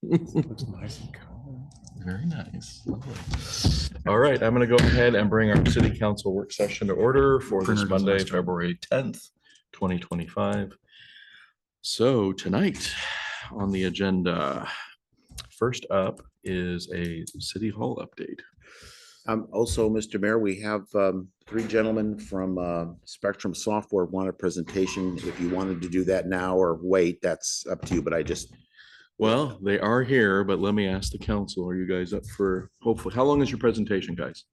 Looks nice and cool. Very nice. Lovely. All right, I'm going to go ahead and bring our city council work session to order for this Printer does a Monday, nice job. February 10th, 2025. So tonight on the agenda, first up is a city hall update. Also, Mr. Mayor, we have three gentlemen from Spectrum Software want a presentation. If you wanted to do that now or wait, that's up to you, but I just. Well, they are here, but let me ask the council, are you guys up for, hopefully, how long is your presentation, guys?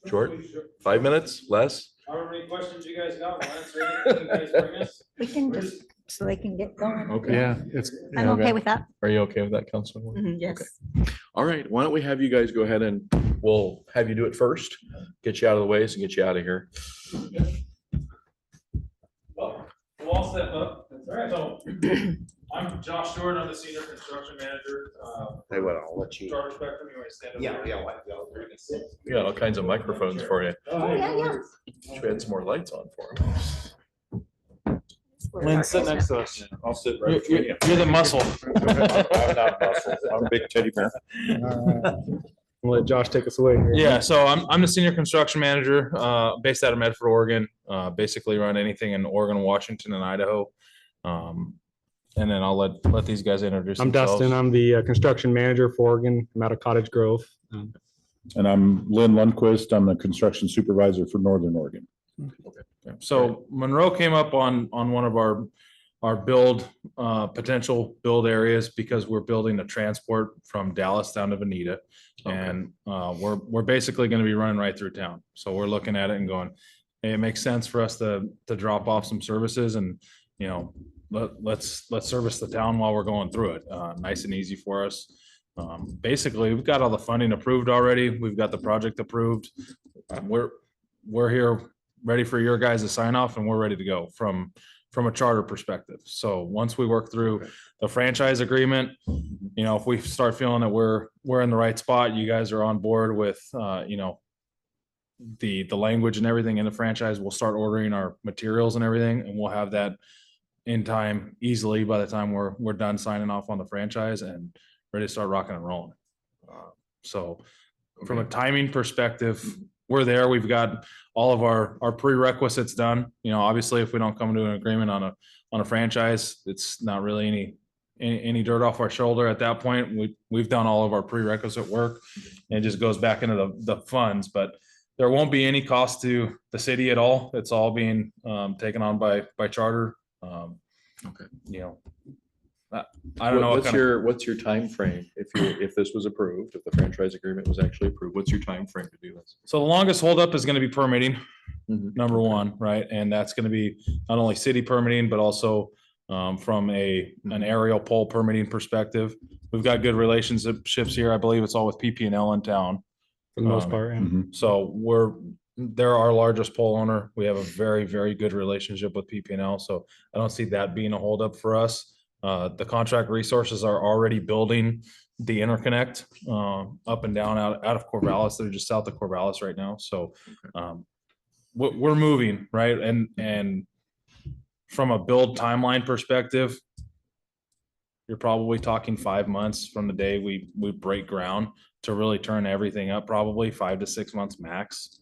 Short? 5 minutes? Less? However many questions you guys got, we'll answer anything you guys bring us. We can just, so they can get going. Okay. Yeah, it's. I'm okay with that. Are you okay with that, Councilman? Yes. All right, why don't we have you guys go ahead and we'll have you do it first, get you out of the way so get you out of here. Well, we'll all step up. So, I'm Josh Stewart, I'm the senior construction manager. Hey, well, I'll let you. Charter Spectrum, you want to stand up? there? We got all kinds of microphones for you. Oh, yeah, yeah. Should we add some more lights on for them? Lynn, sit next to us. I'll sit right between you. You're the muscle. I'm not muscle. I'm a big teddy bear. We'll let Josh take us away here. Yeah, so I'm the senior construction manager, based out of Medford, Oregon. Basically run anything in Oregon, Washington, and Idaho. And then I'll let these guys introduce I'm themselves. Dustin. I'm the construction manager for Oregon. I'm out of Cottage Grove. And I'm Lynn Lundquist. I'm the construction supervisor for Northern Oregon. So Monroe came up on one of our build potential build areas because we're building a transport from Dallas down to Veneta. Okay. And we're basically going to be running right through town. So we're looking at it and going, hey, it makes sense for us to drop off some services and, you know, let's service the town while we're going through it. Nice and easy for us. Basically, we've got all the funding approved already. We've got the project approved. We're here ready for your guys to sign off and we're ready to go from a charter perspective. So once we work through the franchise agreement, you know, if we start feeling that we're in the right spot, you guys are on board with, you know, the language and everything in the franchise, we'll start ordering our materials and everything, and we'll have that in time easily by the time we're done signing off on the franchise and ready to start rocking and rolling. So from a timing perspective, we're there. We've got all of our prerequisites done. You know, obviously, if we don't come to an agreement on a franchise, it's not really any dirt off our shoulder at that point. We've done all of our prerequisite work, and it just goes back into the funds. But there won't be any cost to the city at all. It's all being taken on by charter. Okay. You know, I don't know. What's your time frame if this was approved, if the franchise agreement was actually approved, what's your time frame to do this? So the longest holdup is going to be permitting, Mhm. number one, right? And that's going to be not only city permitting, but also from an aerial pole permitting perspective. We've got good relationships here. I believe it's all with PP&L in town. For the most part. Yeah. So they're our largest pole owner. We have a very, very good relationship with PP&L. So I don't see that being a holdup for us. The contract resources are already building the interconnect up and down out of Corvallis. They're just south of Corvallis right now. So we're moving, right? And from a build timeline perspective, you're probably talking 5 months from the day we break ground to really turn everything up, probably 5 to 6 months max.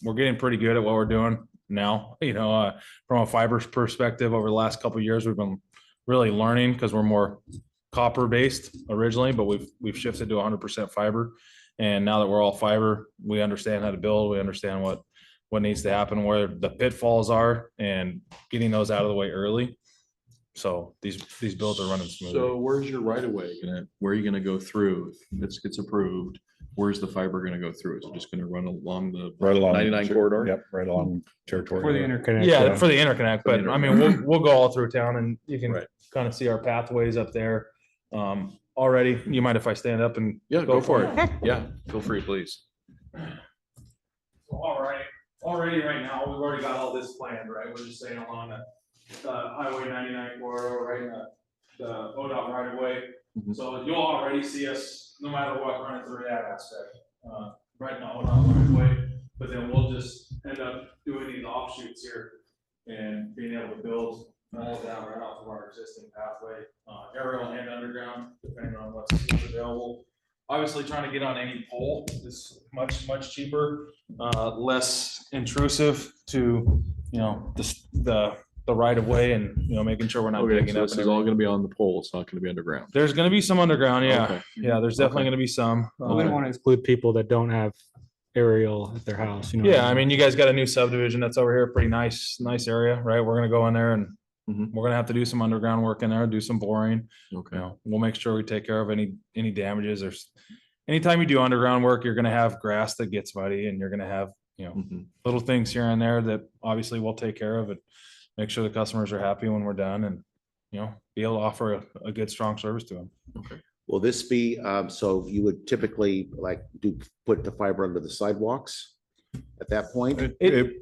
We're getting pretty good at what we're doing now. You know, from a fiber perspective, over the last couple of years, we've been really learning because we're more copper based originally, but we've shifted to 100% fiber. And now that we're all fiber, we understand how to build. We understand what needs to happen, where the pitfalls are, and getting those out of the way early. So these builds are running smoothly. So where's your right of way where are you gonna go through? If this gets approved, where's the fiber gonna go through? Is it just gonna run along the Right along. 99 corridor? Yep, right along territory. For the interconnect. Yeah, for the interconnect, For the but I mean, we'll go all through town and you can Right. kind of see our pathways up there. Already, you mind if I stand up and? Yeah, go for it. Okay. Yeah, feel free, please. Already right now, we've already got all this planned, right? We're just saying along the Highway 99 corridor, right in the ODOT right of way. Mhm. So you'll already see us, no matter what, running through that aspect, right in the ODOT right of way. But then we'll just end up doing these offshoots here and being able to build all of that right off of our existing pathway, aerial and underground, depending on what's available. Obviously, trying to get on any pole is much cheaper, less intrusive to, the right of way and, making sure we're not Okay, digging so up. this and is all everything. gonna be on the pole. It's not gonna be underground. There's gonna be some underground, yeah. Okay. Yeah, there's definitely Okay. gonna be some. We don't want to exclude people that don't have aerial at their house, you know. Yeah, I mean, you guys got a new subdivision that's over here, pretty nice area, right? We're gonna go in there and Mhm. we're gonna have to do some underground work in there, do some boring. Okay. We'll make sure we take care of any damages. Anytime you do underground work, you're gonna have grass that gets muddy and you're gonna have, Mhm. little things here and there that obviously we'll take care of it. Make sure the customers are happy when we're done and, be able to offer a good, strong service to them. Will this be, so you would typically like put the fiber under the sidewalks at that point?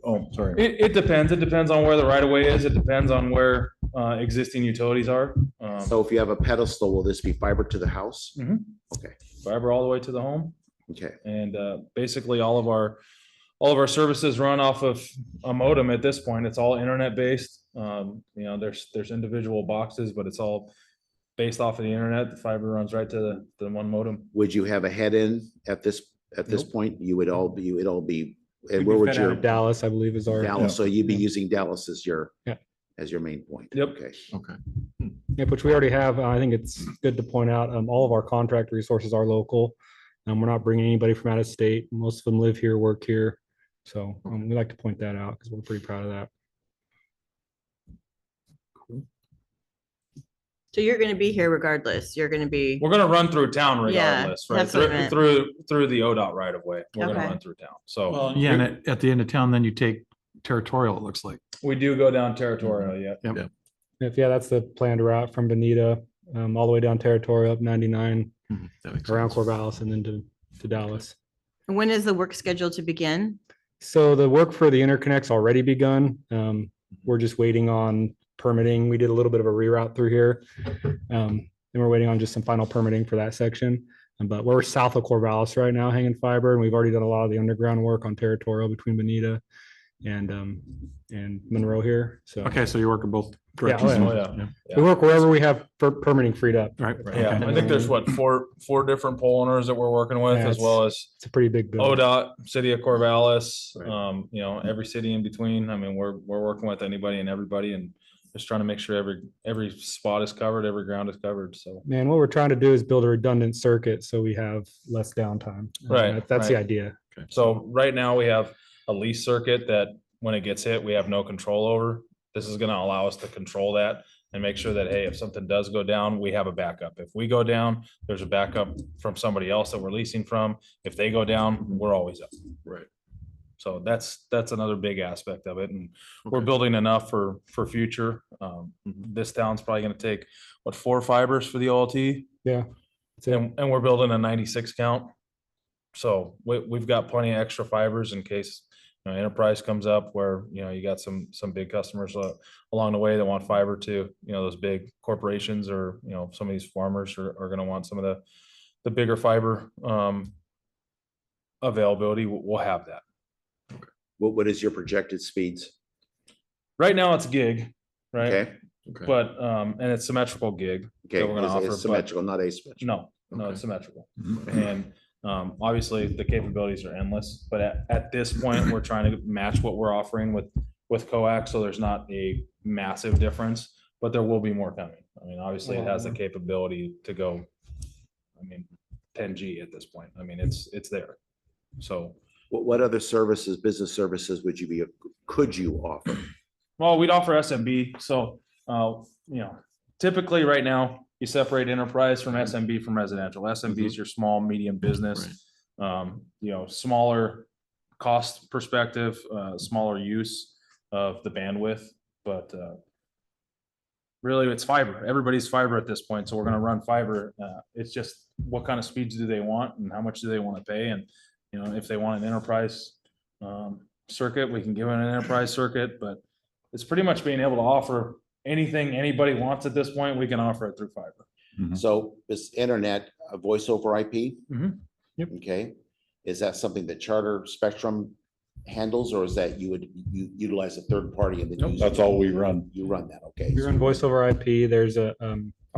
Oh, sorry. It depends. It depends on where the right of way is. It depends on where existing utilities are. So if you have a pedestal, will this be fiber to the house? Mhm. Okay, Fiber all the way to the home. okay. And basically all of our services run off of a modem at this point. It's all internet based. There's individual boxes, but it's all based off of the internet. The fiber runs right to the one modem. Would you have a head in at this Nope. point? You would all be, We'd and be where would fed out your of Dallas, I believe is our. Dallas, so you'd be Yeah. using Dallas as your Yeah. main point? Yep. Okay. Okay. Yeah, which we already have. I think it's good to point out, all of our contract resources are local. We're not bringing anybody from out of state. Most of them live here, work here. So we like to point that out because we're pretty proud of that. So you're gonna be here regardless. You're gonna be, We're gonna run through town Yeah, regardless, right? that's what I meant. Through the ODOT right of way. We're gonna Okay. run through town. So Well, yeah, and at the end of town, then you take territorial, it looks like. we do go down territorial, yeah. Yeah, that's the planned route from Bonita, all the way down Territorial up 99, Mhm. That makes around sense. Corvallis and then to Dallas. when is the work scheduled to begin? So the work for the interconnect's already begun. We're just waiting on permitting. We did a little bit of a reroute through here. And we're waiting on just some final permitting for that section. But we're south of Corvallis right now, hanging fiber, and we've already done a lot of the underground work on Territorial between Bonita and Monroe here. So Okay, so you're working both Yeah, directions. oh, yeah. we work wherever we have permitting freed up. Right. Yeah, okay. I think there's four different pole owners that we're working with, Yeah, as well as It's a pretty big bill. ODOT, City of Corvallis, Right. every city in between. I mean, we're working with anybody and everybody and just trying to make sure every spot is covered, every ground is covered, so. Man, what we're trying to do is build a redundant circuit so we have less downtime. Right, That's the right. idea. So right now we have a lease circuit that when it gets hit, we have no control over. This is gonna allow us to control that and make sure that, hey, if something does go down, we have a backup. If we go down, there's a backup from somebody else that we're leasing from. If they go down, we're always up. Right. So that's another big aspect of it. And we're Okay. building enough for future. This town's probably gonna take, 4 fibers for the OLT? Yeah. That's it. And we're building a 96 count. So we've got plenty of extra fibers in case, enterprise comes up where, you got some big customers along the way that want fiber to, those big corporations or, some of these farmers are gonna want some of the bigger fiber availability. We'll have that. What is your projected speeds? Right now it's gig, right? Okay, Okay. But, and it's symmetrical gig. okay, that we're gonna it's offer, but- symmetrical, not asymmetrical. No, Okay. it's symmetrical. And obviously the capabilities are endless, but at this point, we're trying to match what we're offering with coax. So there's not a massive difference, but there will be more coming. I mean, obviously it has the capability to go, 10G at this point. I mean, it's there. So, What other services, business services could you offer? well, we'd offer SMB. So, typically right now you separate enterprise from SMB from residential. SMB is your small, medium business. Smaller cost perspective, smaller use of the bandwidth, but really it's fiber. Everybody's fiber at this point. So we're going to run fiber. It's just what kind of speeds do they want and how much do they want to pay? And, if they want an enterprise circuit, we can give them an enterprise circuit, but it's pretty much being able to offer anything anybody wants at this point. We can offer it through fiber. So is internet a voice over IP? Mhm. Yep. Okay, is that something that Charter Spectrum handles, or is that you utilize a third party and then Nope. use- That's all we run. You run that, okay? We run voice over IP. There's our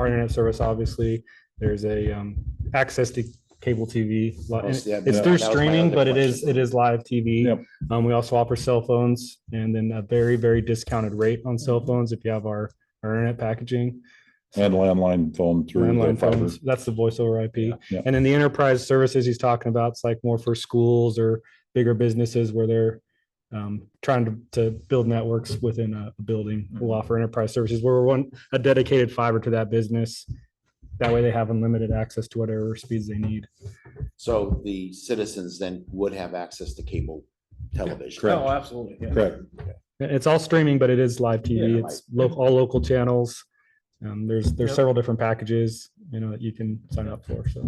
internet service, obviously. There's a access to cable TV. Oh, yeah, It's that through was my streaming, other but question. it is live TV. Yep. We also offer cell phones and then a very, very discounted rate on cell phones if you have our internet packaging. And landline phone through the Landline fiber. phones, that's the voice over IP. Yeah. And then the enterprise services he's talking about, it's like more for schools or bigger businesses where they're trying to build networks within a building. We'll offer enterprise services where we're a dedicated fiber to that business. That way they have unlimited access to whatever speeds they need. So the citizens then would have access to cable television. Correct. Oh, absolutely. Yeah. Correct. It's all streaming, but it is live TV. Yeah, It's all local channels. There's Yep. several different packages, that you can sign up for. So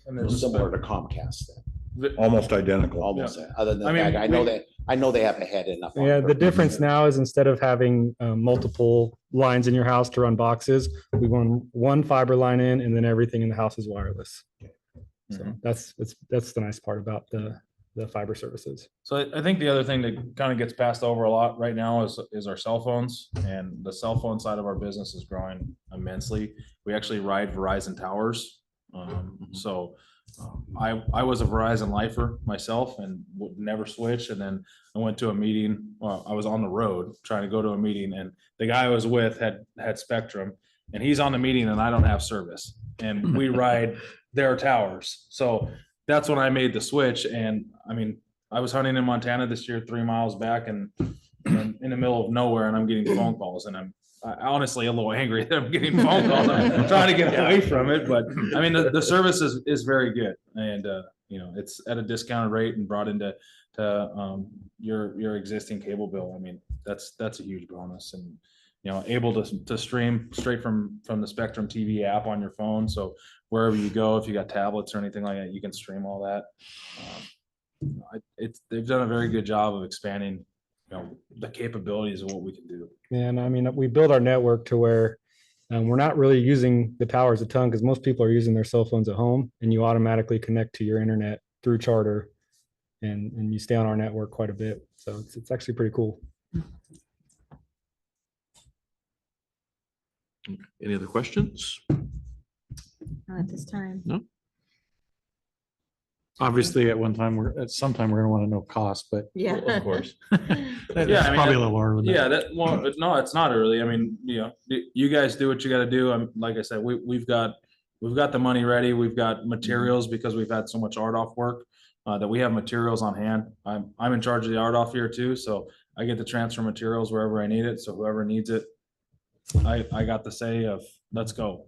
And there's a Similar to Comcast then, Almost identical. almost, other than I the mean, fact, I know they have a head enough. on yeah, it. the difference now is instead of having multiple lines in your house to run boxes, we run one fiber line in and then everything in the house is wireless. So Mhm. that's the nice part about the fiber services. So I think the other thing that kind of gets passed over a lot right now is our cell phones, and the cell phone side of our business is growing immensely. We actually ride Verizon towers. I was a Verizon lifer myself and would never switch. And then I went to a meeting. Well, I was on the road trying to go to a meeting, and the guy I was with had Spectrum, and he's on the meeting and I don't have service, and we ride their towers. So that's when I made the switch. And I mean, I was hunting in Montana this year, 3 miles back and in the middle of nowhere, and I'm getting phone calls, and I'm honestly a little angry that I'm getting phone calls. I'm trying to get away from it, but I mean, the service is very good, and it's at a discounted rate and brought into your existing cable bill. I mean, that's a huge bonus, and able to stream straight from the Spectrum TV app on your phone. So wherever you go, if you got tablets or anything like that, you can stream all that. They've done a very good job of expanding, the capabilities of what we can do. And I mean, we build our network to where we're not really using the towers a ton because most people are using their cell phones at home, and you automatically connect to your internet through Charter, and you stay on our network quite a bit. So it's actually pretty cool. Any other questions? Not at this time. Obviously, at some time, we're gonna want to know cost, but Yeah. Of course. that's Yeah, I mean, probably a little early. Yeah, no, it's not early. I mean, you guys do what you gotta do. Like I said, we've got the money ready. We've got materials because we've had so much art off work, that we have materials on hand. I'm in charge of the art off here too, so I get to transfer materials wherever I need it. So whoever needs it, I got the say of, let's go.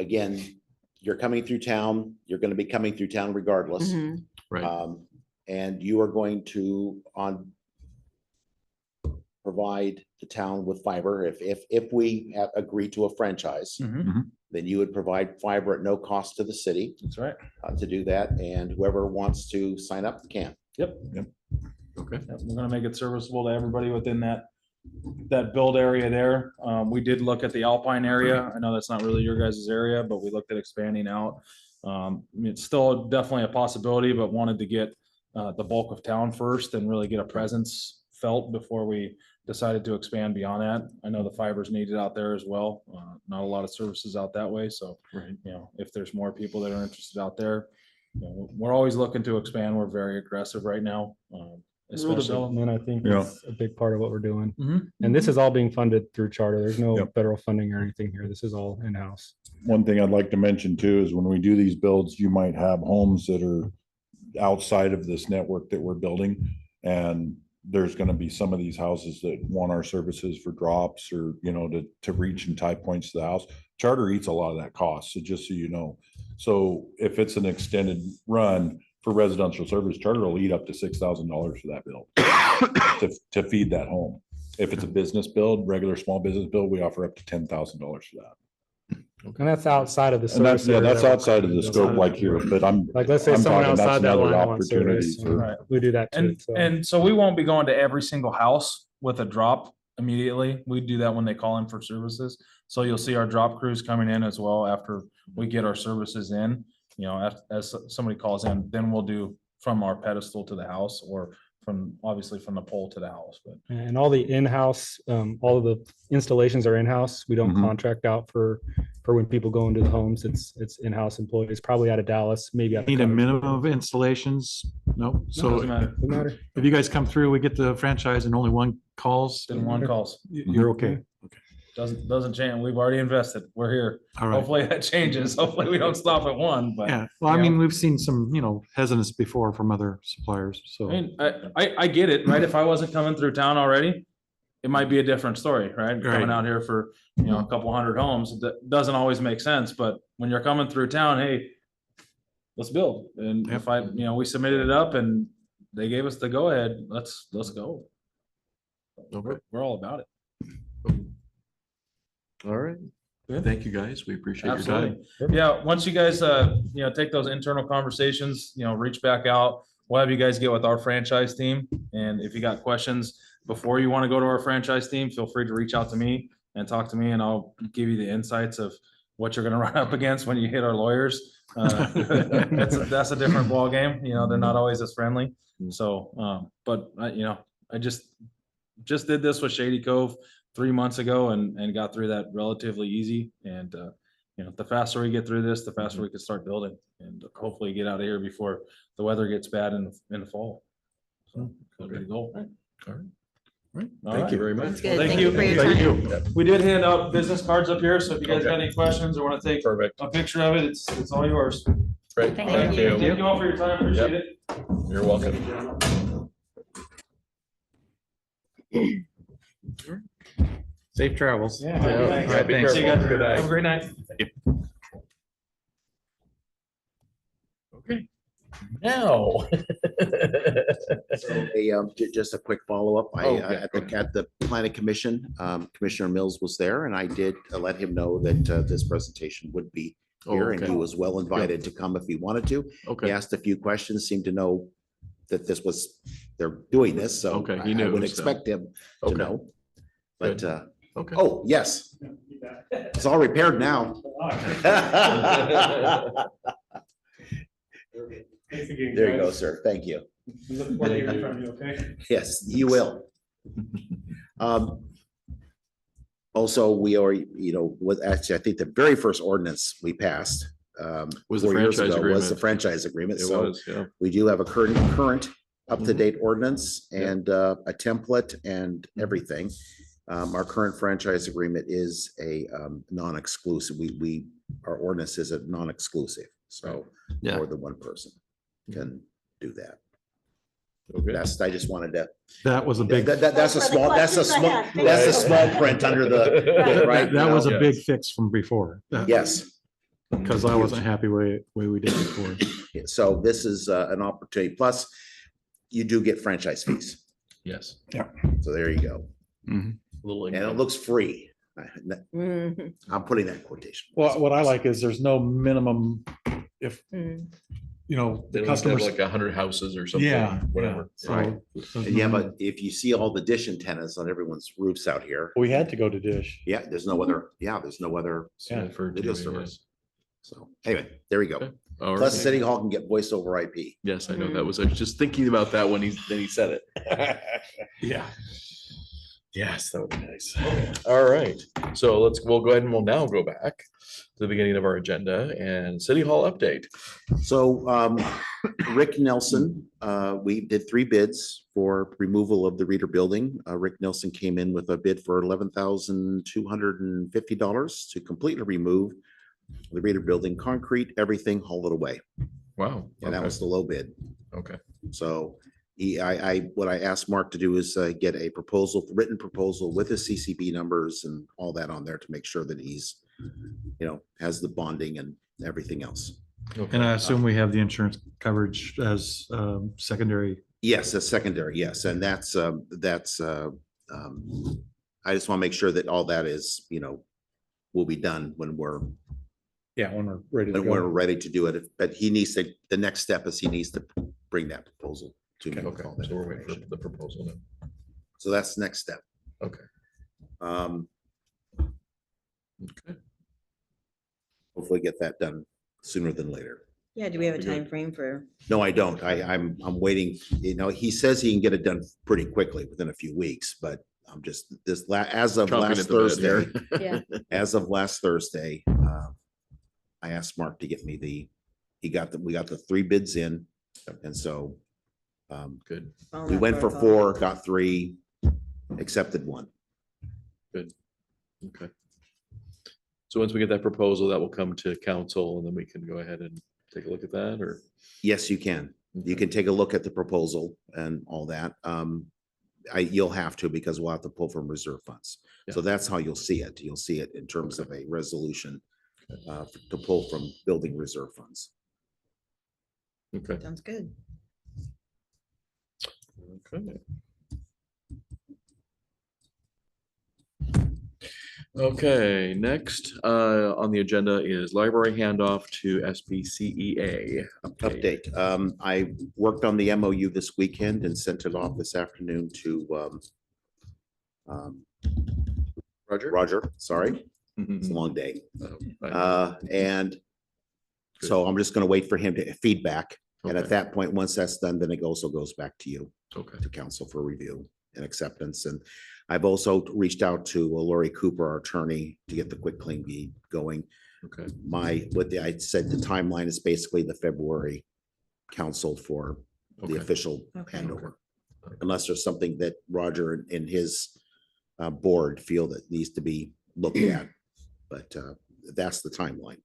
Again, you're coming through town, you're gonna be coming through town regardless. Mhm. Right. And you are going to provide the town with fiber. If we agree to a franchise, Mhm. then you would provide fiber at no cost to the city That's right. to do that. And whoever wants to sign up can. Yep. Okay. Yep, we're gonna make it serviceable to everybody within that build area there. We did look at the Alpine area. I know that's not really your guys' area, but we looked at expanding out. It's still definitely a possibility, but wanted to get the bulk of town first and really get a presence felt before we decided to expand beyond that. I know the fiber's needed out there as well. Not a lot of services out that way. So, Right. if there's more people that are interested out there, we're always looking to expand. We're very aggressive right now. Rural Especially. development, I think, Yeah. is a big part of what we're doing. Mhm. And this is all being funded through Charter. There's no Yep. federal funding or anything here. This is all in-house. One thing I'd like to mention too is when we do these builds, you might have homes that are outside of this network that we're building. And there's gonna be some of these houses that want our services for drops or, to reach and tie points to the house. Charter eats a lot of that cost, so just so you know. So if it's an extended run for residential service, Charter will eat up to $6,000 for that build to feed that home. If it's a business build, regular small business build, we offer up to $10,000 for that. And that's outside of the And that's, service. yeah, area that's that we're outside of the covering. scope like here, but Like, let's say I'm someone talking that's outside that another line wants opportunity service. for- Right. We do that too. And, so. and so we won't be going to every single house with a drop immediately. We do that when they call in for services. So you'll see our drop crews coming in as well after we get our services in. As somebody calls in, then we'll do from our pedestal to the house or obviously from the pole to the house, but. And all the in-house, all of the installations are in-house. We don't Mhm. contract out for when people go into the homes. It's in-house employees, probably out of Dallas, maybe out of Need a Covington. minimum of installations? Nope. So Doesn't matter. Doesn't matter. if you guys come through, we get the franchise and only one calls, Then one calls. you're okay. Doesn't change. We've already invested. We're here. All right. Hopefully that changes. Hopefully we don't stop at one, but. Yeah, well, I you know. mean, we've seen some, hesitance before from other suppliers, I so. mean, I get it, right? If I wasn't coming through town already, it might be a different story, right? Coming Right. out here for, a couple hundred homes, that doesn't always make sense, but when you're coming through town, hey, let's build. And Yep. if we submitted it up and they gave us the go ahead, let's go. Okay. We're all about it. All right. Good. Thank you, guys. We appreciate your time. Absolutely. Yeah, once you guys, take those internal conversations, reach back out. We'll have you guys get with our franchise team. And if you got questions before you want to go to our franchise team, feel free to reach out to me and talk to me and I'll give you the insights of what you're gonna run up against when you hit our lawyers. That's a different ballgame. They're not always as friendly. So, but I just did this with Shady Cove 3 months ago and got through that relatively easy. And, the faster we get through this, the faster we can start building and hopefully get out of here before the weather gets bad in the fall. So, good to go. All right. Right. All Thank right. you very much. That's good. Thank Thank you you. for your Thank time. We did hand out business cards up here, so if you guys got Okay. any questions or want to take Perfect. a picture of it, it's all yours. Great. Thank you. Thank you all for your time. Appreciate it. You're welcome. Safe travels. Yeah. All right, be See you guys. careful. Good night. Have a great night. Okay. Now. Just a quick follow-up. Oh, yeah, I think at the planning commission, Commissioner Mills was there and I did let him know that this presentation would be here and he Okay. was well invited to come if he wanted to. He Okay. asked a few questions, seemed to know that they're doing this, so Okay, he I knew, would so. expect him to Okay. know. But, Okay. oh, yes. It's all repaired now. There you go, sir. Thank you. Yes, you will. Also, we are, was actually, I think the very first ordinance we passed Was the 4 years franchise ago was the agreement. franchise agreement. It So was, yeah. we do have a current up-to-date ordinance and a template and everything. Our current franchise agreement is a non-exclusive. Our ordinance is a non-exclusive, so Yeah. more than one person can do that. Okay. I just wanted to, That was a big, that's a Those were the small, that's a questions I small, had. Thank that's you. a small print under the, right? that was a Yes. big fix from before. Yes. Because I wasn't happy way we did it before. So this is an opportunity. Plus, you do get franchise fees. Yes. So there you go. Little And it income. looks free. Mhm. I'm putting that in quotation. Well, what I like is there's no minimum if, Mm. They the don't have to have customers. like 100 houses or something. Yeah, Whatever. yeah, Right. so And yeah, but if you see all the dish antennas on everyone's roofs out here, we had to go to Dish. yeah, there's no other So for video TV, service. So anyway, there we go. Okay. All Plus, right. City Hall can get voice over IP. Yes, I know that was, I was just thinking about that when then he said it. Yeah. Yes, that would be nice. All right, so we'll go ahead and we'll now go back to the beginning of our agenda and City Hall update. So Rick Nelson, we did 3 bids for removal of the Reader Building. Rick Nelson came in with a bid for $11,250 to completely remove the Reader Building, concrete, everything, haul it away. Wow. And that okay, was the low bid. Okay, So what I asked Mark to do is get a written proposal with his CCB numbers and all that on there to make sure that he's, has the bonding and everything else. And I assume we have the insurance coverage as secondary. Yes, a secondary, yes, and I just want to make sure that all that is, will be done when we're Ready ready to do it. But the next step is he needs to bring that proposal to me. with okay, all that so we're waiting for information. the proposal now. So that's the next step. Okay. Okay. Hopefully get that done sooner than later. Yeah, do we have a Be good. time frame for? No, I don't. I'm waiting. You know, he says he can get it done pretty quickly within a few weeks, but I'm just as of Chomping last at the bit Thursday, here. Yeah. as of last Thursday, I asked Mark to get me we got the 3 bids in. And so, Good, follow we that went for protocol? 4, got 3, accepted 1. okay. So once we get that proposal, that will come to council and then we can go ahead and take a look at that or? Yes, you can. You can take a look at the proposal and all that. You'll have to because we'll have to pull from reserve funds. So that's how you'll see it. You'll see it in terms of a resolution to pull from building reserve funds. Okay. Sounds good. Okay. Okay, next on the agenda is library handoff to SBCEA. Update. I worked on the MOU this weekend and sent it off this afternoon to Roger? Roger, sorry, it's a Mhm. long day. I- And so I'm just gonna wait for him to feedback. And at Okay. that point, once that's done, then it also goes back to you, Okay, to council for review and acceptance. And I've also reached out to Lori Cooper, our attorney, to get the quick claim deed going. okay, I said the timeline is basically the February council for the Okay. official Okay. handover. Unless there's something that Roger and his board feel that needs to be looked at. But that's the timeline,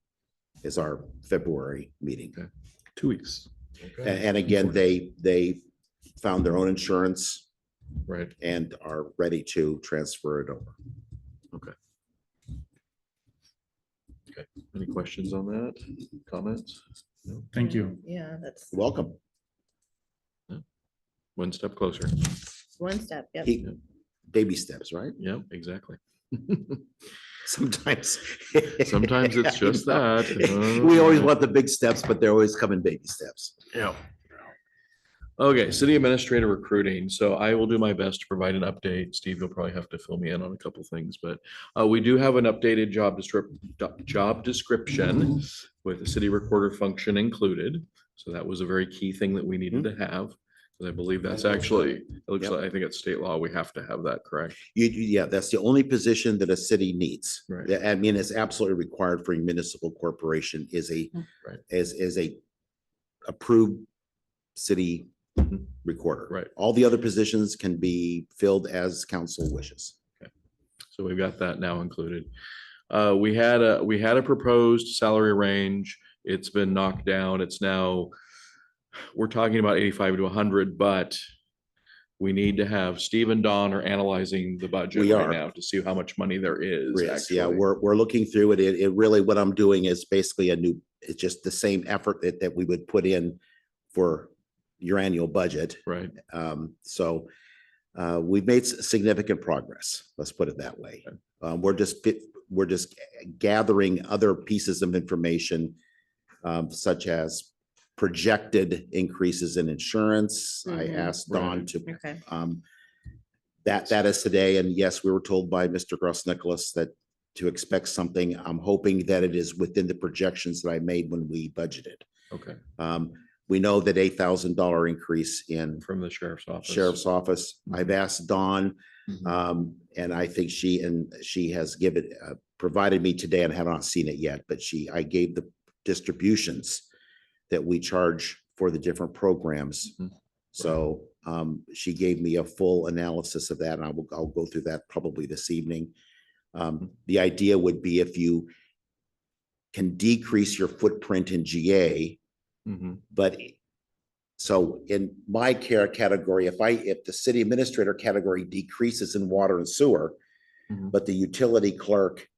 is our February meeting. Okay. 2 weeks. okay, And again, they found their own insurance right, and are ready to transfer it over. any questions on that, comments? No? Thank you. Yeah, that's Welcome. One step closer, one step. Yep. Baby steps, right? yep, exactly. Sometimes. Sometimes it's just that. We always want the big steps, but they always come in baby steps. Yeah. Okay, city administrator recruiting. So I will do my best to provide an update. Steve, you'll probably have to fill me in on a couple things, but we do have an updated job description with the city recorder function included. So that was a very key thing that we needed to have. 'Cause I believe that's actually, it looks Yep. like, I think it's state law. We have to have that, correct? Yeah, that's the only position that a city needs. Right. Yeah, I mean, it's absolutely required for a municipal corporation is a, Right. is a approved city Mhm. recorder. Right. All the other positions can be filled as council wishes. So we've got that now included. We had a proposed salary range. It's been knocked down. It's now, we're talking about 85 to 100, but we need to have Steve and Don are analyzing the budget We right are. now to see how much money there is. Yes, yeah, actually. we're looking through it. It really, what I'm doing is basically it's just the same effort that we would put in for your annual budget. Right, So we've made significant progress, let's put it that way. We're just gathering other pieces of information, such as projected increases in insurance. I Mhm. asked Don Right. to, Okay. that is today, and yes, we were told by Mr. Gross Nicholas that to expect something. I'm hoping that it is within the projections that I made when we budgeted. okay, We know that $8,000 increase in from the sheriff's office. sheriff's office. I've asked Dawn, Mhm. and I think she has provided me today, and I have not seen it yet, but I gave the distributions that we charge for the different programs. Mhm. So she gave me a full analysis of that, and I'll go through that probably this evening. The idea would be if you can decrease your footprint in GA, Mhm. but so in my care category, if the city administrator category decreases in water and sewer, Mhm. but the utility clerk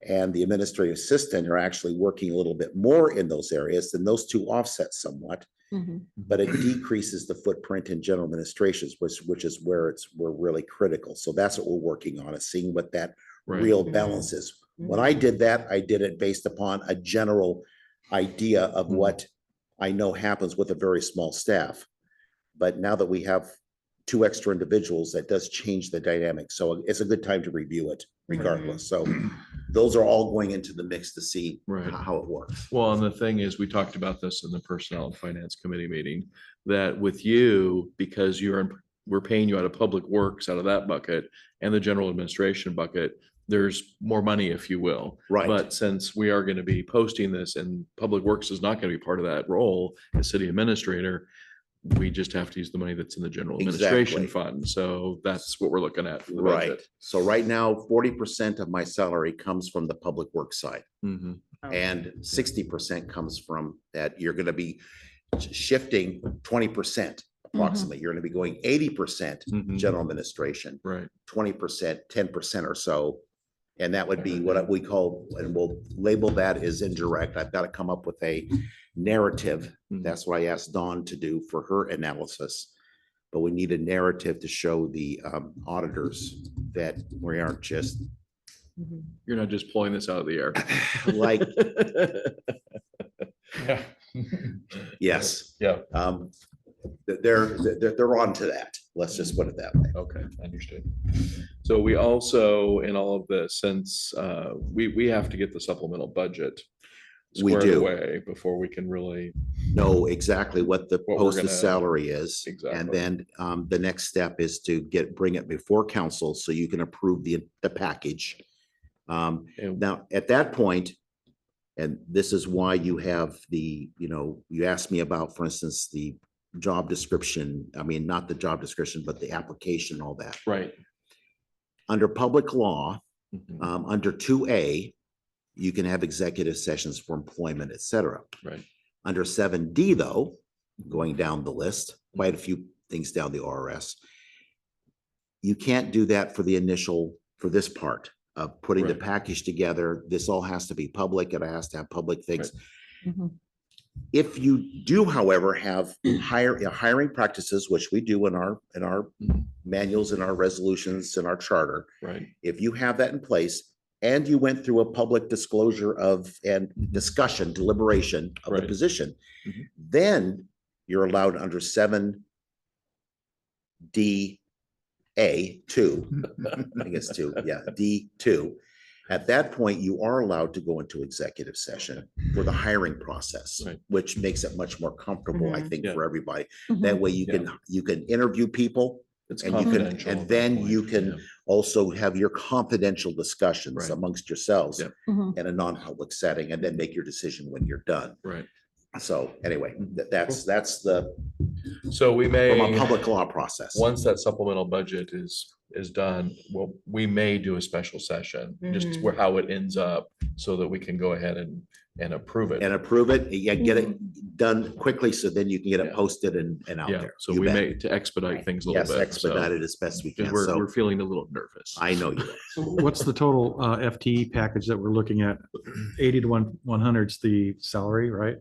and the administrative assistant are actually working a little bit more in those areas, then those two offset somewhat, Mhm. but it decreases the footprint in general administrations, which is where we're really critical. So that's what we're working on, is seeing what that Right. real balance is. When I did that, I did it based upon a general idea of Mhm. what I know happens with a very small staff. But now that we have 2 extra individuals, that does change the dynamic. So it's a good time to review it regardless. So those are all going into the mix to see Right. how it works. Well, and the thing is, we talked about this in the Personnel and Finance Committee meeting, that with you, because we're paying you out of Public Works, out of that bucket, and the General Administration bucket, there's more money, if you will. Right. But since we are going to be posting this and Public Works is not going to be part of that role as city administrator, we just have to use the money that's in the General Administration Exactly. Fund. So that's what we're looking at. For the Right. budget. So right now, 40% of my salary comes from the public works side. Mhm. And 60% comes from that. You're gonna be shifting 20% approximately. You're gonna be going 80% Mhm. general administration, Right. 20%, 10% or so. And that would be what we call, and we'll label that as indirect. I've got to come up with a narrative. Mhm. That's what I asked Dawn to do for her analysis. But we need a narrative to show the auditors that we aren't just You're not just pulling this out of the air. like, Yeah. yes. Yeah. They're on to that. Let's just put it that way. Okay, understood. So we also, in all of this, since we have to get the supplemental budget We squared do. away before we can really, Know exactly what the What we're posted gonna- salary is. And Exactly. then the next step is to bring it before council so you can approve the package. and- Now, at that point, and this is why you have you asked me about, for instance, the job description. I mean, not the job description, but the application, all that. right. Under public law, Mhm. under 2A, you can have executive sessions for employment, et cetera. Right. Under 7D, though, going down the list, quite a few things down the ORS. You can't do that for this part of putting the Right. package together. This all has to be public. It has to have public things. Mhm. If you do, however, have hiring practices, which we do in our Mhm. manuals, in our resolutions, in our charter, Right. if you have that in place and you went through a public disclosure and discussion, deliberation of the Right. position, Mhm. then you're allowed under 7D(a)(2), I think it's 2, yeah, D2. At that point, you are allowed to go into executive session for the hiring process, Right. which makes it much more comfortable, I Mhm. think, Yeah. for everybody. Mhm. That way you can interview people. It's And you can- confidential. and at that then point, you can yeah. Also have your confidential discussions Right. amongst yourselves Yeah. Mhm. in a non-public setting, and then make your decision when you're done. Right. So anyway, that's the, So we may. from a public law process. Once that supplemental budget is done, well, we may do a special session, just Mhm. where how it ends up, so that we can go ahead and approve it. And approve it, yeah, get it done quickly, so then you can get it Yeah. posted and out Yeah, there. so You we bet. may, to expedite things a Yes, little bit. expedite it as best we Because can, we're so feeling a little nervous. I know you are. So what's the total FTE package that we're looking at? 80 to 100's the salary, right?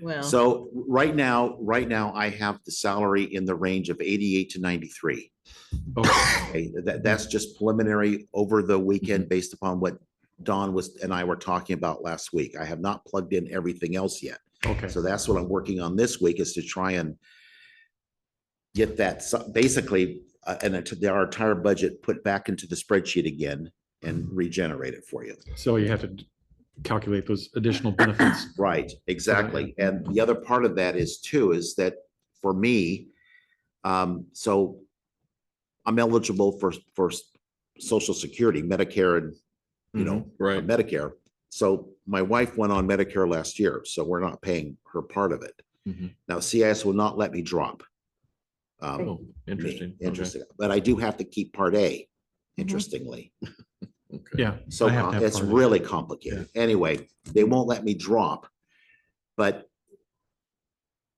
Well, So right now, I have the salary in the range of 88 to 93. Okay. Okay, that's just preliminary over the weekend based upon what Dawn and I were talking about last week. I have not plugged in everything else yet. Okay. So that's what I'm working on this week, is to try and get that, basically, our entire budget put back into the spreadsheet again and regenerate it for you. So you have to calculate those additional benefits. Right, exactly. And the other part of that is that for me, so I'm eligible for Social Security, Medicare, and, Right. Medicare. So my wife went on Medicare last year, so we're not paying her part of it. Mhm. Now CIS will not let me drop. Oh, interesting. Okay. Interesting, but I do have to keep Part A, interestingly. Okay. Yeah. So I have to have it's part of it. really complicated. Anyway, they won't let me drop. But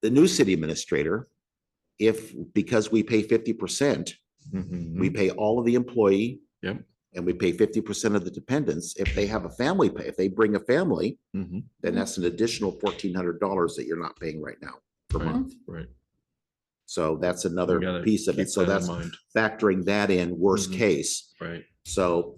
the new city administrator, because we pay 50%, Mhm. we pay all of the employee. Yep. And we pay 50% of the dependents. If they have a family, if they bring a family, Mhm. then that's an additional $1,400 that you're not paying right now per Right. month. Right. So that's We another gotta piece of keep it. So that in that's mind. factoring that in, worst Mhm. case. Right. So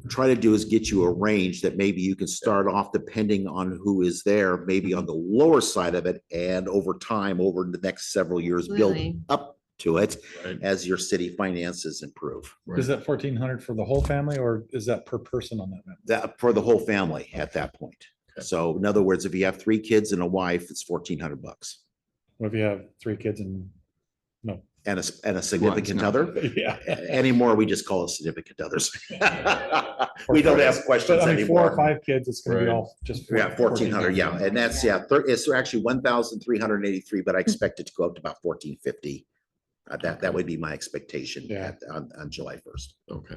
try to do is get you a range that maybe you can start off, depending on who is there, maybe on the lower side of it, and over time, over the next several years, build Absolutely. up to it Right. as your city finances improve. Is that 1,400 for the whole family or is that per person on that? That for the whole family at that point. Okay. So in other words, if you have 3 kids and a wife, it's $1,400 What if you have 3 kids and no? and a significant no. other. Yeah. Anymore, we just call it significant others. We don't ask questions But I mean, 4 or anymore. 5 kids, it's gonna be Right. all just. Yeah, 1,400, yeah, and that's, yeah, it's actually 1,383, but I expect it to go up to about 1,450. That would be my expectation Yeah. on July 1st. Okay.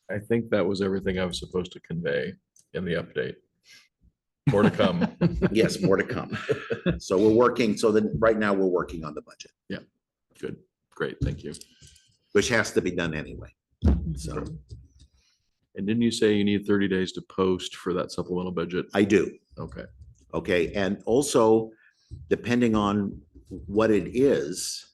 I think that was everything I was supposed to convey in the update. More to come. Yes, more to come. So we're working, so then right now we're working on the budget, Good, great, thank you. which has to be done anyway. So And didn't you say you need 30 days to post for that supplemental budget? I do. Okay, Okay, and also depending on what it is.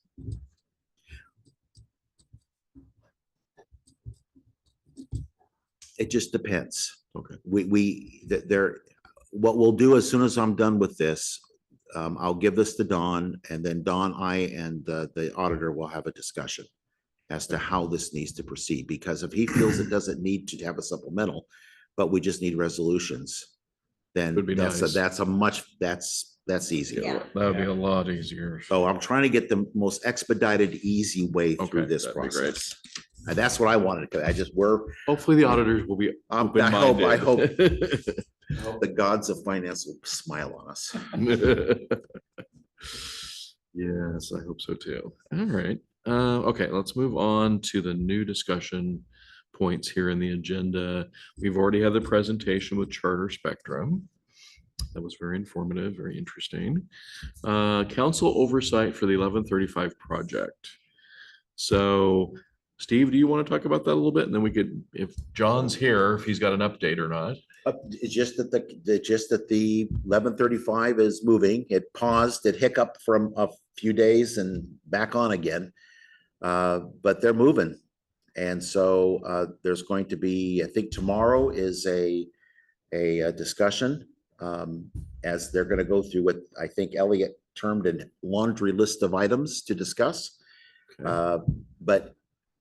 It just depends. okay, What we'll do as soon as I'm done with this, I'll give this to Don and then Don, I and the auditor will have a discussion as to how this needs to proceed, because if he feels it doesn't need to have a supplemental, but we just need resolutions, then Would be nice. that's easy. yeah, that would be a lot easier. So I'm trying to get the most expedited, easy way Okay, through this that'd be great. process. And that's what I wanted, because Hopefully the auditors will be I hope open-minded. the gods of finance will smile on us. Yes, I hope so too. All right. Okay, let's move on to the new discussion points here in the agenda. We've already had the presentation with Charter Spectrum. That was very informative, very interesting. Council oversight for the 1135 project. So Steve, do you want to talk about that a little bit? And then we could, if John's here, if he's got an update or not. It's just that the 1135 is moving. It paused, it hiccuped from a few days and back on again. But they're moving. And so there's going to be, I think tomorrow is a discussion as they're going to go through what I think Elliot termed a laundry list of items to discuss. Okay. But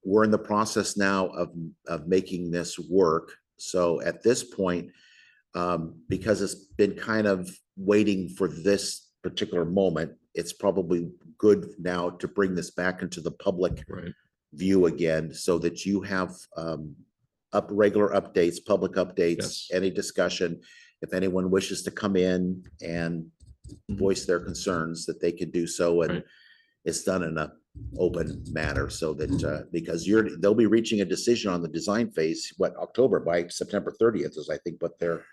we're in the process now of making this work. So at this point, because it's been kind of waiting for this particular moment, it's probably good now to bring this back into the public Right. view again, so that you have regular updates, public updates, Yes. any discussion. If anyone wishes to come in and Mhm. voice their concerns, that they could do so, and Right. it's done in a open manner, so that because they'll be reaching a decision on the design phase, October, by September 30th is I think what they're.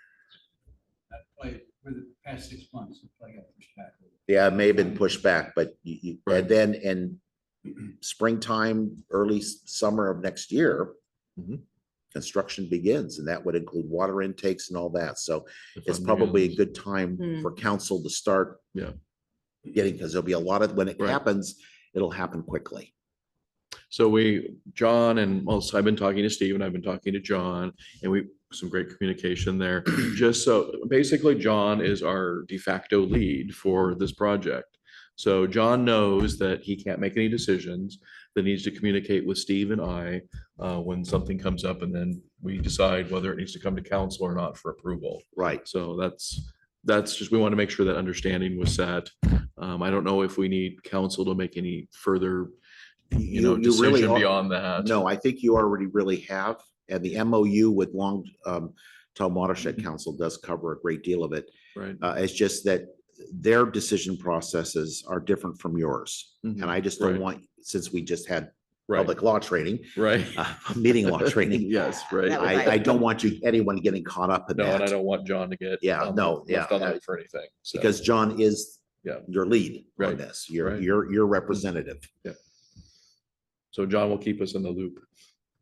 For the past 6 months, it's like got pushed back. Yeah, it may have been pushed back, but Right. and then in springtime, early summer of next year, Mhm. construction begins, and that would include water intakes and all that. So The it's fun probably a begins. good time Hmm. for council to start. Yeah. Getting, because there'll be a lot of, when it Right. happens, it'll happen quickly. So John and also I've been talking to Steve and I've been talking to John and some great communication there. Just so basically John is our de facto lead for this project. So John knows that he can't make any decisions, that needs to communicate with Steve and I when something comes up, and then we decide whether it needs to come to council or not for approval. Right. So that's just, we want to make sure that understanding was set. I don't know if we need council to make any further, You really decision are- beyond that. No, I think you already really have, and the MOU with Tom Watershed Council does cover a great deal of it. Right. It's just that their decision processes are different from yours. Mhm. And I just don't Right. want, since we just had Right, public law training, right. meeting law training. Yes, right. That was I don't want anyone getting caught up in No, and I that, don't want John to get. Yeah, no, left on the yeah, hook for anything. So, because John is Yeah. your lead on Right, this. You're, right. you're representative. so John will keep us in the loop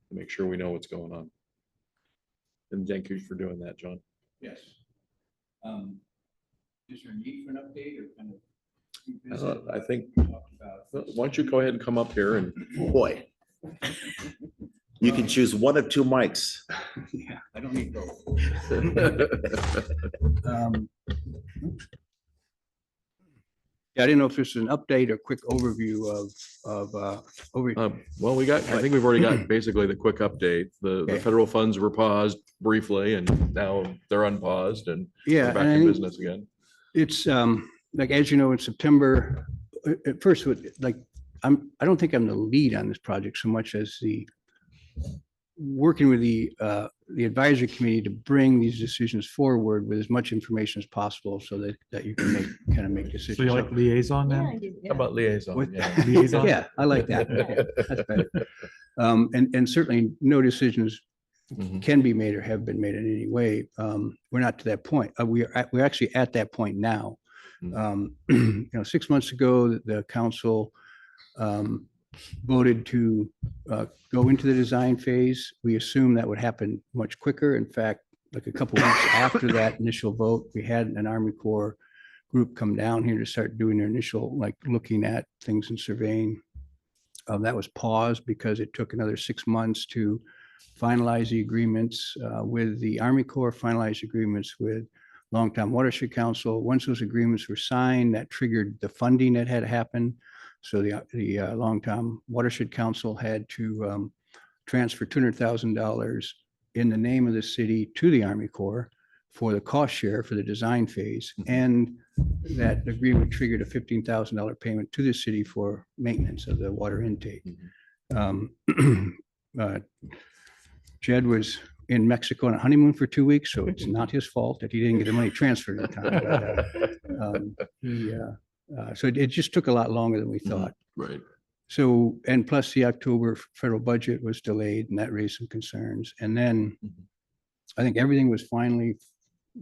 to make sure we know what's going on. And thank you for doing that, John. Yes. Is there a need for an update or kind of? I think, Talk about- why don't you go ahead and come up here and, Boy. You can choose one of 2 mics. Yeah, I don't need both. Um, Yeah, I didn't know if this is an update or quick overview of. Well, I think we've already got basically the quick update. The Okay. federal funds were paused briefly and now they're unpaused and Yeah, we're back and I in think business again. it's like, as you know, in September, at first, like, I don't think I'm the lead on this project so much as working with the advisory committee to bring these decisions forward with as much information as possible so that you can make decisions. So you like liaison Yeah, then? I do, How yeah. about liaison? What- Yeah. Liaison? Yeah, I like that. Yeah, that's better. And certainly no decisions Mhm. can be made or have been made in any way. We're not to that point. We're actually at that point now. Mm. 6 months ago, the council voted to go into the design phase. We assumed that would happen much quicker. In fact, like a couple weeks after that initial vote, we had an Army Corps group come down here to start doing their initial, like, looking at things and surveying. That was paused because it took another 6 months to finalize the agreements with the Army Corps, finalize agreements with Longtime Watershed Council. Once those agreements were signed, that triggered the funding that had happened. So the Longtime Watershed Council had to transfer $200,000 in the name of the city to the Army Corps for the cost share for the design phase. And that agreement triggered a $15,000 payment to the city for maintenance of the water intake. Jed was in Mexico on a honeymoon for 2 weeks, so it's not his fault that he didn't get the money transferred in time. So it just took a lot longer than we thought. Right. So, and plus the October federal budget was delayed and that raised some concerns. And then I think everything was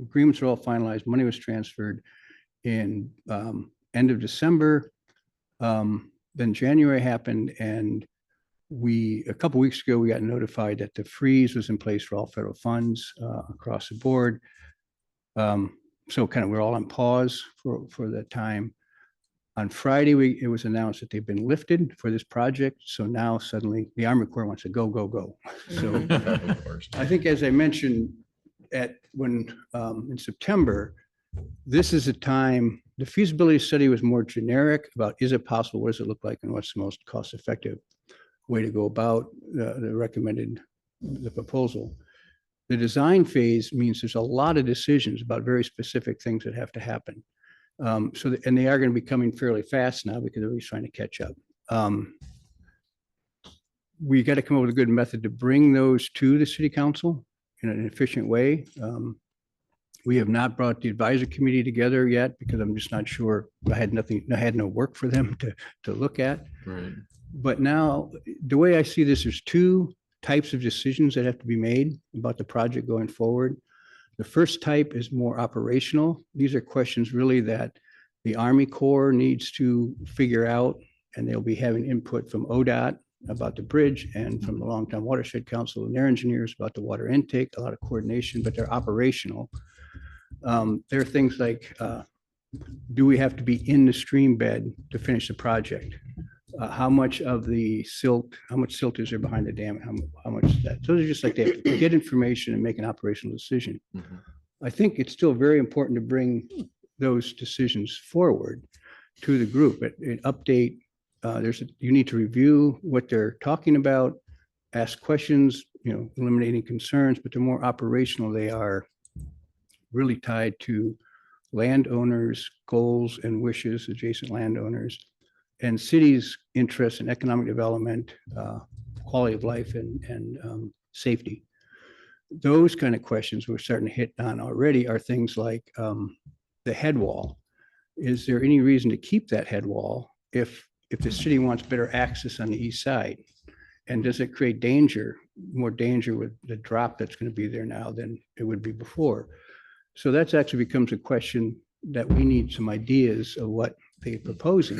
agreements were all finalized, money was transferred in end of December. Then January happened and a couple of weeks ago, we got notified that the freeze was in place for all federal funds across the board. So kind of we're all on pause for that time. On Friday, it was announced that they've been lifted for this project. So now suddenly the Army Corps wants to go, go, go. So Of course. I think, as I mentioned in September, this is a time, the feasibility study was more generic about, is it possible? What does it look like? And what's the most cost-effective way to go about the proposal? The design phase means there's a lot of decisions about very specific things that have to happen. And they are going to be coming fairly fast now because everybody's trying to catch up. We got to come up with a good method to bring those to the city council in an efficient way. We have not brought the advisory committee together yet because I'm just not sure. I had no work for them to look at. Right. But now, the way I see this, there's two types of decisions that have to be made about the project going forward. The first type is more operational. These are questions really that the Army Corps needs to figure out, and they'll be having input from ODOT about the bridge and from the Longtime Watershed Council and their engineers about the water intake, a lot of coordination, but they're operational. There are things like, do we have to be in the stream bed to finish the project? How much silt is there behind the dam? How much is that? So they're just like they have to get information and make an operational decision. Mhm. I think it's still very important to bring those decisions forward to the group. An update, you need to review what they're talking about, ask questions, eliminating concerns, but the more operational they are, really tied to landowners' goals and wishes, adjacent landowners, and cities' interests in economic development, quality of life, and safety. Those kind of questions we're starting to hit on already are things like the head wall. Is there any reason to keep that head wall if the city wants better access on the east side? And does it create more danger with the drop that's going to be there now than it would be before? So that's actually becomes a question that we need some ideas of what they're proposing.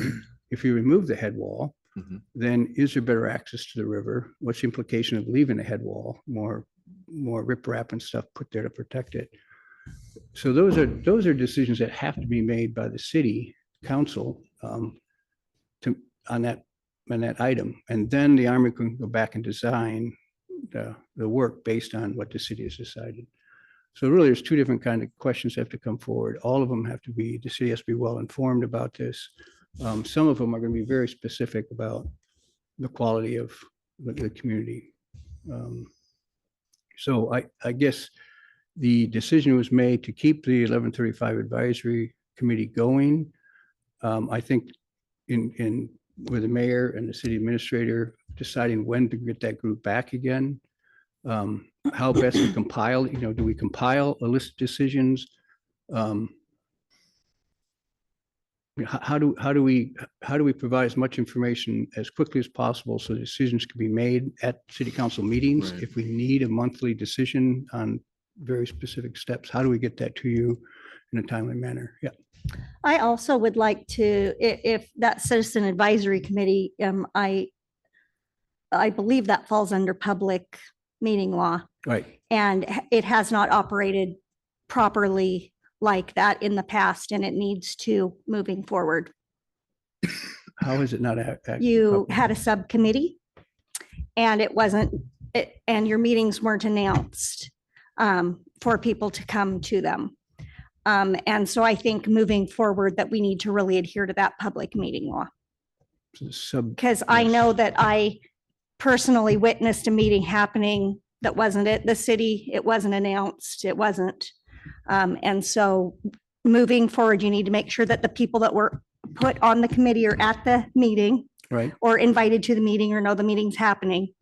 If you remove the head wall, Mhm. then is there better access to the river? What's the implication of leaving a head wall? More riprap and stuff put there to protect it. So those are decisions that have to be made by the city council on that item. And then the Army can go back and design the work based on what the city has decided. So really, there's two different kind of questions that have to come forward. All of them have to be, the city has to be well informed about this. Some of them are going to be very specific about the quality of the community. So I guess the decision was made to keep the 1135 advisory committee going. I think in with the mayor and the city administrator deciding when to get that group back again. How best to compile, do we compile a list of decisions? How do we provide as much information as quickly as possible so decisions can be made at city council meetings? Right. If we need a monthly decision on very specific steps, how do we get that to you in a timely manner? Yeah. I also would like to, if that citizen advisory committee, I believe that falls under public meeting law, Right. and it has not operated properly like that in the past, and it needs to moving forward. How is it not? You had a subcommittee and it wasn't, and your meetings weren't announced for people to come to them. And so I think moving forward that we need to really adhere to that public meeting law. Because I know that I personally witnessed a meeting happening that wasn't at the city. It wasn't announced. It wasn't. And so moving forward, you need to make sure that the people that were put on the committee are at the meeting Right. or invited to the meeting or know the meeting's happening.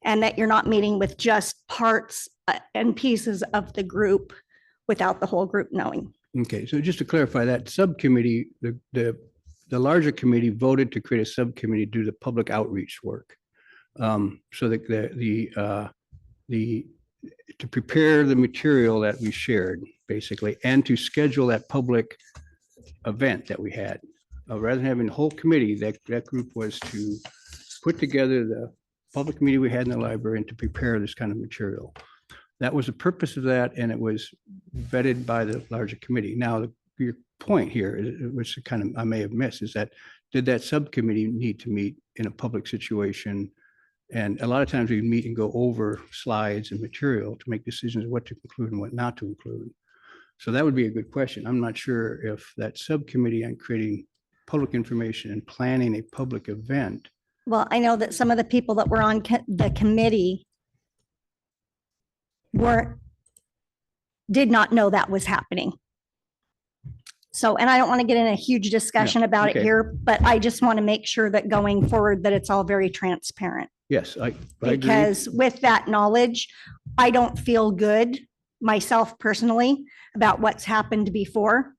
And that you're not meeting with just parts and pieces of the group without the whole group knowing. Okay, so just to clarify that subcommittee, the larger committee voted to create a subcommittee to do the public outreach work. So that to prepare the material that we shared, basically, and to schedule that public event that we had. Rather than having a whole committee, that group was to put together the public meeting we had in the library and to prepare this kind of material. That was the purpose of that, and it was vetted by the larger committee. Now, your point here, which kind of I may have missed, is that did that subcommittee need to meet in a public situation? And a lot of times we meet and go over slides and material to make decisions what to include and what not to include. So that would be a good question. I'm not sure if that subcommittee on creating public information and planning a public event. Well, I know that some of the people that were on the committee did not know that was happening. So, and I don't want to get in a huge discussion about it okay. here, but I just want to make sure that going forward that it's all very transparent. Yes, I agree. Because with that knowledge, I don't feel good myself personally about what's happened before,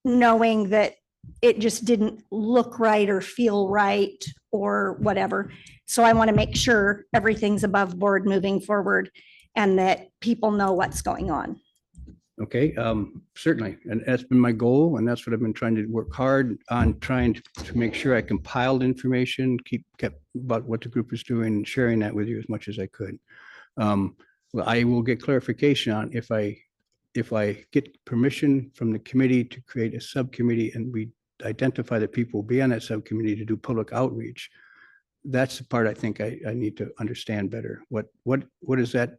knowing that it just didn't look right or feel right or whatever. So I want to make sure everything's above board moving forward and that people know what's going on. Okay, certainly. And that's been my goal. And that's what I've been trying to work hard on, trying to make sure I compiled information, kept about what the group is doing, and sharing that with you as much as I could. Well, I will get clarification on if I get permission from the committee to create a subcommittee and we identify that people will be on that subcommittee to do public outreach. That's the part I think I need to understand better. What is that?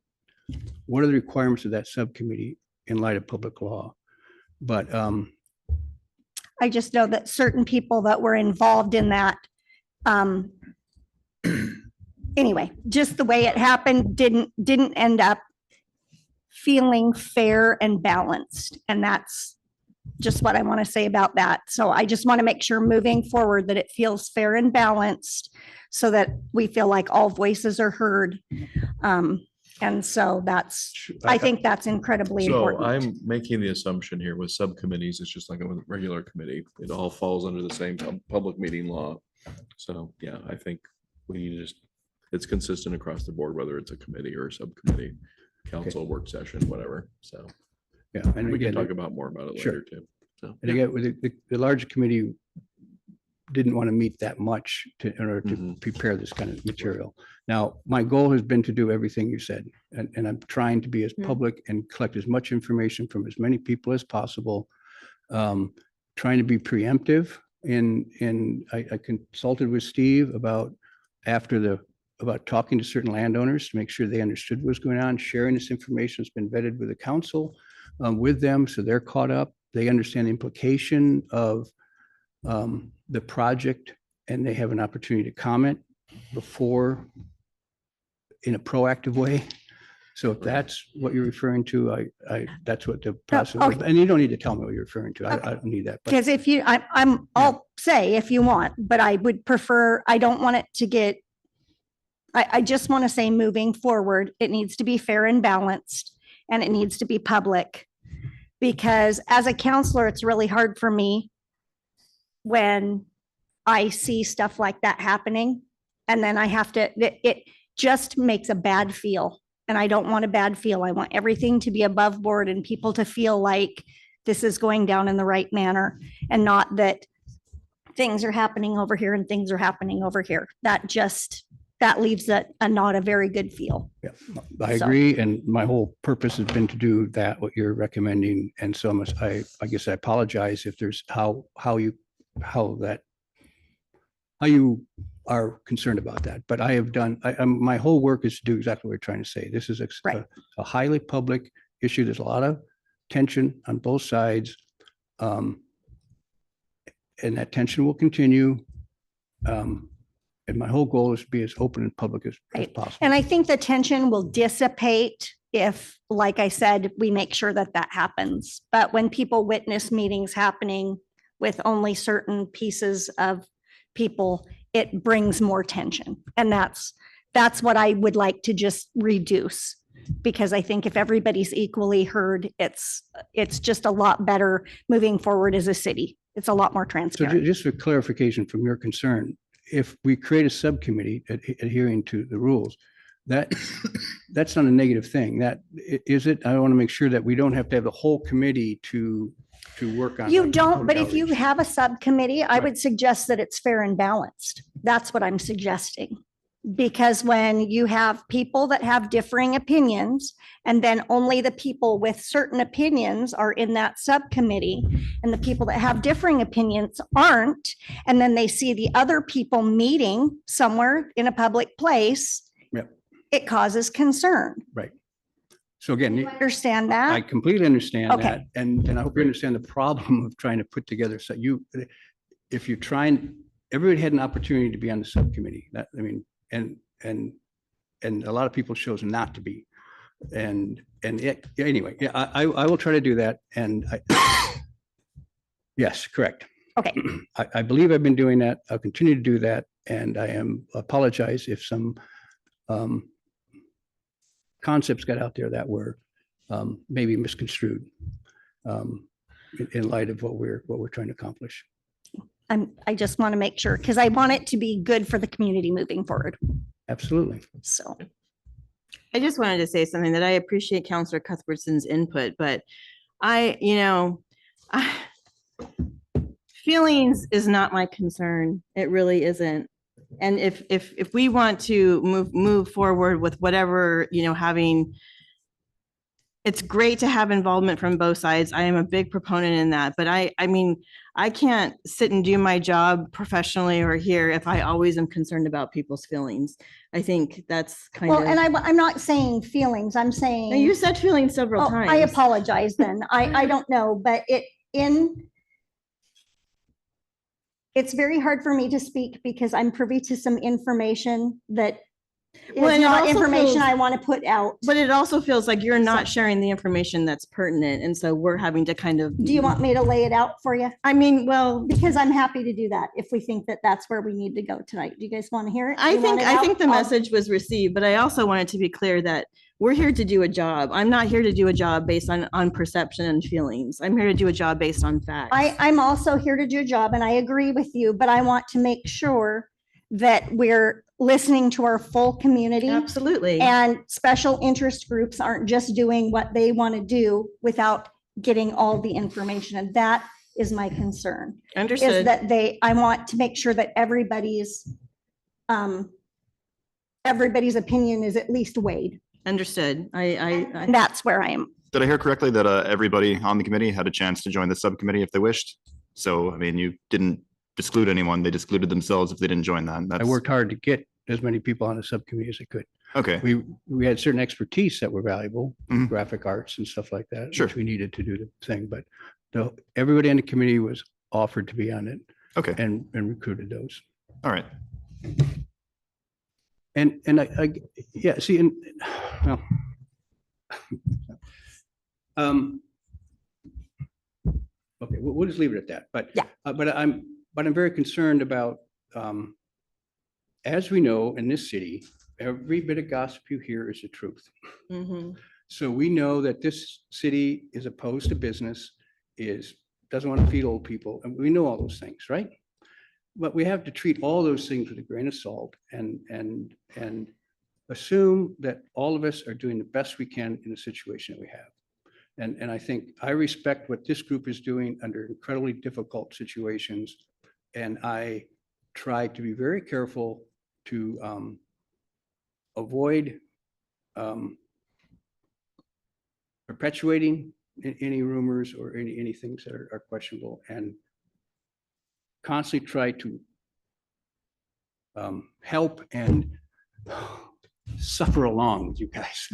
What are the requirements of that subcommittee in light of public law? But I just know that certain people that were involved in that, anyway, just the way it happened didn't end up feeling fair and balanced. And that's just what I want to say about that. So I just want to make sure moving forward that it feels fair and balanced so that we feel like all voices are heard. And so I think that's incredibly So important. I'm making the assumption here with subcommittees, it's just like a regular committee. It all falls under the same public meeting law. So, yeah, I think we need to just, it's consistent across the board, whether it's a committee or a subcommittee, council, work session, whatever. So yeah, and we can again, talk about more about it Sure. later too. So, and again, with the larger committee didn't want to meet that much in order to Mhm. prepare this kind of material. Now, my goal has been to do everything you said, and I'm trying to be as public and collect as much information from as many people as possible. Trying to be preemptive I consulted with Steve about after the about talking to certain landowners to make sure they understood what was going on, sharing this information has been vetted with the council, with them, so they're caught up. They understand the implication of the project, and they have an opportunity to comment before in a proactive way. So if that's what you're referring to, that's what the process, okay. and you don't need to tell me what you're referring to. I don't need that. But Because if you, I'll say if you want, but I would prefer, I don't want it to get, I just want to say moving forward, it needs to be fair and balanced, and it needs to be public. Because as a counselor, it's really hard for me when I see stuff like that happening. And then I have to, it just makes a bad feel. And I don't want a bad feel. I want everything to be above board and people to feel like this is going down in the right manner, and not that things are happening over here and things are happening over here. That leaves a not a very good feel. yeah, I So- agree. And my whole purpose has been to do that, what you're recommending. And so I guess I apologize if there's how you are concerned about that. But I have done, my whole work is to do exactly what you're trying to say. This is Right. a highly public issue. There's a lot of tension on both sides. And that tension will continue. And my whole goal is to be as open and public as Right. possible. And I think the tension will dissipate if, like I said, we make sure that that happens. But when people witness meetings happening with only certain pieces of people, it brings more tension. And that's what I would like to just reduce. Because I think if everybody's equally heard, it's just a lot better moving forward as a city. It's a lot more So transparent. just for clarification from your concern, if we create a subcommittee adhering to the rules, that's not a negative thing. That is it. I want to make sure that we don't have to have the whole committee to work on. You don't, but if you outreach. have a subcommittee, I Right. would suggest that it's fair and balanced. That's what I'm suggesting. Because when you have people that have differing opinions, and then only the people with certain opinions are in that subcommittee, and the people that have differing opinions aren't, and then they see the other people meeting somewhere in a public place, Yep. it causes concern. Right. So again, You understand I that? completely understand Okay. that. And I hope you understand the problem of trying to put together. So if you're trying, everybody had an opportunity to be on the subcommittee. And a lot of people chose not to be. Anyway, yeah, I will try to do that. And yes, correct. Okay. I believe I've been doing that. I'll continue to do that. And I apologize if some concepts got out there that were maybe misconstrued in light of what we're trying to accomplish. I just want to make sure, because I want it to be good for the community moving forward. Absolutely. So, I just wanted to say something that I appreciate Counselor Cuthbertson's input, but feelings is not my concern. It really isn't. And if we want to move forward with whatever, having, it's great to have involvement from both sides. I am a big proponent in that, but I mean, I can't sit and do my job professionally or here if I always am concerned about people's feelings. I think that's kind of. well, and I'm not saying feelings, I'm saying. No, you said feelings several Oh, times. I apologize then. I don't know, but it's very hard for me to speak because I'm privy to some information that Well, is and it not also information feels- I want to put out. But it also feels like you're not sharing the information that's pertinent. And so we're having to kind of. Do you want me to lay it out for you? I mean, well, Because I'm happy to do that if we think that that's where we need to go tonight. Do you guys want to hear it? I You want think, it I out? think the I'll- message was received, but I also wanted to be clear that we're here to do a job. I'm not here to do a job based on perception and feelings. I'm here to do a job based on facts. I'm also here to do a job and I agree with you, but I want to make sure that we're listening to our full community. Absolutely. And special interest groups aren't just doing what they want to do without getting all the information. And that is my concern, is Understood. that I want to make sure that everybody's opinion is at least weighed. Understood. And that's where I am. Did I hear correctly that everybody on the committee had a chance to join the subcommittee if they wished? So, I mean, you didn't exclude anyone. They excluded themselves if they didn't join that. I worked hard to get as many people on the subcommittee as I could. Okay, We had certain expertise that were valuable, Mhm. graphic arts and stuff like that, Sure. which we needed to do the thing, but everybody on the committee was offered to be on it okay, and recruited those. all right. And yeah, see, and, well. Okay, we'll just leave it at that, but. Yeah. But I'm very concerned about, as we know, in this city, every bit of gossip you hear is the truth. Mhm. So we know that this city is opposed to business, doesn't want to feed old people, and we know all those things, right? But we have to treat all those things with a grain of salt and assume that all of us are doing the best we can in the situation that we have. And I think I respect what this group is doing under incredibly difficult situations. And I try to be very careful to avoid perpetuating any rumors or any things that are questionable, and constantly try to help and suffer along with you guys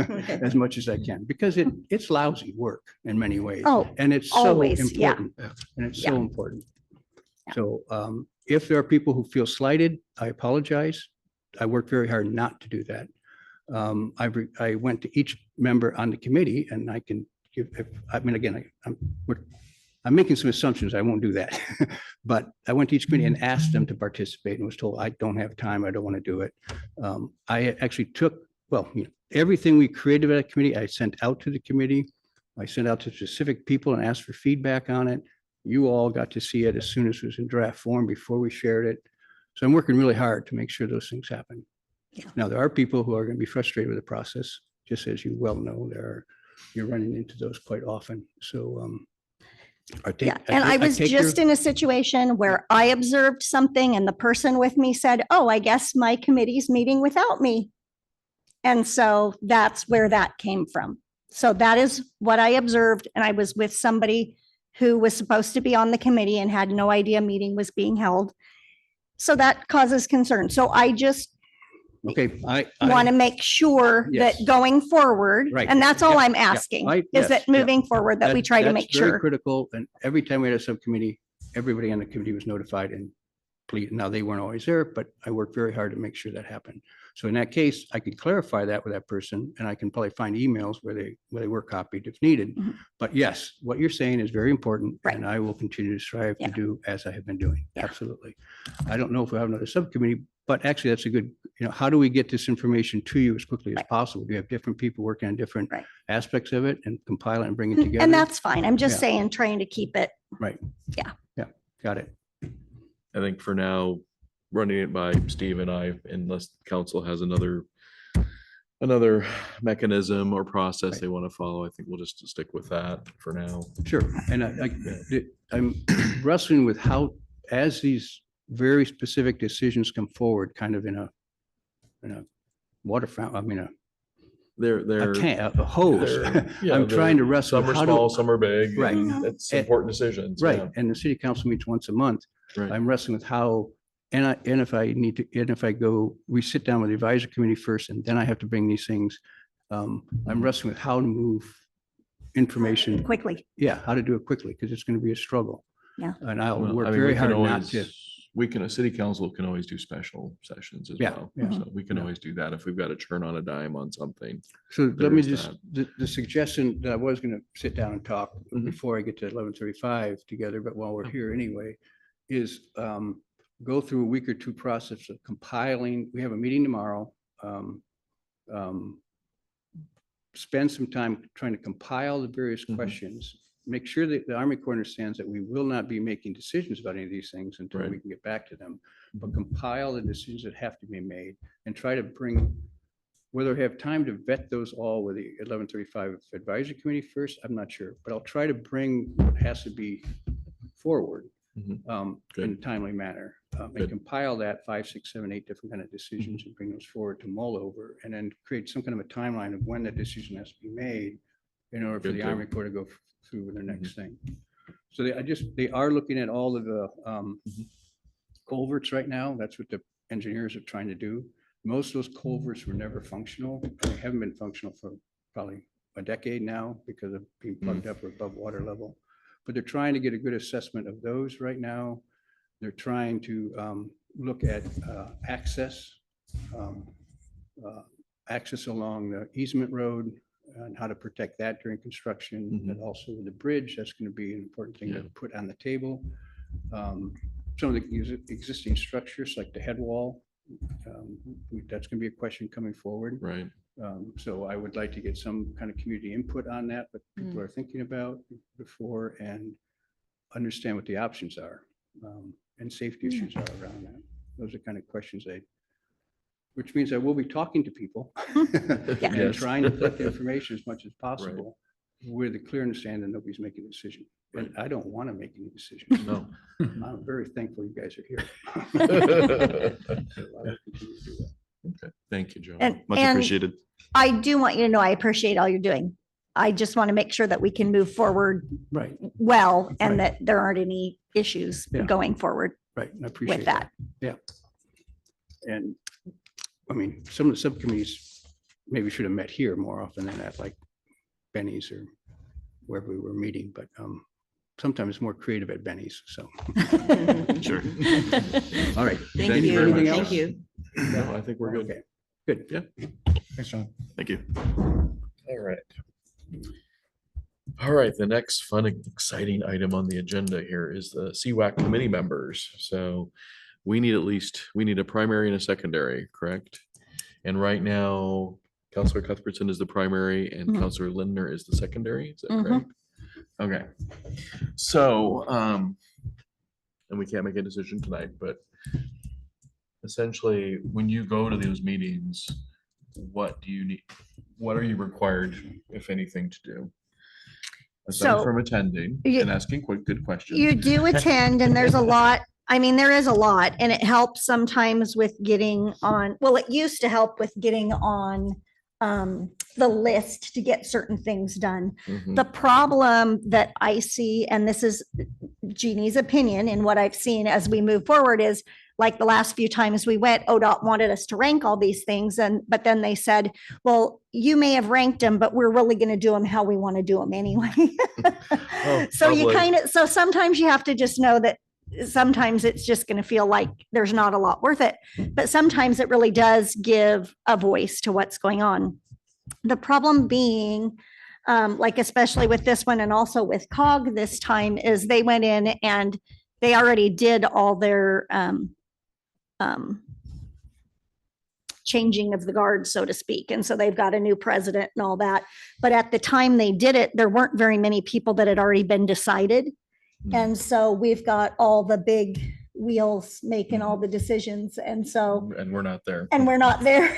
as much as I can, because it's lousy work in many ways. Oh, And it's so always, yeah. important. And it's so Yeah. important. Yeah. So if there are people who feel slighted, I apologize. I worked very hard not to do that. I went to each member on the committee, and I can give, I mean, again, I'm making some assumptions. I won't do that. But I went to each committee and asked them to participate and was told, I don't have time. I don't want to do it. I actually took, well, everything we created at a committee, I sent out to the committee. I sent out to specific people and asked for feedback on it. You all got to see it as soon as it was in draft form before we shared it. So I'm working really hard to make sure those things happen. Yeah. Now, there are people who are going to be frustrated with the process, just as you well know, you're running into those quite often. So Yeah, and I was just in a situation where I observed something and the person with me said, oh, I guess my committee's meeting without me. And so that's where that came from. So that is what I observed. And I was with somebody who was supposed to be on the committee and had no idea a meeting was being held. So that causes concern. So I just Okay, want to make sure that Yes. going forward, Right. and that's all Yeah, I'm yeah. asking, I- is yes, that yeah. moving forward, that we try to That's make very sure. critical, and every time we had a subcommittee, everybody on the committee was notified and please, now they weren't always there, but I worked very hard to make sure that happened. So in that case, I could clarify that with that person, and I can probably find emails where they were copied if needed. Mhm. But yes, what you're saying is very important, Right. and I will continue to strive to Yeah. do as I have been doing. Yeah. Absolutely. I don't know if we have another subcommittee, but actually that's a good, how do we get this information to you as quickly as Right. possible? Do you have different people working on different Right. aspects of it and compile it and bring it together? And that's fine. I'm just Yeah. saying, trying to keep it. Right. Yeah. Yeah, got it. I think for now, running it by Steve and I, unless council has another mechanism or process Right. they want to follow, I think we'll just stick with that for now. Sure. And I'm wrestling with how, as these very specific decisions come forward, kind of in a water fountain, I mean, a hose. I'm trying to wrestle. Some are how do- small, some are big. Right. and It's And- important decisions. Right. yeah. And the city council meets once a month. Right. I'm wrestling with how, and if I need to, and if I go, we sit down with the advisory committee first, and then I have to bring these things. I'm wrestling with how to move information. Quickly. Yeah, how to do it quickly, because it's going to be a struggle. Yeah. And I'll Well, work I mean, very we can hard not always- to. A city council can always do special sessions as Yeah, well. yeah. So we can Yeah. always do that if we've got to turn on a dime on something. So There let me is just, the suggestion that I was going to sit down and talk Mhm. before I get to 11:35 together, but while we're here anyway, is go through a week or two process of compiling. We have a meeting tomorrow. Spend some time trying to compile the various Mhm. questions. Make sure that the Army Corps understands that we will not be making decisions about any of these things until Right. we can get back to them. But compile the decisions that have to be made and try to bring, whether we have time to vet those all with the 11:35 advisory committee first, I'm not sure, but I'll try to bring what has to be forward Mhm. in a Good. timely manner. And Good. compile that 5, 6, 7, 8 different kind of decisions and bring those forward to mull over, and then create some kind of a timeline of when that decision has to be made in order for Good the deal. Army Corps to go through with their next thing. So they are looking at all of the Mhm. culverts right now. That's what the engineers are trying to do. Most of those culverts were never functional. They haven't been functional for probably a decade now because of being plugged up or above water level. But they're trying to get a good assessment of those right now. They're trying to look at access along the easement road and how to protect that during construction. And also the bridge, that's going to be an important thing to put on the table. Some of the existing structures like the head wall, that's going to be a question coming forward. Right. So I would like to get some kind of community input on that, what people are thinking about before, and understand what the options are, and safety issues are around that. Those are kind of questions which means I will be talking to people and Yes. trying to collect information as much as possible with a clear understanding that nobody's making a decision. And I don't want to make any decisions. No. I'm very thankful you guys are here. So I will continue to do that. Okay. Thank you, Joe. Much And appreciated. I do want you to know, I appreciate all you're doing. I just want to make sure that we can move forward Right, well and Right. that there aren't any issues Yeah. going forward right. And I appreciate with that. And I mean, some of the subcommittees maybe should have met here more often than that, like Benny's or wherever we were meeting, but sometimes more creative at Benny's, so. Sure. All right. Thank you very Anything much. else? Thank you. No, I think we're good. Okay, good. Yeah. Thanks, John. Thank you. All right. All right, the next fun, exciting item on the agenda here is the CWAC committee members. So we need a primary and a secondary, correct? And right now, Counselor Cuthbertson is the primary and Mhm. Counselor Lindner is the secondary, is that Mhm. correct? Okay. So, and we can't make a decision tonight, but essentially, when you go to those meetings, what do you need? What are you required, if anything, to do? Aside So, from attending you- and asking quick, good questions. You do attend and there's a lot. I mean, there is a lot and it helps sometimes with getting on, well, it used to help with getting on the list to get certain things done. Mhm. The problem that I see, and this is Jeannie's opinion and what I've seen as we move forward is like the last few times we went, ODOT wanted us to rank all these things. But then they said, well, you may have ranked them, but we're really going to do them how we want to do them anyway. So you probably. so sometimes you have to just know that sometimes it's just going to feel like there's not a lot worth it, but sometimes it really does give a voice to what's going on. The problem being, like especially with this one and also with COG this time, is they went in and they already did all their changing of the guard, so to speak. And so they've got a new president and all that. But at the time they did it, there weren't very many people that had already been decided. Mm. And so we've got all the big wheels making all the decisions. And so And we're not there. and we're not there.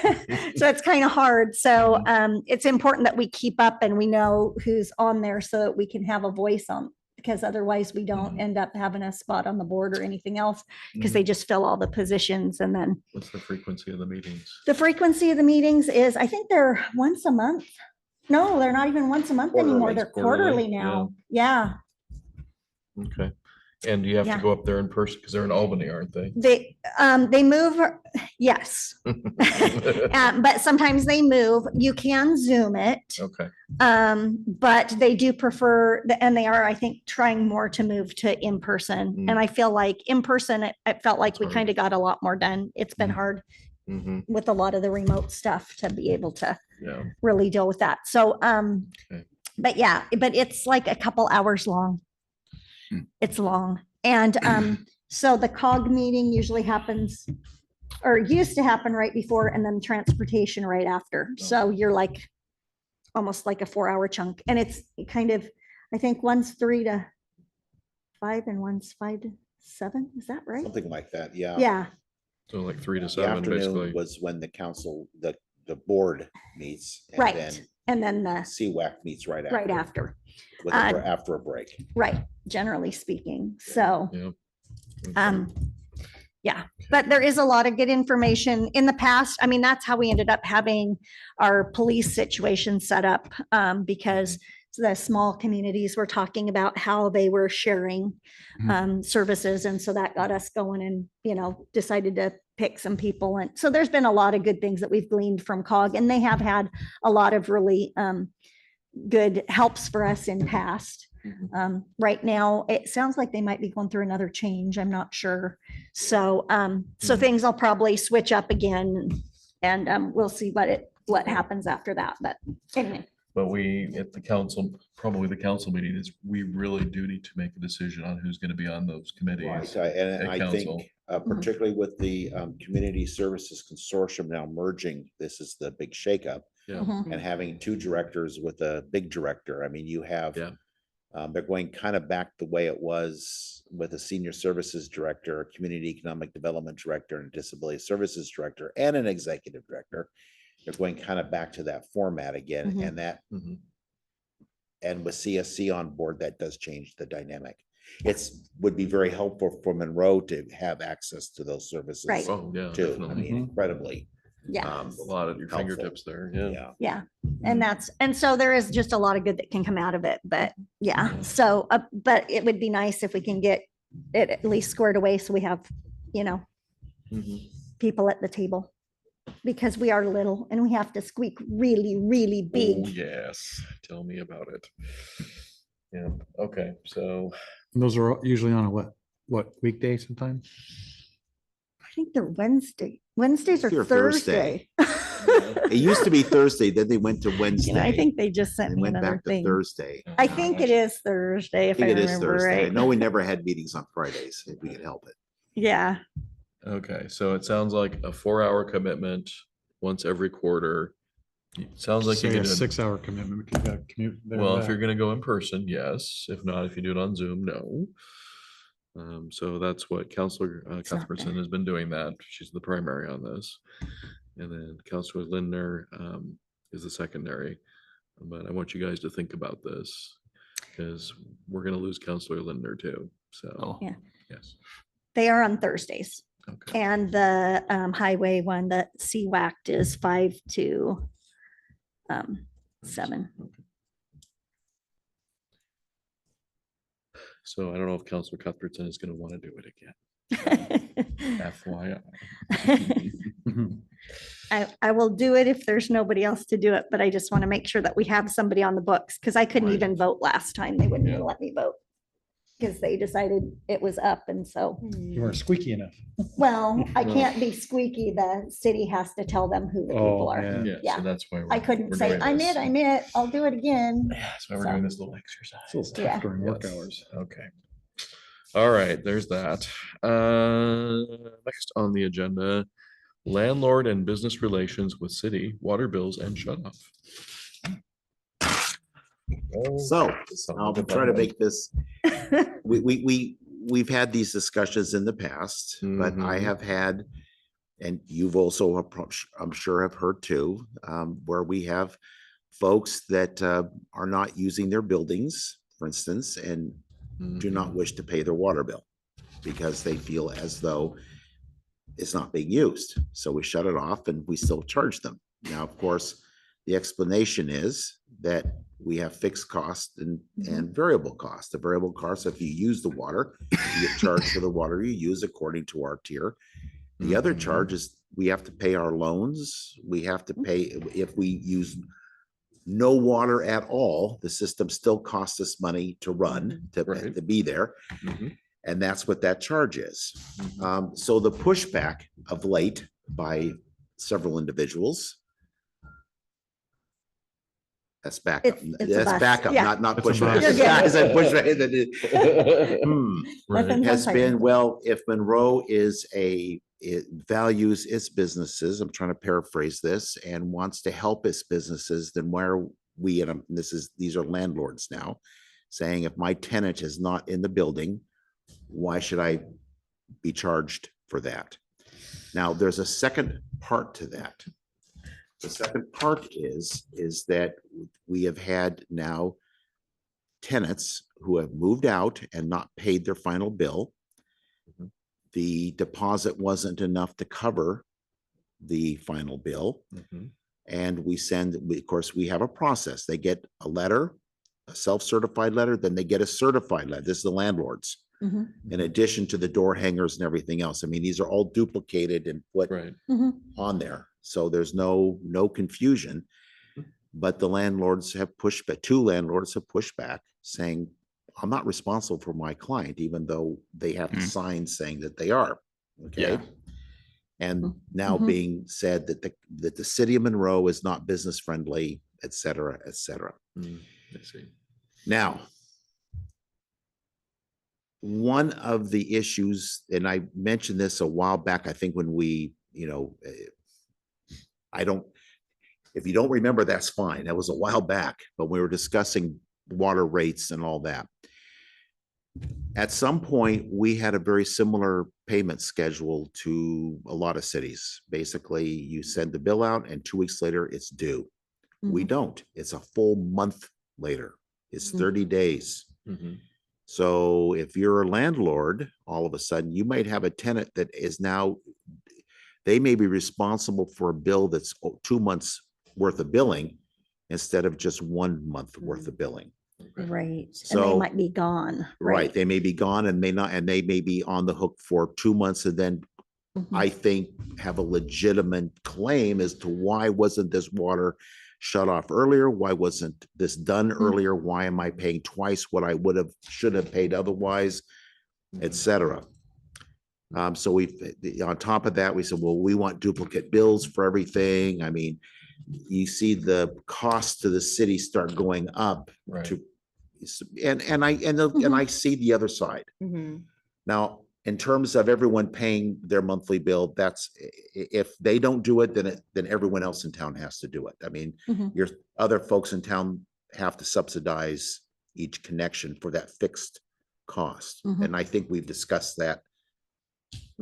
So it's kind of hard. So it's important that we keep up and we know who's on there so that we can have a voice on, because otherwise we don't Mhm. end up having a spot on the board or anything else because Mhm. they just fill all the positions. And then What's the frequency of the meetings? the frequency of the meetings is, I think they're once a month. No, they're not even once a month anymore. Quarterly. They're Quarterly, quarterly now. Yeah. Okay. And you have to Yeah. go up there in person because they're in Albany, aren't they? They move, yes. But sometimes they move. You can Zoom it. Okay. But they do prefer, and they are, I think, trying more to move to in person. Mm. And I feel like in person, it felt like we hard. kind of got a lot more done. It's been Mm. hard Hmm. with a lot of the remote stuff to be able to Yeah. really deal with that. So, Okay. but yeah, but it's like a couple hours long. Hmm. It's long. And so the COG meeting usually happens, or used to happen right before, and then transportation right after. So you're like, almost like a 4-hour chunk. And it's kind of, I think one's 3 to 5 and one's 5 to 7. Is that right? Something like that, yeah. Yeah, So like 3 to The 7, afternoon basically. was when the council, the board meets. And right. then And then the, CWAC meets right after. right after, With after a break. right, generally speaking. So. Yeah. Okay. Yeah, but there is a lot of good information in the past. I mean, that's how we ended up having our police situation set up, because the small communities were talking about how they were sharing services. And so that got us going and, decided to pick some people. And so there's been a lot of good things that we've gleaned from COG, and they have had a lot of really good helps for us in past. Right now, it sounds like they might be going through another change. I'm not sure. So, so things will probably switch up again, and we'll see what happens after that. But anyway, But we, at the council, probably the council meeting is, we really do need to make a decision on who's gonna be on those committees. And at I council. think, particularly with the Community Services Consortium now merging, this is the big shakeup. Yeah. mhm. And having two directors with a big director, I mean, you have, Yeah. they're going kind of back the way it was with a senior services director, a community economic development director, and a disability services director, and an executive director. They're going kind of back to that format again, Mhm. and that, Mhm. and with CSC on board, that does change the dynamic. Would be very helpful for Monroe to have access to those services. Right. Oh, yeah, Too, I definitely. mean, incredibly. Yeah, A lot at your helpful. fingertips there, yeah. Yeah. yeah. And so there is just a lot of good that can come out of it, but yeah, so, but it would be nice if we can get it at least squared away so we have, Mhm. people at the table. Because we are little and we have to squeak really, really Oh, big. yes, tell me about it. Yeah, okay, so, And those are usually on a what weekday sometime? I think they're Wednesdays They're or Thursday. It used to be Thursday, then they went to Wednesday. I think they just They sent me went another back to thing. Thursday. I think it is Thursday, I if I think it is remember Thursday. I right. know we never had meetings on Fridays, if we could help it. Yeah, okay, so it sounds like a 4-hour commitment once every quarter. Sounds like you Say a can do it. 6-hour commitment. because you gotta commute there and Well, if back. you're gonna go in person, yes. If not, if you do it on Zoom, no. So that's what Counselor not Cuthbertson bad. has been doing that. She's the primary on this. And then Counselor Lindner is the secondary. But I want you guys to think about this because we're gonna lose Counselor Lindner too. So, Yeah. yes. they are on Thursdays. Okay. And the highway one, that CWACT is 5 to 7. So I don't know if Counselor Cuthbertson is gonna want to do it again. FYI. I will do it if there's nobody else to do it, but I just want to make sure that we have somebody on the books because I couldn't Right. even vote last time. They wouldn't even Yeah. let me vote. Because they decided it was up and so, You weren't squeaky enough. well, I Well- can't be squeaky. The city has to tell them who the people Oh, are. yeah. Yeah, Yeah. so that's why. I couldn't say, I'm it, I'll do it again. Yeah, that's why we're So- doing this little exercise. It's a little Yeah. tough during work Yes. hours. Okay. All right, there's that. Next on the agenda, landlord and business relations with city, water bills and shut off. So I'll try to make this, we've had these discussions in the past, but I Mhm. have had, and you've also, I'm sure have heard too, where we have folks that are not using their buildings, for instance, and do not wish to pay their water bill because they feel as though it's not being used. So we shut it off and we still charge them. Now, of course, the explanation is that we have fixed cost and variable cost. The variable cost, if you use the water, you get charged for the water you use according to our tier. The other Mhm. charge is we have to pay our loans. We have to pay, if we use no water at all, the system still costs us money to run, Right. to be there. Mhm. And that's what that charge is. Mhm. So the pushback of late by several individuals. That's backup. It's a That's bus, backup, yeah. not It's a pushback. bus. I said pushback. Right. Nothing- Has Sounds like- been, well, if Monroe it values its businesses, I'm trying to paraphrase this, and wants to help its businesses, then why are we, and these are landlords now, saying if my tenant is not in the building, why should I be charged for that? Now, there's a second part to that. The second part is that we have had now tenants who have moved out and not paid their final bill. Mhm. The deposit wasn't enough to cover the final bill. Mhm. And of course, we have a process. They get a letter, a self-certified letter, then they get a certified letter. This is the landlords. Mhm. in addition to the door hangers and everything else. I mean, these are all duplicated and put Right. Mhm. on there. So there's no confusion. But the landlords have pushed, but two landlords have pushed back saying, I'm not responsible for my client, even though they have to Hmm. sign saying that they are. Okay. Yeah. And now Mhm. being said that the city of Monroe is not business friendly, et cetera, et cetera. Mm, I see. Now, one of the issues, and I mentioned this a while back, I think when we, I don't, if you don't remember, that's fine. That was a while back, but we were discussing water rates and all that. At some point, we had a very similar payment schedule to a lot of cities. Basically, you send the bill out and 2 weeks later, it's due. We Mhm. don't. It's a full month later. It's Mhm. 30 days. Mhm. So if you're a landlord, all of a sudden, you might have a tenant that is now, they may be responsible for a bill that's 2 months worth of billing instead of just 1 month worth of billing. Right. And they So- might be gone. Right, they may be gone and they may be on the hook for 2 months and then Mhm. I think have a legitimate claim as to why wasn't this water shut off earlier? Why wasn't this done earlier? Why am I paying twice what I should have paid otherwise, et cetera? So on top of that, we said, well, we want duplicate bills for everything. I mean, you see the cost to the city start going up Right. to, and I see the other side. Mhm. Now, in terms of everyone paying their monthly bill, that's, if they don't do it, then everyone else in town has to do it. I mean, Mhm. your other folks in town have to subsidize each connection for that fixed cost. Mhm. And I think we've discussed that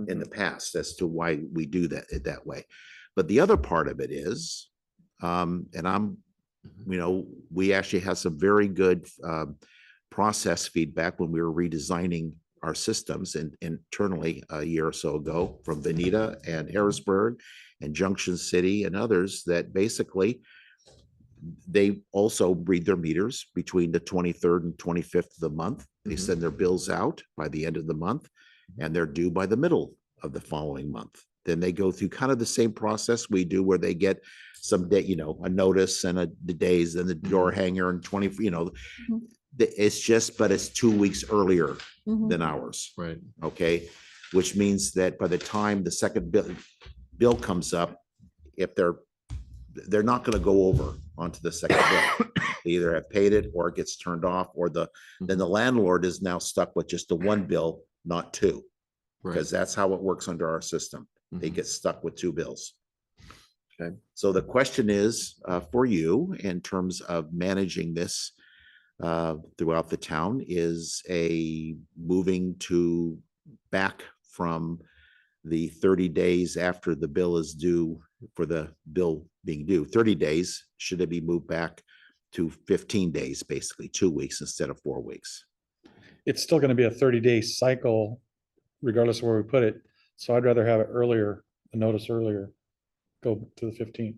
in the past as to why we do that way. But the other part of it is, and we actually had some very good process feedback when we were redesigning our systems internally a year or so ago from Veneta and Harrisburg and Junction City and others, that basically they also read their meters between the 23rd and 25th of the month. They Mhm. send their bills out by the end of the month and they're due by the middle of the following month. Then they go through kind of the same process we do where they get some day, a notice and the days and the door hanger and 20, it's just, but it's 2 weeks earlier Mhm. than ours. Right. Okay, which means that by the time the second bill comes up, if they're not going to go over onto the second bill. They either have paid it or it gets turned off, or then the landlord is now stuck with just the one bill, not two, Right. because that's how it works under our system. They Mhm. get stuck with two bills. Okay. So the question is for you in terms of managing this throughout the town is a moving to back from the 30 days after the bill is due for the bill being due. 30 days, should it be moved back to 15 days, basically 2 weeks instead of 4 weeks? It's still gonna be a 30-day cycle regardless of where we put it. So I'd rather have it earlier, the notice earlier, go to the 15th.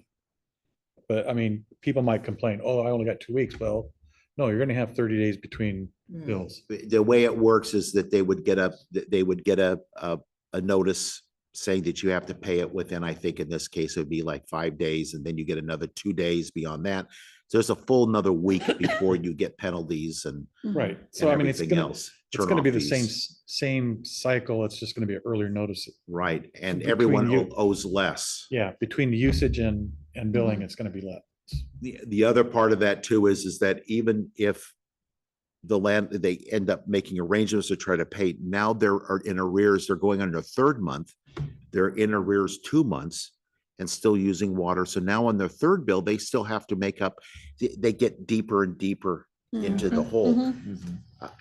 But I mean, people might complain, oh, I only got 2 weeks. Well, no, you're gonna have 30 days between Mm. bills. The way it works is that they would get a notice saying that you have to pay it within, I think in this case, it would be like 5 days, and then you get another 2 days beyond that. So there's a full another week before you get penalties and Mhm. Right. So I mean, it's everything gonna, else. it's gonna be the turn-off same, fees. same cycle. It's just gonna be an earlier notice. Right, and between everyone you- owes less. Yeah, between the usage and billing, it's gonna be less. The other part of that too is that even if they end up making arrangements to try to pay, now they're in arrears, they're going on their third month, they're in arrears 2 months and still using water. So now on their third bill, they still have to make up, they get deeper and deeper into the hole. Mhm. Mhm.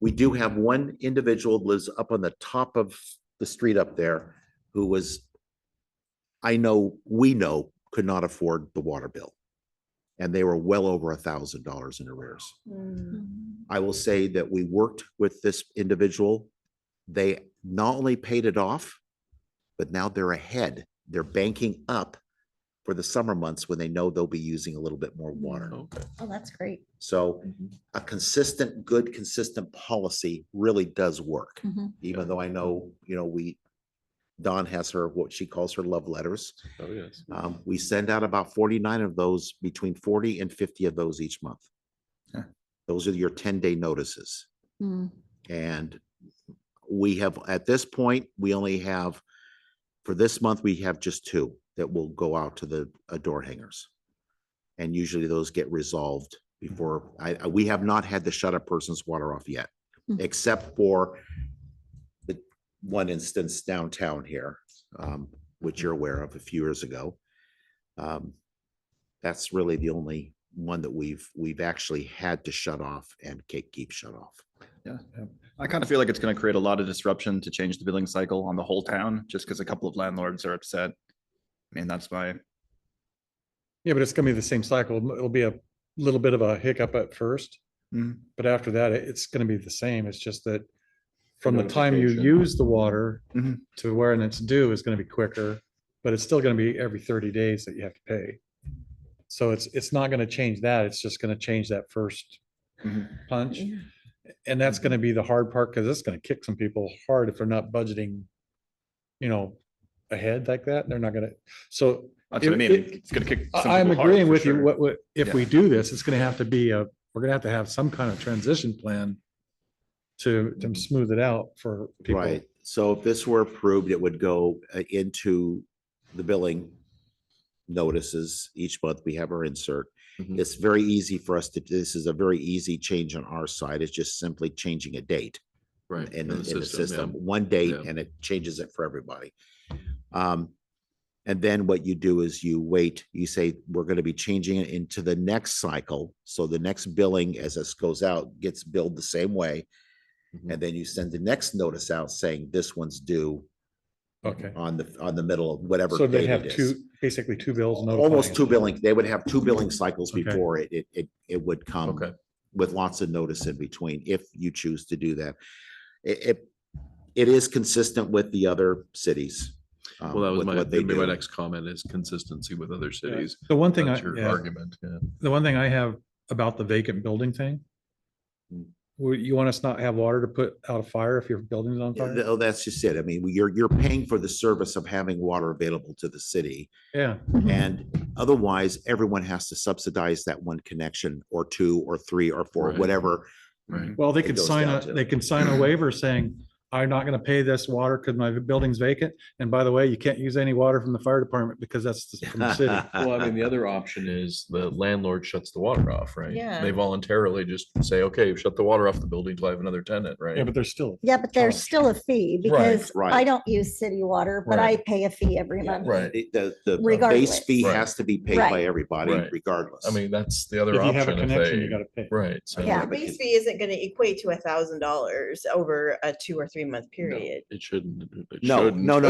We do have one individual who lives up on the top of the street up there who was, we know could not afford the water bill. And they were well over $1,000 in arrears. I will say that we worked with this individual. They not only paid it off, but now they're ahead. They're banking up for the summer months when they know they'll be using a little bit more water. Okay. Oh, that's great. So Mhm. a consistent, good, consistent policy really does work. Mhm. Even though I know, Dawn has her, what she calls her love letters. Oh, yes. We send out about 49 of those, between 40 and 50 of those each month. Yeah. Those are your 10-day notices. Mm. And we have, at this point, we only have, for this month, we have just 2 that will go out to the door hangers. And usually those get resolved before, we have not had to shut a person's water off yet, Mm. except for the one instance downtown here, which you're aware of a few years ago. That's really the only one that we've actually had to shut off and keep shut off. Yeah. I kind of feel like it's going to create a lot of disruption to change the billing cycle on the whole town, just because a couple of landlords are upset. I mean, that's why. Yeah, but it's gonna be the same cycle. It'll be a little bit of a hiccup at first. Mhm. But after that, it's gonna be the same. It's just that from the time you Notification. use the water Mhm. to when it's due is gonna be quicker, but it's still gonna be every 30 days that you have to pay. So it's not gonna change that. It's just gonna change that first Mhm. punch. And that's gonna be the hard part, because it's gonna kick some people hard if they're not budgeting, ahead like that. They're not gonna, so. That's what I mean. It's going to kick. some I'm people hard, agreeing for with you. sure. If we do this, it's gonna have to be we're gonna have some kind of transition plan to smooth it out for people. Right, so if this were approved, it would go into the billing notices each month. We have our insert. Mhm. It's very easy for us this is a very easy change on our side. It's just simply changing a date Right. in the yeah. system, one date, Yeah. and it changes it for everybody. And then what you do is you wait, you say, we're going to be changing it into the next cycle. So the next billing as this goes out gets billed the same way. Mhm. And then you send the next notice out saying this one's due Okay. on the middle of whatever So they date have it is. basically two bills. Almost notifying two us. billing, they would have 2 billing cycles Okay. before it would come Okay. with lots of notice in between, if you choose to do that. It is consistent with the other cities. Well, that was with my, what they maybe my do. next comment is consistency with other cities. The one thing That's your yeah. argument, yeah. The one thing I have about the vacant building thing. Mm. You want us not have water to put out a fire if your building's on fire? Oh, that's just it. I mean, you're paying for the service of having water available to the city. Yeah, And otherwise, everyone has to subsidize that one connection or 2 or 3 or 4, Right. whatever. Right. well, they It could goes sign down to- they can sign a waiver saying, I'm not gonna pay this water because my building's vacant. And by the way, you can't use any water from the fire department because that's from the city. Well, I mean, the other option is the landlord shuts the water off, right? Yeah. They voluntarily just say, okay, shut the water off the building till I have another tenant, right? Yeah, but there's still. Yeah, but there's Cost. still a fee because right. I don't use city water, but I Right. pay a fee every month. Right. The base Regardless. fee Right. has to be paid by Right. everybody Right. regardless. I mean, that's the other If you have a option if connection, they, you gotta pay. right, so. Yeah. but Base fee isn't gonna equate to $1,000 over a 2 or 3 month period. It shouldn't. It No, shouldn't. no. The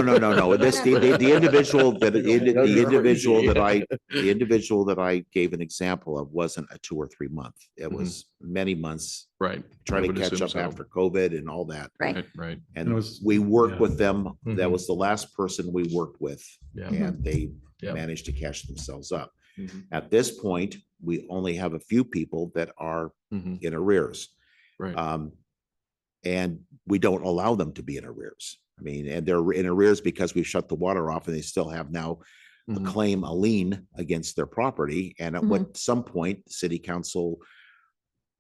individual that, That's the individual that I gave an example of wasn't a 2 or 3 month. It Mhm. was many months Right. trying I to would catch assume up so. after COVID and all that. Right. Right, right, And it was- we worked yeah. with them. That Mhm. was the last person we worked with, yeah. and they Yeah. managed to catch themselves up. Mhm. At this point, we only have a few people that are Mhm. in arrears. Right, And we don't allow them to be in arrears. I mean, and they're in arrears because we shut the water off and they still have now a Mhm. claim, a lien against their property. And at what some point, the city council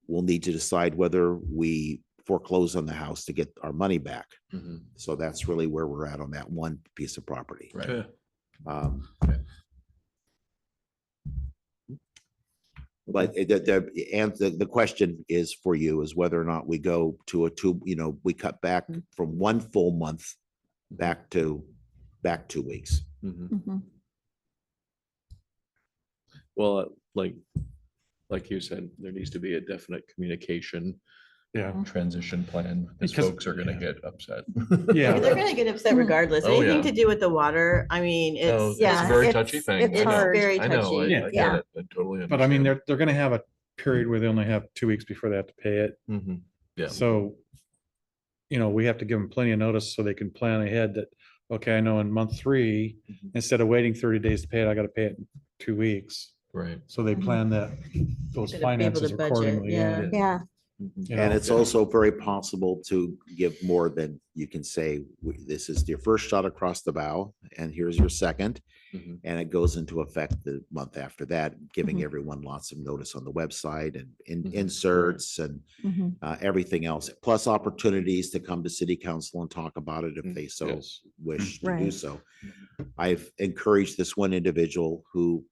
will need to decide whether we foreclose on the house to get our money back. Mhm. So that's really where we're at on that one piece of property. right. Yeah. Um, But the question is for you is whether or not we go to we cut back from 1 full month back 2 weeks. Mhm. Mhm. Well, like you said, there needs to be a definite communication Yeah. transition plan, because Because- folks are gonna get upset. Yeah. They're gonna get upset Mm. regardless. Oh, Anything yeah. to do with the water, I mean, No, it's. Yeah, It's a very it's- touchy thing. it's I know. hard. Very I know, touchy. I Yeah. get it, I totally But I mean, understand. they're gonna have a period where they only have 2 weeks before they have to pay it. Mhm. Yeah. So, we have to give them plenty of notice so they can plan ahead that, okay, I know in month 3, Mhm. instead of waiting 30 days to pay it, I gotta pay it in 2 weeks. Right. So they Mhm. plan that, those Gotta be able finances to budget, accordingly. yeah. Yeah, Mhm. You And know, it's also very possible to give more than you can say, this is your first shot across the bow, and here's your second. Mhm. And it goes into effect the month after that, giving Mhm. everyone lots of notice on the website and Mhm. inserts and Mhm. everything else, plus opportunities to come to city council and talk about it if Mm, they so yes. wish to do Right. so. I've encouraged this one individual who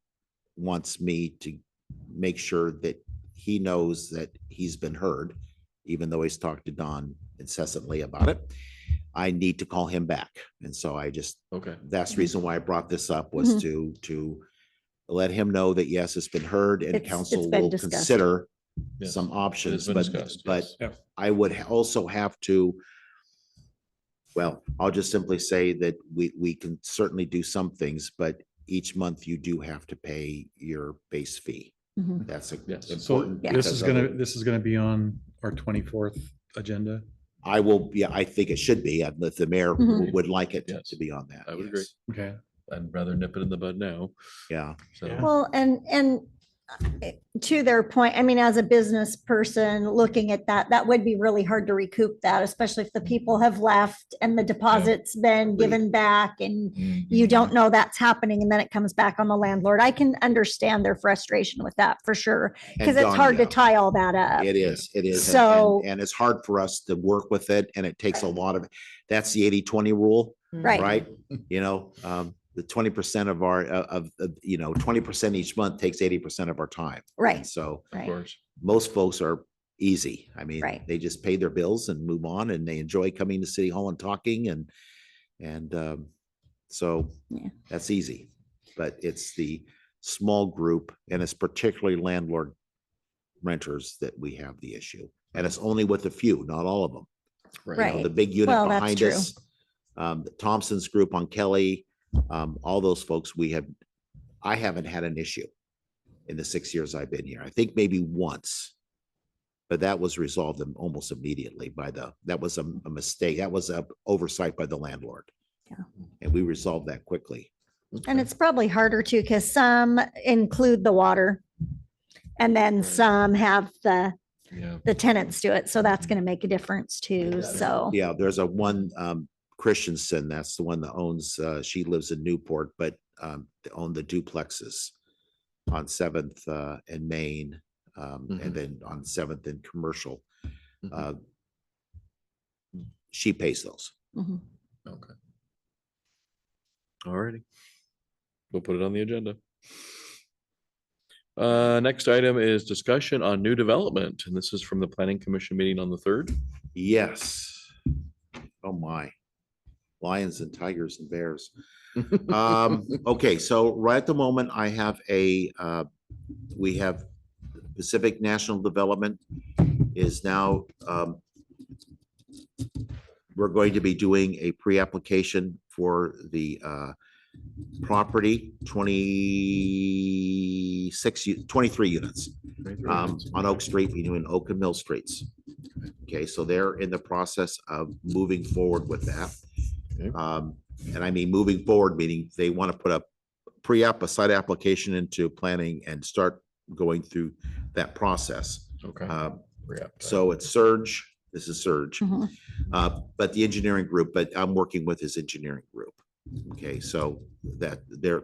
wants me to make sure that he knows that he's been heard, even though he's talked to Don incessantly about it. I need to call him back. And so I just, Okay. that's the reason why I brought this up was Mhm. to let him know that, yes, it's been heard and It's council been will discussed. consider Yes. some It has options, been but, discussed, but yes. Yep. I would also have to, well, I'll just simply say that we can certainly do some things, but each month you do have to pay your base fee. Mhm. That's Yes. So important. Yeah. this because is gonna, other- this is gonna be on our 24th agenda. I will, yeah, I think it should be, if the mayor Mhm. would like it Yes. to be on that. I would agree. yes. Okay. I'd rather nip it in the bud now. Yeah, So, Yeah. Well, and to their point, I mean, as a business person looking at that, that would be really hard to recoup that, especially if the people have left and the deposit's been Agreed. given back and mhm. you don't know that's happening and then it comes back on the landlord. I can understand their frustration with that for sure. Because And it's hard to Don, yeah. tie all that up. it is, it is. So- And it's hard for us to work with it and it takes a lot of, that's the 80-20 rule, Right. right? You know, the 20% of our, 20% each month takes 80% of our time. Right. And so Of Right. course. most folks are easy. I mean, Right. they just pay their bills and move on and they enjoy coming to City Hall and talking and so Yeah. that's easy. But it's the small group and it's particularly landlord renters that we have the issue. And it's only with a few, not all of them. You know, Right. the big unit Well, that's behind true. us, the Thompson's group on Kelly, all those folks, I haven't had an issue in the 6 years I've been here. I think maybe once. But that was resolved almost immediately that was a mistake. That was a oversight by the landlord. Yeah. And we resolved that quickly. And it's probably harder too, because some include the water. And then Right. some have Yeah. the tenants do it. So that's going to make a difference too. So. Yeah, there's a one, Christensen, that's the one that owns, she lives in Newport, but they own the duplexes on 7th and Main, Mhm. and then on 7th and Commercial. Mhm. Uh, She pays those. Mhm. Okay. Alrighty. We'll put it on the agenda. Next item is discussion on new development, and this is from the planning commission meeting on the 3rd. Yes. Oh, my. Lions and tigers and bears. Okay, so right at the moment, I have we have Pacific National Development is now, we're going to be doing a pre-application for the property, 23 units. On Oak Street, we're doing Oak and Mill Streets. Okay, so they're in the process of moving forward with that. Okay. And I mean, moving forward, meaning they want to put a site application into planning and start going through that process. Okay. So it's Surge, this is Surge, Mhm. but the engineering group, but I'm working with his engineering group. Okay, so that they're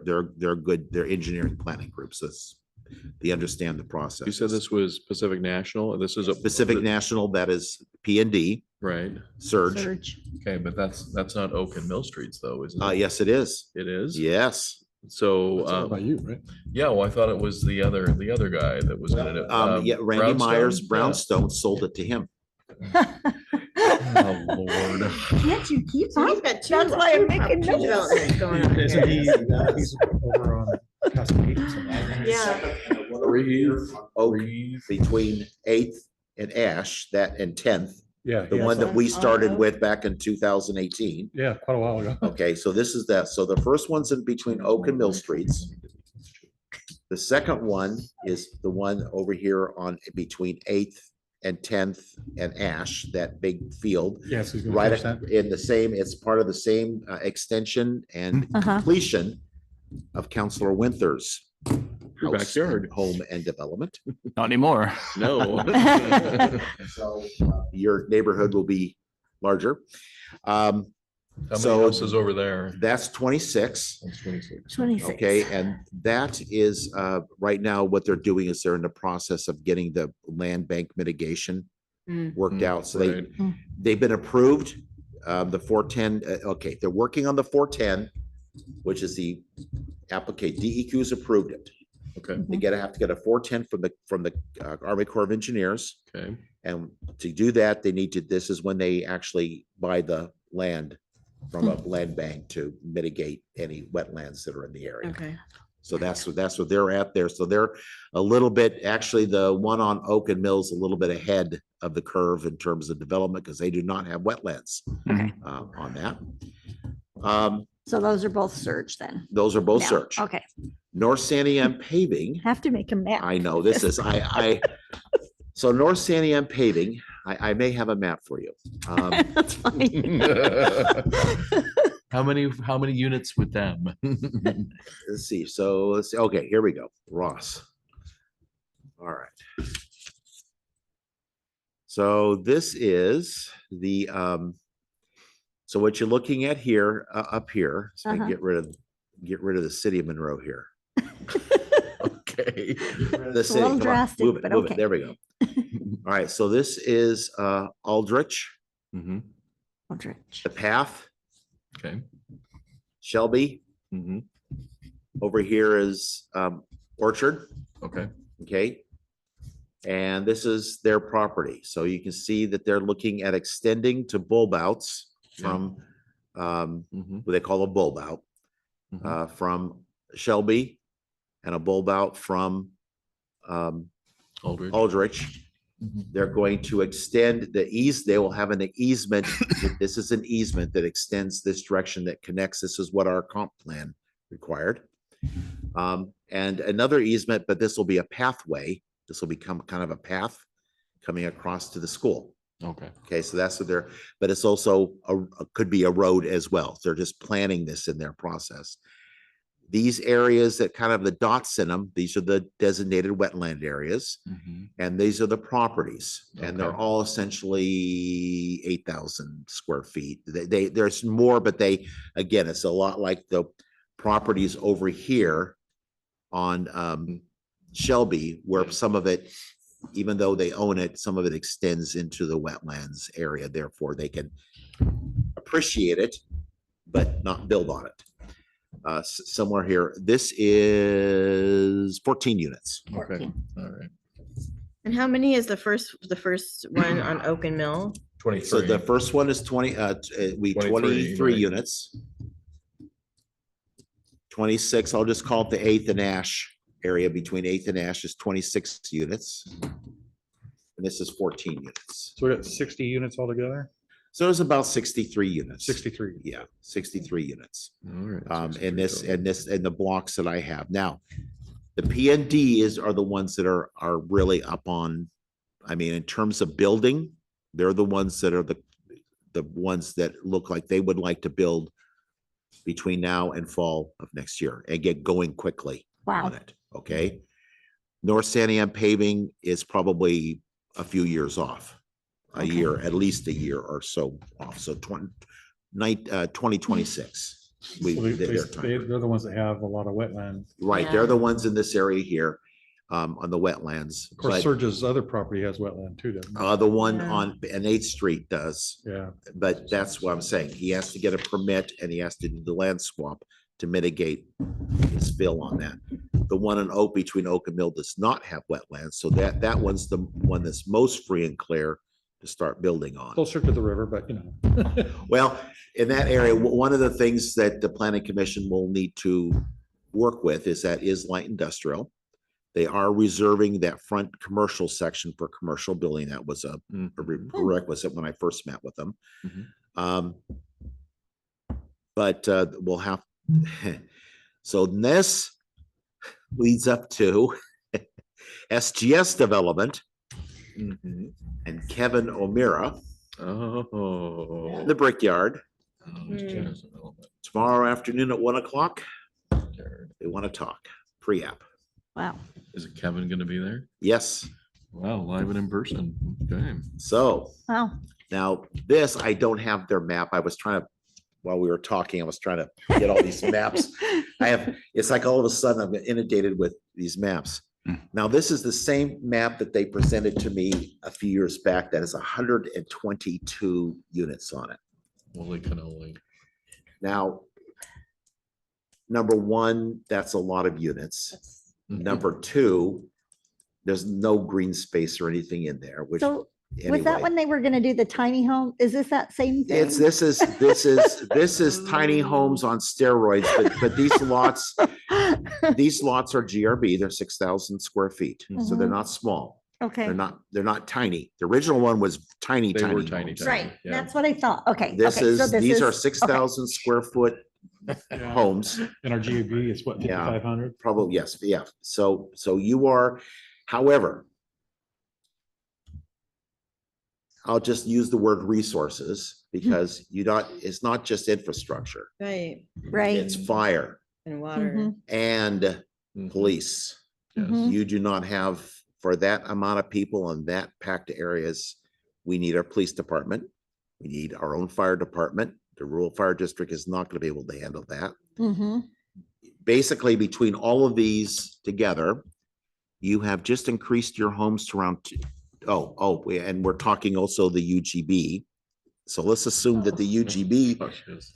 good, they're engineering planning groups. They understand the process. You said this was Pacific National, and this is a Pacific National, that is P&D, right? Surge. Surge. Okay, but that's not Oak and Mill Streets though, isn't it? Yes, it is. It is? Yes. So, That's owned by you, right? yeah, well, I thought it was the other guy that was in it. Yeah, Randy Brownstone? Myers, Yeah. Brownstone sold it to him. Oh, Lord. Can't you keep So you've got two. That's why I'm two making property notes. developments going on Isn't here. he's over on Cascade or something? Yeah. Oak between 8th and Ash, that and 10th, Yeah. the yeah, one so- that we started Oh. with back in 2018. Yeah, quite a while ago. Okay, so this is that. So the first one's in between Oak and Mill Streets. The second one is the one over here on between 8th and 10th and Ash, that big field. Yes. he's gonna Right finish that. in the same, it's part of the same extension and Uh-huh. completion of Counselor Winther's Your house backyard. and home and development. Not anymore. No. So your neighborhood will be larger. How many So- houses over there? That's 26. That's 26. 26. Okay, and that is, right now, what they're doing is they're in the process of getting the land bank mitigation worked out. So Right. they've been approved. The 410, okay, they're working on the 410, which is the applicant, DEQ's approved it. Okay, They have to get a 410 from the Army Corps of Engineers. okay. And to do that, they need to, this is when they actually buy the land from a land bank to mitigate any wetlands that are in the area. Okay. So that's what they're at there. So they're a little bit, actually, the one on Oak and Mills, a little bit ahead of the curve in terms of development because they do not have wetlands on that. So those are both surge then? Those are both now. search. Okay, North Santiam Paving, have to make a map. I know this is, so North Santiam Paving, I may have a map for you. That's fine. How many units with them? Let's see, okay, here we go, Ross. All right. So this is the, so what you're looking at here, up here, so I can Uh-huh. get rid of the city of Monroe here. Okay. Get rid of the It's a city. little Come on, drastic, move it, but move it. okay. There we go. All right, so this is Aldrich, Mhm. Aldrich. the path, Okay. Shelby, Mhm. over here is Orchard. Okay. Okay. And this is their property. So you can see that they're looking at extending to bulb outs from Mhm. what they call a bulb out Mhm. from Shelby and a bulb out from Aldridge. Aldrich. Mhm. They're going to extend they will have an easement. This is an easement that extends this direction that connects. This is what our comp plan required. And another easement, but this will be a pathway. This will become kind of a path coming across to the school. Okay. Okay, so that's what but it's also could be a road as well. They're just planning this in their process. These areas that kind of the dots in them, these are the designated wetland areas. Mhm. And these are the properties, and they're Okay. all essentially 8,000 square feet. There's more, but again, it's a lot like the properties over here on Shelby, where some of it, even though they own it, some of it extends into the wetlands area. Therefore, they can appreciate it, but not build on it. Somewhere here, this is 14 units. Okay. All right. And how many is the first one on Oak and Mill? So 23. the first one is 23 right. units. 26, I'll just call it the 8th and Ash area. Between 8th and Ash is 26 units. And this is 14 units. So we got 60 units altogether, So it's about 63 units. 63. Yeah, 63 units. All right. In 63 total. the blocks that I have. Now, the PND are the ones that are really up on, I mean, in terms of building, they're the ones that are the ones that look like they would like to build between now and fall of next year and get going quickly Wow. on it. Okay. North Santiam Paving is probably a few years off, a Okay. year, at least a year or so off. So 2026. So they're time. the ones that have a lot of wetland. Right, they're the ones in this area here, on the wetlands. Of course, But Surge's other property has wetland too, doesn't it? the one Yeah. on 8th Street does, Yeah. but that's what I'm saying. He has to get a permit and he has to do the land swap to mitigate his spill on that. The one in Oak, between Oak and Mill, does not have wetlands, so that one's the one that's most free and clear to start building on. Closer to the river, but you know. Well, in that area, one of the things that the planning commission will need to work with is light industrial. They are reserving that front commercial section for commercial building. That was a Mhm. prerequisite when I first met with them. Mhm. But we'll have, so this leads up to SGS development. Mhm. and Kevin O'Meara, Oh. the Brickyard, Jazz development. tomorrow afternoon at 1 o'clock. Jared. They want to talk pre-app. Wow. Is it Kevin gonna be there? Yes. Wow, live and in person. Okay. So Wow. now this, I don't have their map. I was trying to, while we were talking, I was trying to get all these maps. It's like all of a sudden I've been inundated with these maps. Now, this is the same map that they presented to me a few years back that has 122 units on it. Holy cannoli. Now, number one, that's a lot of units. Number two, there's no green space or anything in there, which So was that anyway. when they were gonna do the tiny home? Is this that same thing? It's, this is tiny homes on steroids, but these lots are GRB, they're 6,000 square feet, so they're Mhm. not small. Okay, They're not tiny. The original one was tiny, They were tiny. tiny, homes. tiny. right. Yeah. That's what I thought. Okay. This okay, so is, this these are is- 6,000 square foot homes, And our GUB is what, Yeah. 5,500? probably, yes, yeah. So you are, however, I'll just use the word resources because it's not just infrastructure. Right, Right. It's fire and water. Mhm. and Mhm. police. Yes. Mhm. You do not have, for that amount of people in that packed areas, we need our police department. We need our own fire department. The rural fire district is not going to be able to handle that. Mhm. Basically, between all of these together, you have just increased your homes to around, and we're talking also the UGB. So let's assume that the UGB Gosh, yes.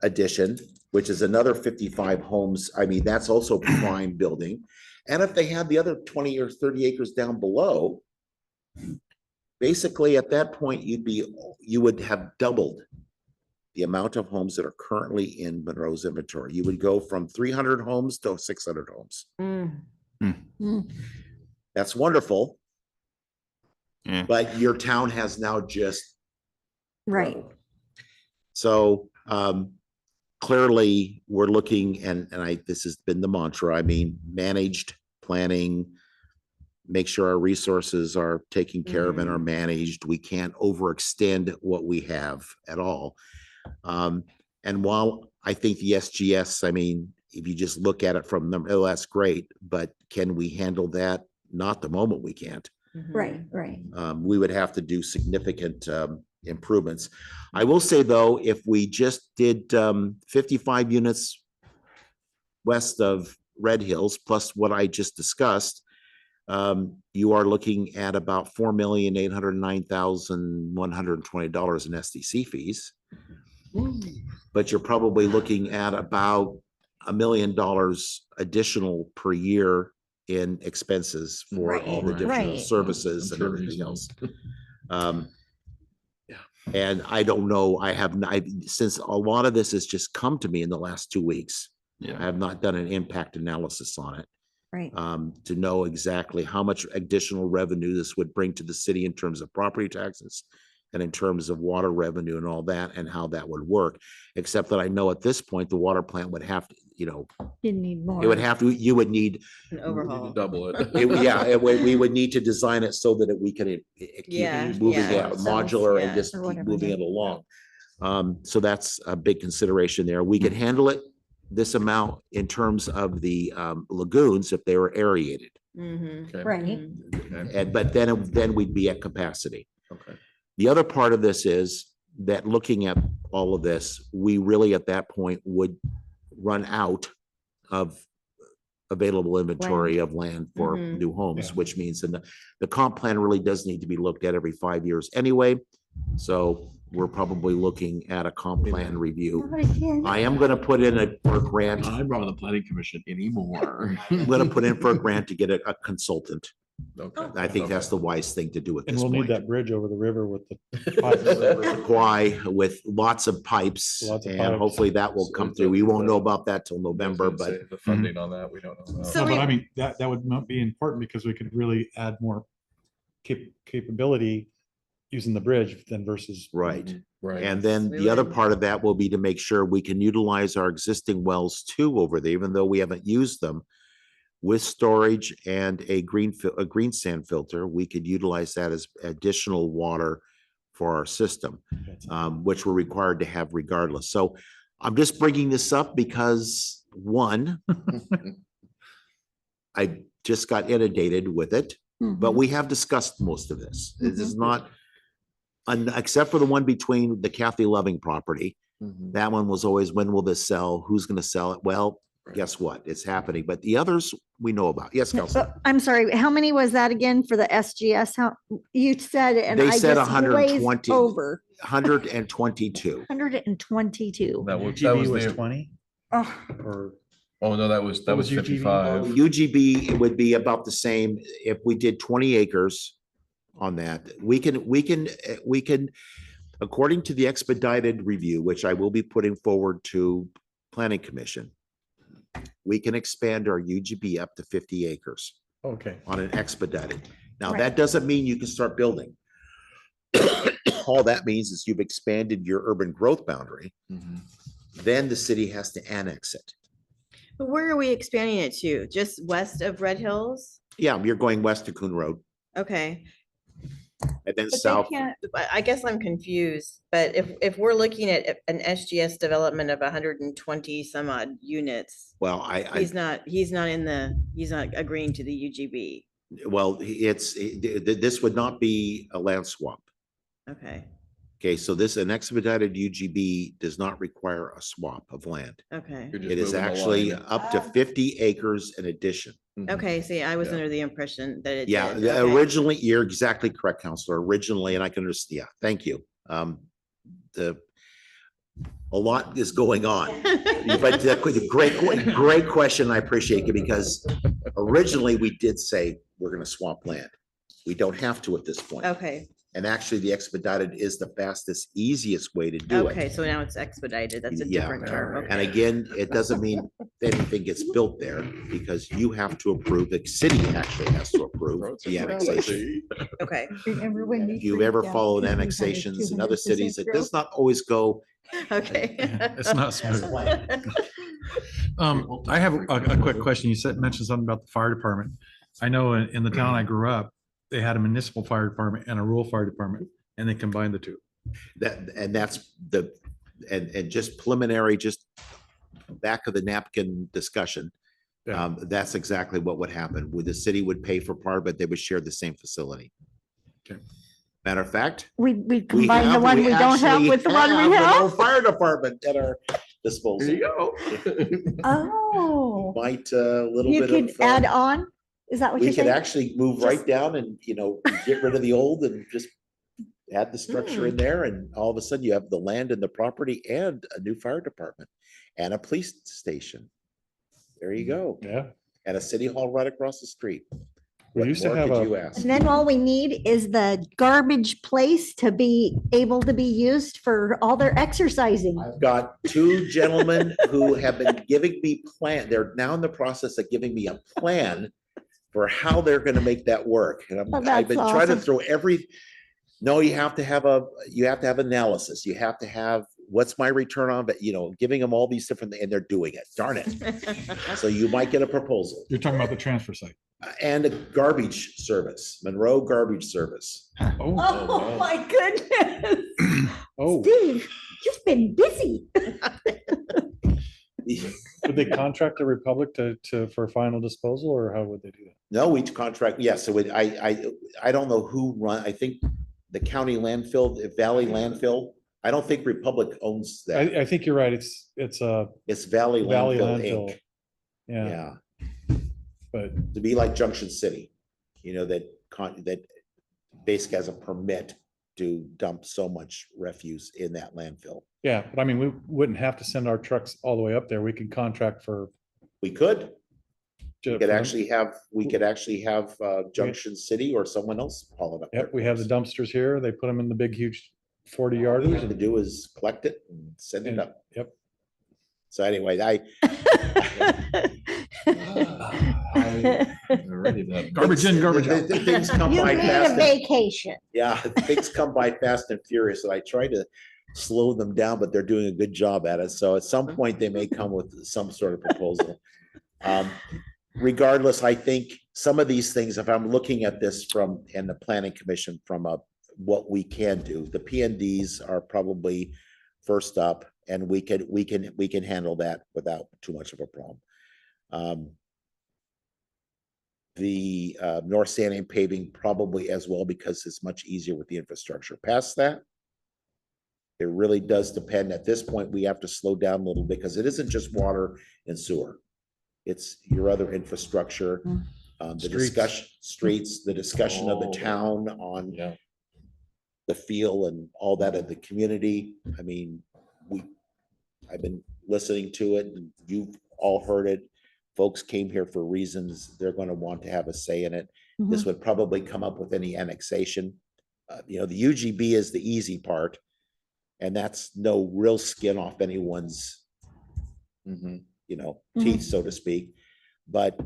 addition, which is another 55 homes. I mean, that's also prime building. And if they had the other 20 or 30 acres down below, basically at that point, you would have doubled the amount of homes that are currently in Monroe's inventory. You would go from 300 homes to 600 homes. Mm. That's wonderful. Yeah. But your town has now just Right. grown. So clearly, we're looking, and this has been the mantra, I mean, managed planning, make sure our resources are taken care of and are managed. We can't overextend what we have at all. And while I think the SGS, I mean, if you just look at it from them, oh, that's great, but can we handle that? Not the moment we can't. Right. Right. We would have to do significant improvements. I will say, though, if we just did 55 units west of Red Hills, plus what I just discussed, you are looking at about $4,809,120 in SDC fees. But you're probably looking at about $1 million additional per year in expenses for all the Right, different right. services I'm and sure everything reasonable. else. And I don't know, since a lot of this has just come to me in the last 2 weeks, I Yeah. have not done an impact analysis on it. Right. To know exactly how much additional revenue this would bring to the city in terms of property taxes and in terms of water revenue and all that, and how that would work. Except that I know at this point, the water plant would have to, Didn't need more. it would have to, you would need, An We need to overhaul. Double it. we would need to design it so that we could keep Yeah, moving yeah. it modular and Yeah. just Or keep whatever, moving yeah. it along. So that's a big consideration there. We could handle it, this amount, in terms of the lagoons if they were aerated. Mhm. Okay, Right. okay, But then we'd be at capacity. okay. The other part of this is that looking at all of this, we really at that point would run out of available inventory of land for Mhm. new homes, Yeah. which means that the comp plan really does need to be looked at every 5 years anyway. So we're probably looking at a comp plan review. I am gonna put in for a grant. I'm not on the planning commission anymore. I'm gonna put in for a grant to get a consultant. Okay. I think that's the wise thing to do at And this we'll need point. that bridge over the river with the Why, with lots of pipes, Lots of and pipes. hopefully that will So come the- through. We won't the- know about that till I was November, gonna but say, The funding on that, we don't know. about. So No, we- but I mean, that would not be important because we could really add more capability using the bridge than versus. right. Mhm, Right. And then We the other would. part of that will be to make sure we can utilize our existing wells too over there, even though we haven't used them. with storage and a green sand filter, we could utilize that as additional water for our system, which we're required to have regardless. So I'm just bringing this up because one, I just got inundated with it, but we have discussed most of this. This is not, except for the one between the Kathy Loving property. That one was always, when will this sell? Who's going to sell it? Well, guess what? It's happening. But the others we know about. Yes, Council. I'm sorry, how many was that again for the SGS? How, you said, and They I said just glazed 120. over. 122. 122. That was UGB was the, 20 Oh, or oh, no, that was What was UGB? 55. UGB, it would be about the same if we did 20 acres on that. We can, according to the expedited review, which I will be putting forward to Planning Commission, we can expand our UGB up to 50 acres okay. on an expedited. Now, Right. that doesn't mean you can start building. All that means is you've expanded your urban growth boundary. Then the city has to annex it. But where are we expanding it to? Just west of Red Hills? Yeah, you're going west to Coon Road Okay. and then but they south. can't, I guess I'm confused, but if we're looking at an SGS development of 120 some odd units, Well, he's not agreeing to the UGB. well, this would not be a land swap. Okay, Okay, so an expedited UGB does not require a swap of land. okay, You're just It is moving the actually line. up to 50 acres in addition. okay. See, I was Yeah. under the impression that it Yeah, did. Okay. originally, you're exactly correct, Counselor. Originally, and I can understand, yeah, thank you. A lot is going on. But great question. I appreciate it because originally we did say we're gonna swap land. We don't have to at this point. Okay, And actually, the expedited is the fastest, easiest way to do it. okay, so now it's expedited. That's a Yeah. different term. And Okay. again, it doesn't mean anything gets built there because you have to approve, the city actually has to approve the annexation. Okay, If you've ever followed annexations in other cities, it does not always go. okay. It's not smooth. I have a quick question. You mentioned something about the fire department. I know in the town I grew up, they had a municipal fire department and a rural fire department, and they combined the two. That's and just preliminary, just back of the napkin discussion. Yeah. That's exactly what would happen. The city would pay for part, but they would share the same facility. Okay. Matter of fact. we combine the one we don't have actually with the one we an have. old Fire department at our disposal. There you go. Oh, Might a little you bit could of. add on? Is that what We you're could saying? actually move right down and, get rid of the old and just add the structure in there. And all of a sudden you have the land and the property and a new fire department and a police station. There you go. Yeah. And a city hall right across the street. We What used to more have could you a, ask? And then all we need is the garbage place to be able to be used for all their exercising. I've got two gentlemen who have been giving me they're now in the process of giving me a plan for how they're gonna make that work. And Oh, I've that's been trying to awesome. throw no, you have to have analysis. You have to have, what's my return on, but giving them all these different, and they're doing it. Darn it. So you might get a proposal you're talking about the transfer site. and a garbage service, Monroe Garbage Service. Oh, Oh, my goodness. oh, Steve, you've been busy. would they contract the Republic for final disposal, or how would they do that? No, each contract, yes, so I don't know who I think the county landfill, Valley Landfill, I don't think Republic owns that. I think you're right. It's It's Valley Valley Landfill Landfill. Inc. Yeah, Yeah, but to be like Junction City, that basically has a permit to dump so much refuse in that landfill. yeah, but I mean, we wouldn't have to send our trucks all the way up there. We could contract for. We could ju- we could actually have Junction City or someone else haul it up. Yep, we have the dumpsters here. They put them in the big, huge 40 All we yarders. have to do is collect it and send it And- up. Yep. So anyway, Already then. Garbage in, garbage out. Things come You by need fast. a vacation. Yeah, things come by fast and furious, and I try to slow them down, but they're doing a good job at it. So at some point, they may come with some sort of proposal. regardless, I think some of these things, if I'm looking at this from, and the planning commission from what we can do, the PNDs are probably first up, and we can handle that without too much of a problem. The North Sanding paving probably as well, because it's much easier with the infrastructure. Past that, it really does depend. At this point, we have to slow down a little bit, because it isn't just water and sewer. It's your other infrastructure, the Streets. the discussion of the Oh, town on Yeah. the feel and all that of the community. I mean, I've been listening to it, and you've all heard it. Folks came here for reasons. They're going to want to have a say in it. This would probably come up with any annexation. The UGB is the easy part, and that's no real skin off anyone's, teeth, so to speak. But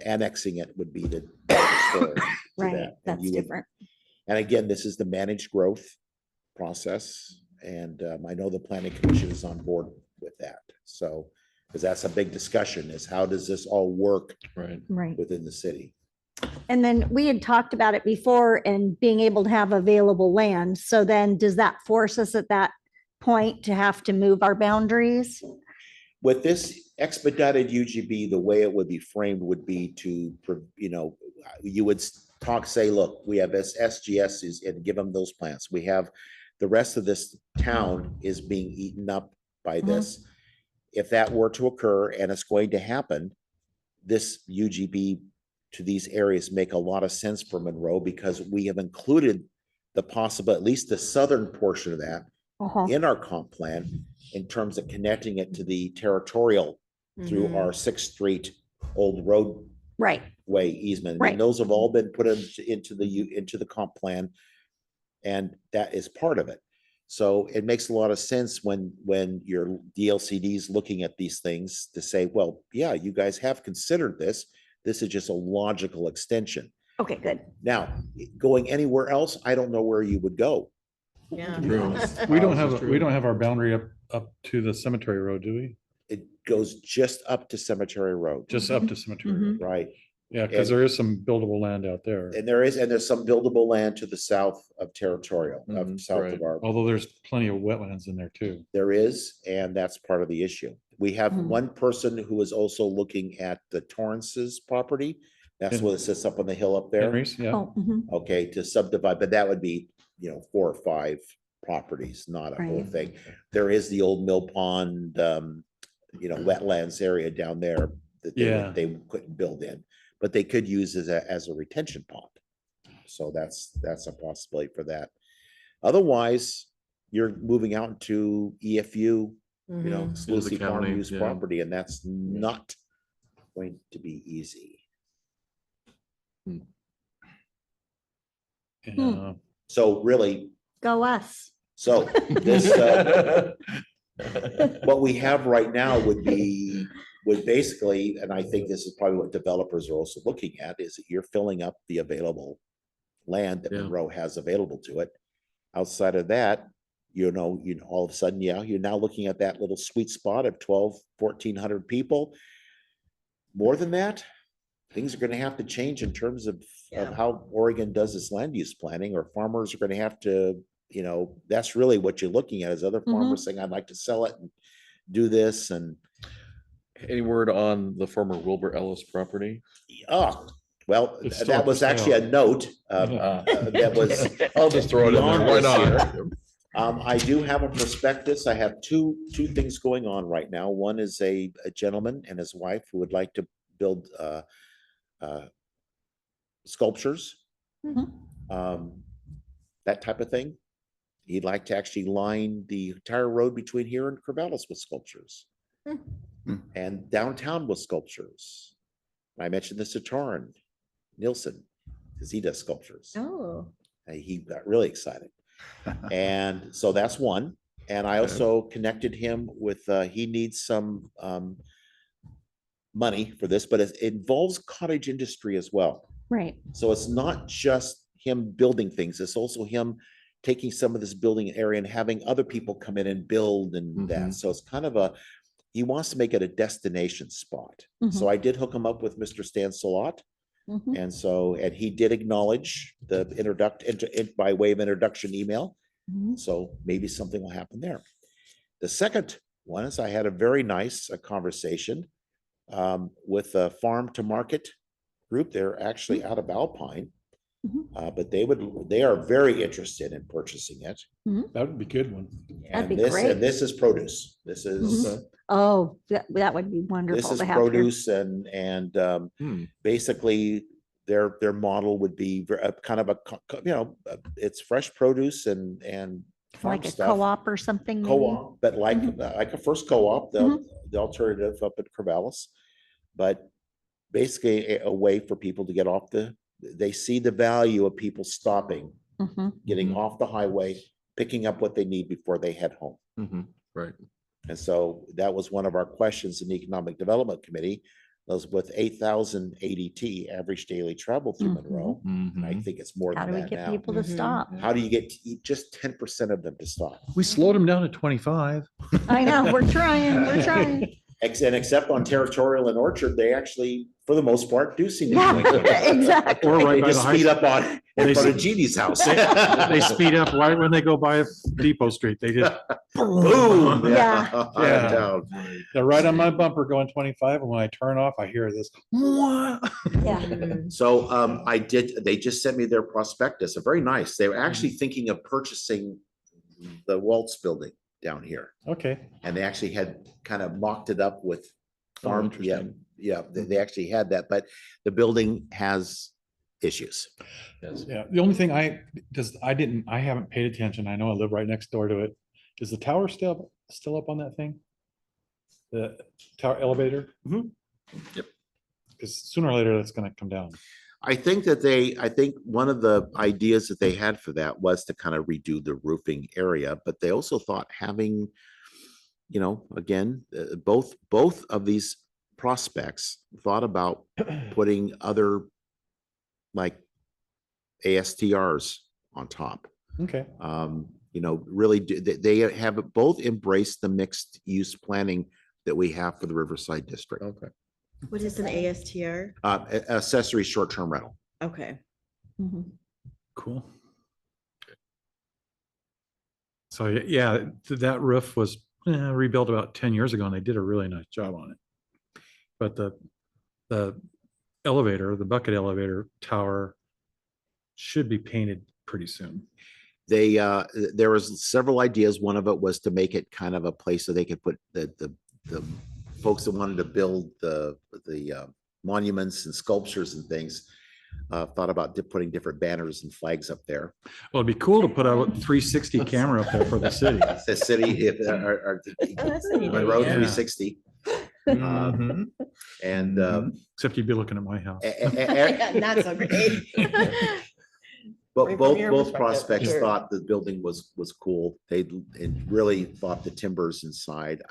annexing it would be the story to Right, that. And that's you would- different. And again, this is the managed growth process, and I know the planning commission is on board with that. So, because that's a big discussion, is how does this all work Right. Right. within the city? And then we had talked about it before and being able to have available land. So then does that force us at that point to have to move our boundaries? With this expedited UGB, the way it would be framed would be to, you would say, look, we have SGSs, and give them those plants. We have the rest of this town is being eaten up by this. If that were to occur, and it's going to happen, this UGB to these areas make a lot of sense for Monroe, because we have included the possible, at least the southern portion of that in our comp plan, in terms of connecting it to the territorial through our 6th Street old roadway Right. easement. I Right. mean, those have all been put into the comp plan, and that is part of it. So it makes a lot of sense when your DLCD is looking at these things to say, well, yeah, you guys have considered this. This is just a logical extension. Okay, good. Now, going anywhere else, I don't know where you would go. Yeah. True. We don't have our boundary up to the cemetery road, do we? It goes just up to Cemetery Road, Just up to cemetery. Road. right? Yeah, because there is some buildable land out there, And there's some buildable land to the south of territorial, south right. of our. although there's plenty of wetlands in there too. There is, and that's part of the issue. We have one person who is also looking at the Torrance's property. That's what it sits up on the hill up there. Henry's, yeah. Oh, mhm. Okay, to subdivide, but that would be, 4 or 5 properties, not a whole Right. thing. There is the old Mill Pond, wetlands area down there that Yeah. they couldn't build in, but they could use as a retention pond. So that's a possibility for that. Otherwise, you're moving out into EFU, exclusive farm county, use yeah. property, and that's not going to be easy. Yeah. So really, Go us. so this, what we have right now would basically, and I think this is probably what developers are also looking at, is that you're filling up the available land that Yeah. Monroe has available to it. Outside of that, all of a sudden, you're now looking at that little sweet spot of 1,100 people. More than that, things are gonna have to change in terms of how Oregon does its land use planning, or farmers are gonna have to, that's really what you're looking at, is other farmers saying, I'd like to sell it and do this, and Any word on the former Wilbur Ellis property? well, It's still that for was actually a note. That was. I'll just throw it in there. beyond Why this not? I do have a prospectus. I have two things going on right now. One is a gentleman and his wife who would like to build sculptures. That type of thing. He'd like to actually line the entire road between here and Corvallis with sculptures. And downtown with sculptures. I mentioned this to Torrin Nielsen, because he does sculptures. Oh. And he got really excited. And so that's one. And I also connected him with, he needs some money for this, but it involves cottage industry as well. Right. So it's not just him building things, it's also him taking some of this building area and having other people come in and build and that. So it's kind of he wants to make it a destination spot. So Mhm. I did hook him up with Mr. Stan Salat. Mhm. And so, and he did acknowledge the by way of introduction email. Mhm. So maybe something will happen there. The second one is I had a very nice conversation with a farm to market group. They're actually out of Alpine. Mhm. But they are very interested in purchasing it. That would be a good one. That'd be And great. this is produce. This is, Mhm. Oh, that would be this wonderful is to have here. produce and basically their model would be kind of it's fresh produce and farm Like a stuff. co-op or something maybe? Co-op, but like, Mhm. like a first co-op, the alternative up at Corvallis. But basically a way for people to get off they see the value of people stopping, Mhm. getting off the highway, picking up what they need before they head home. Right. And so that was one of our questions in the Economic Development Committee, was with 8,000 ADT, average daily travel through Mhm. Monroe. And I think it's more How than do we that get now. people to stop? How do you get just 10% of them to stop? We slowed them down to 25. I know, we're trying. And except on Territorial and Orchard, they actually, for the most part, do seem to. Yeah, be doing it. exactly. Or right They by the just high speed school. up on, in They front of s- Jeannie's house. They speed up right when they go by Depot Street. They just Boom. Yeah. Yeah. Down. They're right on my bumper going 25. And when I turn off, I hear this. Yeah. So they just sent me their prospectus, they're very nice. They were actually thinking of purchasing the Waltz building down here. Okay. And they actually had kind of mocked it up with farm, yeah, interesting. yeah, they actually had that, but the building has issues. Yes. Yeah. The only thing I haven't paid attention. I know I live right next door to it. Is the tower still up on that thing? The tower elevator? Mhm. Yep. Because sooner or later that's gonna come down. I think one of the ideas that they had for that was to kind of redo the roofing area, but they also thought having, again, both of these prospects thought about putting other like ASTRs on top. Okay. Really, they have both embraced the mixed use planning that we have for the Riverside District. Okay. What is an ASTR? Accessory short-term rental. Okay. Mhm. Cool. So yeah, that roof was rebuilt about 10 years ago and they did a really nice job on it. But the elevator, the bucket elevator tower should be painted pretty soon. There was several ideas. One of it was to make it kind of a place so they could put the folks that wanted to build the monuments and sculptures and things, thought about putting different banners and flags up there. Well, it'd be cool to put a 360 camera up there for the city. The city, That's a neat Monroe idea. 360. Mhm. And Except you'd be looking at my house. Not so great. But Right from both your both perspective, prospects sure. thought the building was cool. They really thought the timbers inside.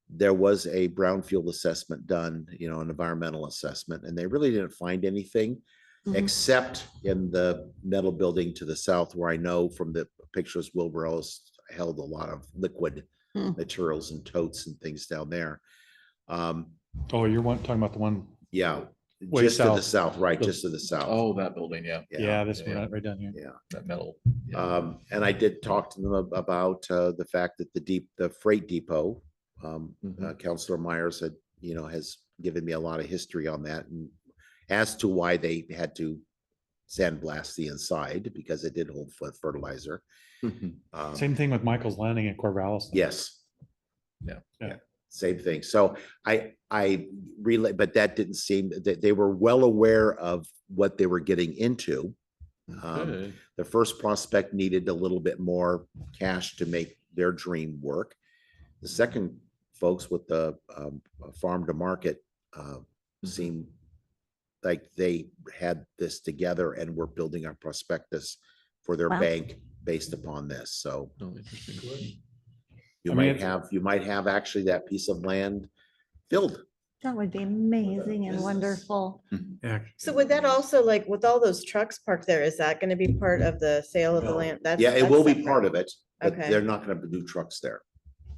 There was a brownfield assessment done, an environmental assessment, and they really didn't find anything Mhm. except in the metal building to the south, where I know from the pictures Wilbur Ellis held a lot of liquid Hmm. materials and totes and things down there. Oh, you're talking about the one? Yeah, Way just to the south. south, right, just to the south. Oh, that building, yeah, Yeah, this yeah. one right down here. Yeah. that metal. Yeah. And I did talk to them about the fact that the freight depot, Counselor Myers has given me a lot of history on that, and as to why they had to sandblast the inside because it did hold fertilizer. Same thing with Michael's Landing at Corvallis. Yes. Yeah. Same thing. So I relay, but that didn't seem that they were well aware of what they were getting into. Good. The first prospect needed a little bit more cash to make their dream work. The second folks with the farm to market seemed like they had this together and were building a prospectus for their Wow. bank based upon this. So Oh, interesting. you I mean, might have actually that piece of land filled. That would be amazing and wonderful. Yeah. So would that also, like, with all those trucks parked there, is that gonna be part of the sale of the land? Yeah, it will be part of it, but Okay. they're not gonna do trucks there.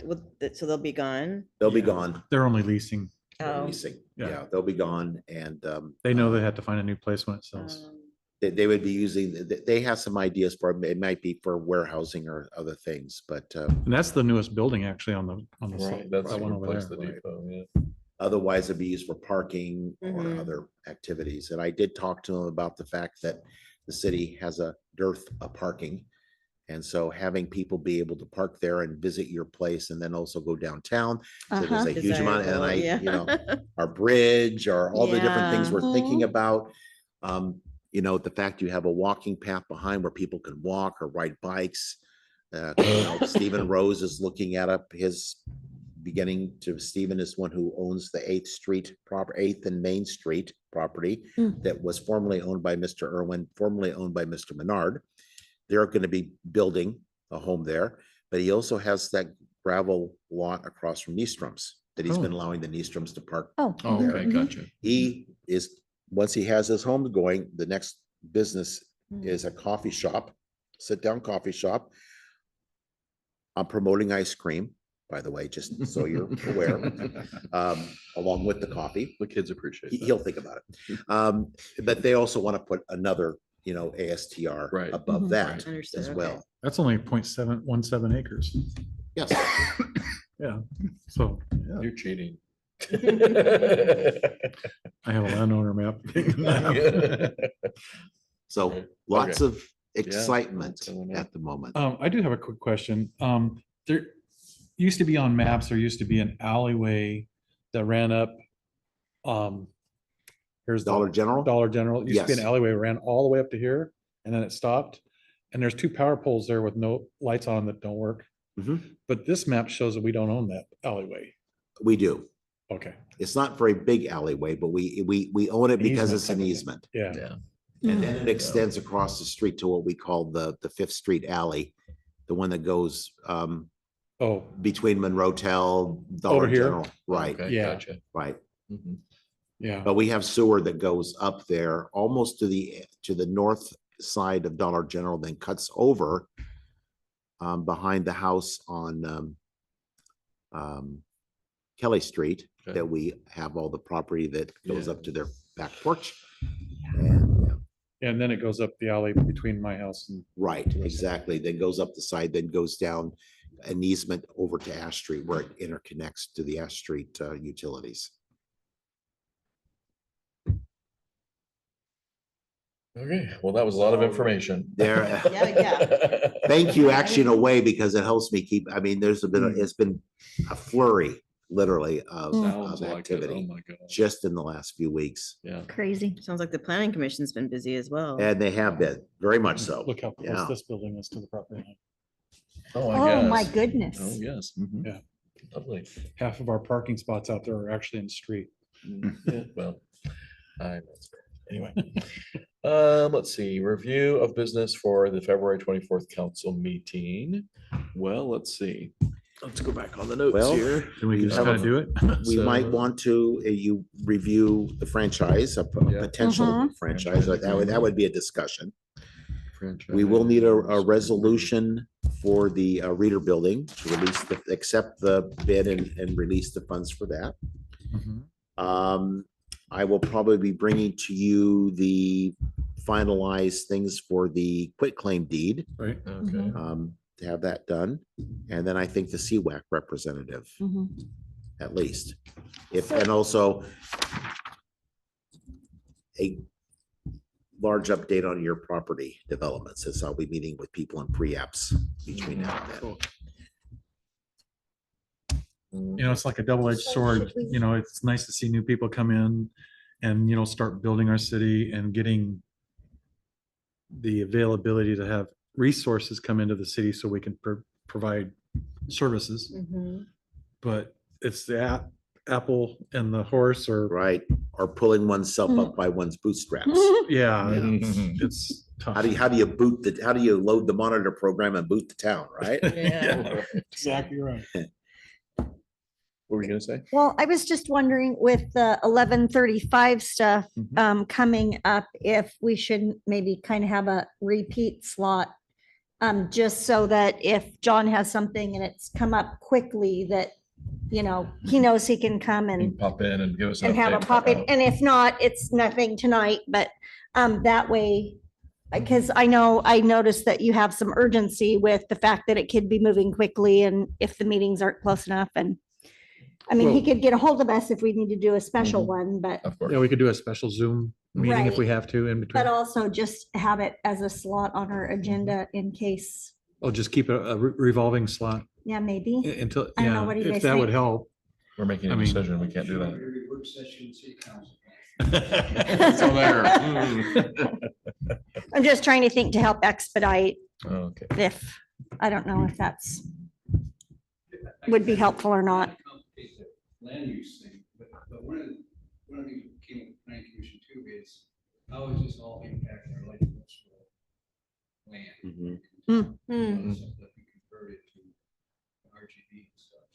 So they'll be gone. They'll be gone. They're only leasing. Oh. Leasing. Yeah. Yeah, they'll be gone and They know they have to find a new place when it sells. they would be using, they have some ideas for, it might be for warehousing or other things, but And that's the newest building actually on the Right, site. that's that one what over replaced there. the depot, yeah. otherwise it'd be used for parking or Mhm. other activities. And I did talk to them about the fact that the city has a dearth of parking. And so having people be able to park there and visit your place and then also go downtown. So there's a huge amount, and I, you know, our bridge or all the different things Yeah. we're thinking about. You know, the fact you have a walking path behind where people can walk or ride bikes. You know, Stephen Rose is looking at up his beginning to, Stephen is one who owns the 8th Street proper, 8th and Main Street property Mm. that was formerly owned by Mr. Irwin, formerly owned by Mr. Menard. They're going to be building a home there, but he also has that gravel lot across from Niestrom's that he's been Oh. allowing the Niestrom's to park. Oh. Oh, there. okay, gotcha. He is, once he has his home going, the next business Mm. is a coffee shop, sit-down coffee shop. I'm promoting ice cream, by the way, just so you're aware, along with the coffee. The kids appreciate that. He'll think about it. But they also want to put another, you know, ASTR Right. above Mhm. that Understood, as okay. well. That's only 0.717 acres. Yes. Yeah, so yeah, You're cheating. I have a landowner map. So lots of lots excitement going on. at the moment. I do have a quick question. There used to be on maps, there used to be an alleyway that ran up. Here's the Dollar General? Dollar General. It used to be an Yes. alleyway, ran all the way up to here and then it stopped. And there's 2 power poles there with no lights on that don't work. Mhm. But this map shows that we don't own that alleyway. We do. Okay, It's not very big alleyway, but we own it because Easement it's an type of thing. easement. yeah. Yeah. And then it extends across the street to what we call the 5th Street alley, the one that goes Oh, between Monroe Dollar here? General. Right, Okay, Yeah. Gotcha. right. Mhm. yeah. But we have sewer that goes up there almost to the north side of Dollar General, then cuts over behind the house on Kelly Street, Okay. that we have all the property that goes Yeah. up to their back porch. And, And then it goes up the alley between my house and, right, exactly. Then goes up the side, then goes down an easement over to Ash Street where it interconnects to the Ash Street utilities. Okay, well, that was a lot of information. There. Yeah. Thank you, actually, in a way, because it helps me keep, I mean, it's been a flurry, literally, of Sounds of like it. Oh activity my God. just in the last few weeks. Yeah. Crazy. Sounds like the planning commission's been busy as well. And they have been, very much so. look how Yeah. close this building is to the property line. Oh, I Oh, my guess. goodness. Oh, yes. Mhm. Yeah. Lovely. Half of our parking spots out there are actually in the street. Yeah, well, that's great. Anyway, let's see, review of business for the February 24th council meeting. Well, let's see. Let's go back on the notes Well, here. Can we You just have kind a- of do it? We might So- want to, you review the franchise, a Yeah. potential Mhm. franchise, that would be a discussion. We will need a resolution for the Reader Building to release accept the bid and release the funds for that. Mhm. I will probably be bringing to you the finalized things for the quitclaim deed, Right? Okay. to have that done. And then I think the CWAC representative, Mhm. at least. And also a large update on your property developments, as I'll be meeting with people in pre-apps between now and then. You know, it's like a double-edged sword, you know, it's nice to see new people come in and, you know, start building our city and getting the availability to have resources come into the city so we can provide services. Mhm. But it's the apple and the horse or, Right, or pulling oneself up by one's bootstraps. yeah, Mhm. it's tough. How do you load the monitor program and boot the town, right? Yeah. Exactly right. What were you gonna say? Well, I was just wondering with the 11:35 stuff Mhm. coming up, if we should maybe kind of have a repeat slot Just so that if John has something and it's come up quickly that, you know, he knows he can come You can and pop in and give us an and have update. a pop in. And if not, it's nothing tonight, but that way, because I know, I noticed that you have some urgency with the fact that it could be moving quickly and if the meetings aren't close enough. And I mean, he Well- could get a hold of us if we need to do a special Mhm. one, but, Of course. Yeah, we could do a special Zoom meeting if we Right. have to in but between. also just have it as a slot on our agenda in case, I'll just keep a revolving slot yeah, maybe. until, I don't know, yeah, what do you if guys that would think? help. We're making I a mean- decision. We can't do that. Work session, city council. So there. Mm. I'm just trying to think to help expedite Okay. if, I don't know if that's, would be helpful or not. Complicate the Land use thing, but one of the things that came with planning commission too is how is this all impacting our light industrial land? Mhm. Mm. Stuff that we converted to RGB and stuff,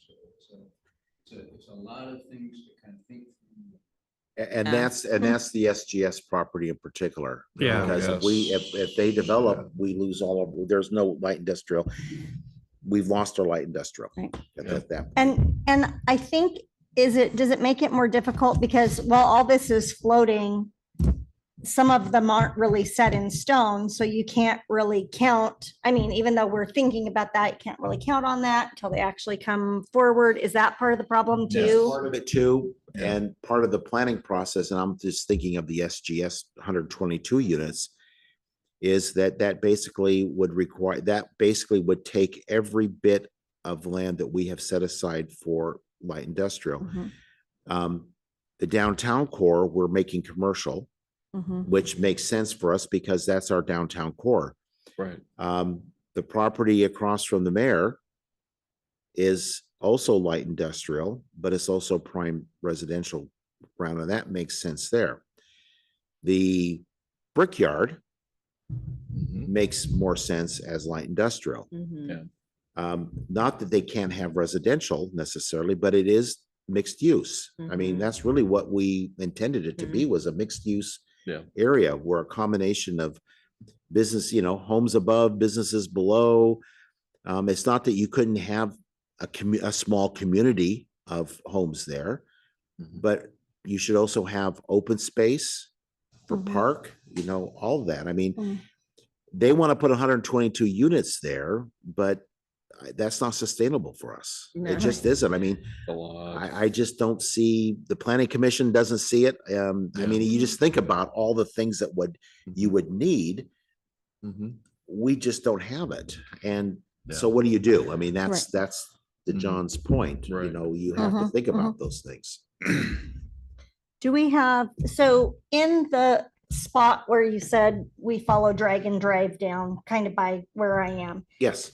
so it's a lot of things to kind of think through. And Yeah. that's the SGS property in particular. Yeah. Because if they develop, we lose all of, there's no light industrial. We've lost our light industrial. Right. At that. And I think, does it make it more difficult? Because while all this is floating, some of them aren't really set in stone, so you can't really count. I mean, even though we're thinking about that, you can't really count on that until they actually come forward. Is that part of the problem That's too? part of it too, Yeah. and part of the planning process, and I'm just thinking of the SGS 122 units, is that basically would require, that basically would take every bit of land that we have set aside for light industrial. Mhm, The downtown core, we're making commercial, mhm. which makes sense for us because that's our downtown core. Right. The property across from the mayor is also light industrial, but it's also prime residential ground, and that makes sense there. The Brickyard Mhm. makes more sense as light industrial. Mhm. Not that they can't have residential necessarily, but it is mixed use. I mean, Mhm. that's really what we intended it to be, was a mixed use Yeah. area where a combination of business, homes above, businesses below. It's not that you couldn't have a small community of homes there, Mhm. but you should also have open space for Mhm. park, all of that. I mean, Mm. they want to put 122 units there, but that's not sustainable for us. No. It just isn't. I mean, A lot. I just don't see, the planning commission doesn't see it. I mean, you just think about all the things that you would need. Mhm. We just don't have it. And Yeah. so what do you do? I mean, that's to Mhm. John's point, Right. you have to Mhm, think about those things. Do we have, so in the spot where you said we follow Dragon Drive down, kind of by where I am, Yes,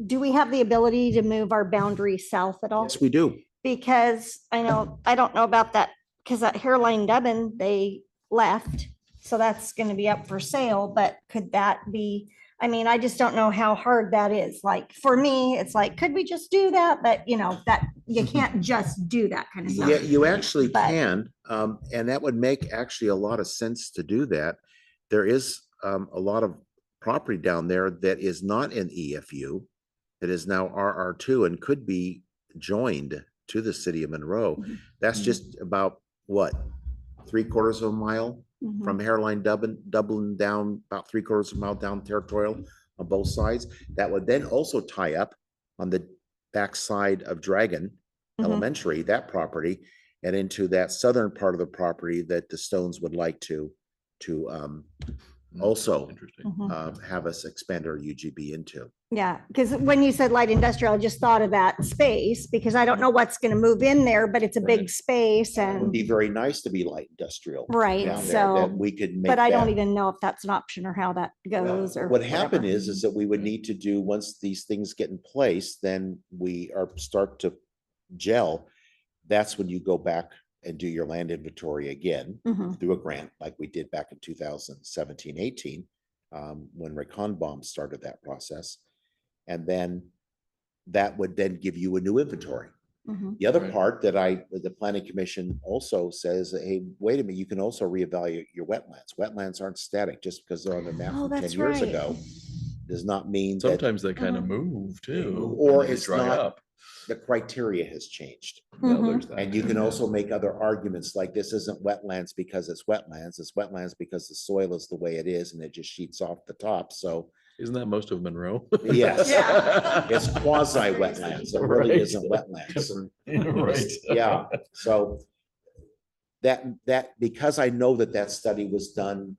do we have the ability to move our boundary south at all? yes, we do. Because I know, I don't know about that, because that Hairline Dubbin, they left. So that's going to be up for sale, but could that be, I mean, I just don't know how hard that is. Like, for me, it's like, could we just do that? But that, you can't just do that kind of Yeah, stuff. you actually But- can, and that would make actually a lot of sense to do that. There is a lot of property down there that is not in EFU, that is now RR2 and could be joined to the city of Monroe. Mhm. That's just about, what, 3/4 of a mile Mhm. from Hairline Dublin down, about 3/4 of a mile down Territorial on both sides. That would then also tie up on the backside of Dragon Mhm. Elementary, that property, and into that southern part of the property that the Stones would like to also Interesting. Mhm. have us expand our UGB into. Yeah, because when you said light industrial, I just thought of that space because I don't know what's going to move in there, but it's a big Right. space It would and, be very nice to be light industrial. right, down there, that so, we could make but I don't that. even know if that's an option or how that goes or. What happened whatever. is that we would need to do, once these things get in place, then start to gel. That's when you go back and do your land inventory again Mhm. through a grant, like we did back in 2017, 18, when Rick Honbaum started that process. And then that would then give you a new inventory. Mhm. The other Right. part that the planning commission also says, hey, wait a minute, you can also reevaluate your wetlands. Wetlands aren't static just because they're on the map Oh, from 10 that's years right. ago. does not mean that Sometimes they kind of move too. Or and they it's dry not- up. the criteria has changed. Well, Mhm. there's that. And you can also make other arguments like this isn't wetlands because it's wetlands because the soil is the way it is and it just sheets off the top. So Isn't that most of Monroe? yes, Yeah. it's quasi wetlands. It really Right. isn't wetlands. Right. Yeah, so that, because I know that study was done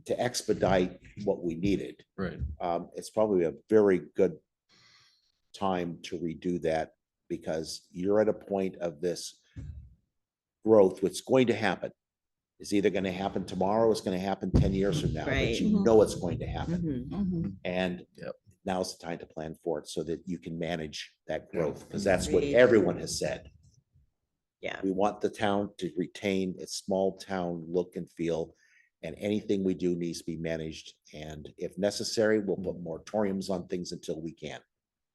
to expedite what we needed, Right. it's probably a very good time to redo that because you're at a point of this growth, what's going to happen. It's either going to happen tomorrow, it's going to happen 10 years from now, but Right. you know it's going to happen. Mhm. And Yep. now's the time to plan for it so that you can manage that growth, because that's what Agreed. everyone has said. Yeah. We want the town to retain its small town look and feel, and anything we do needs to be managed. And if necessary, we'll put moratoriums on things until we can.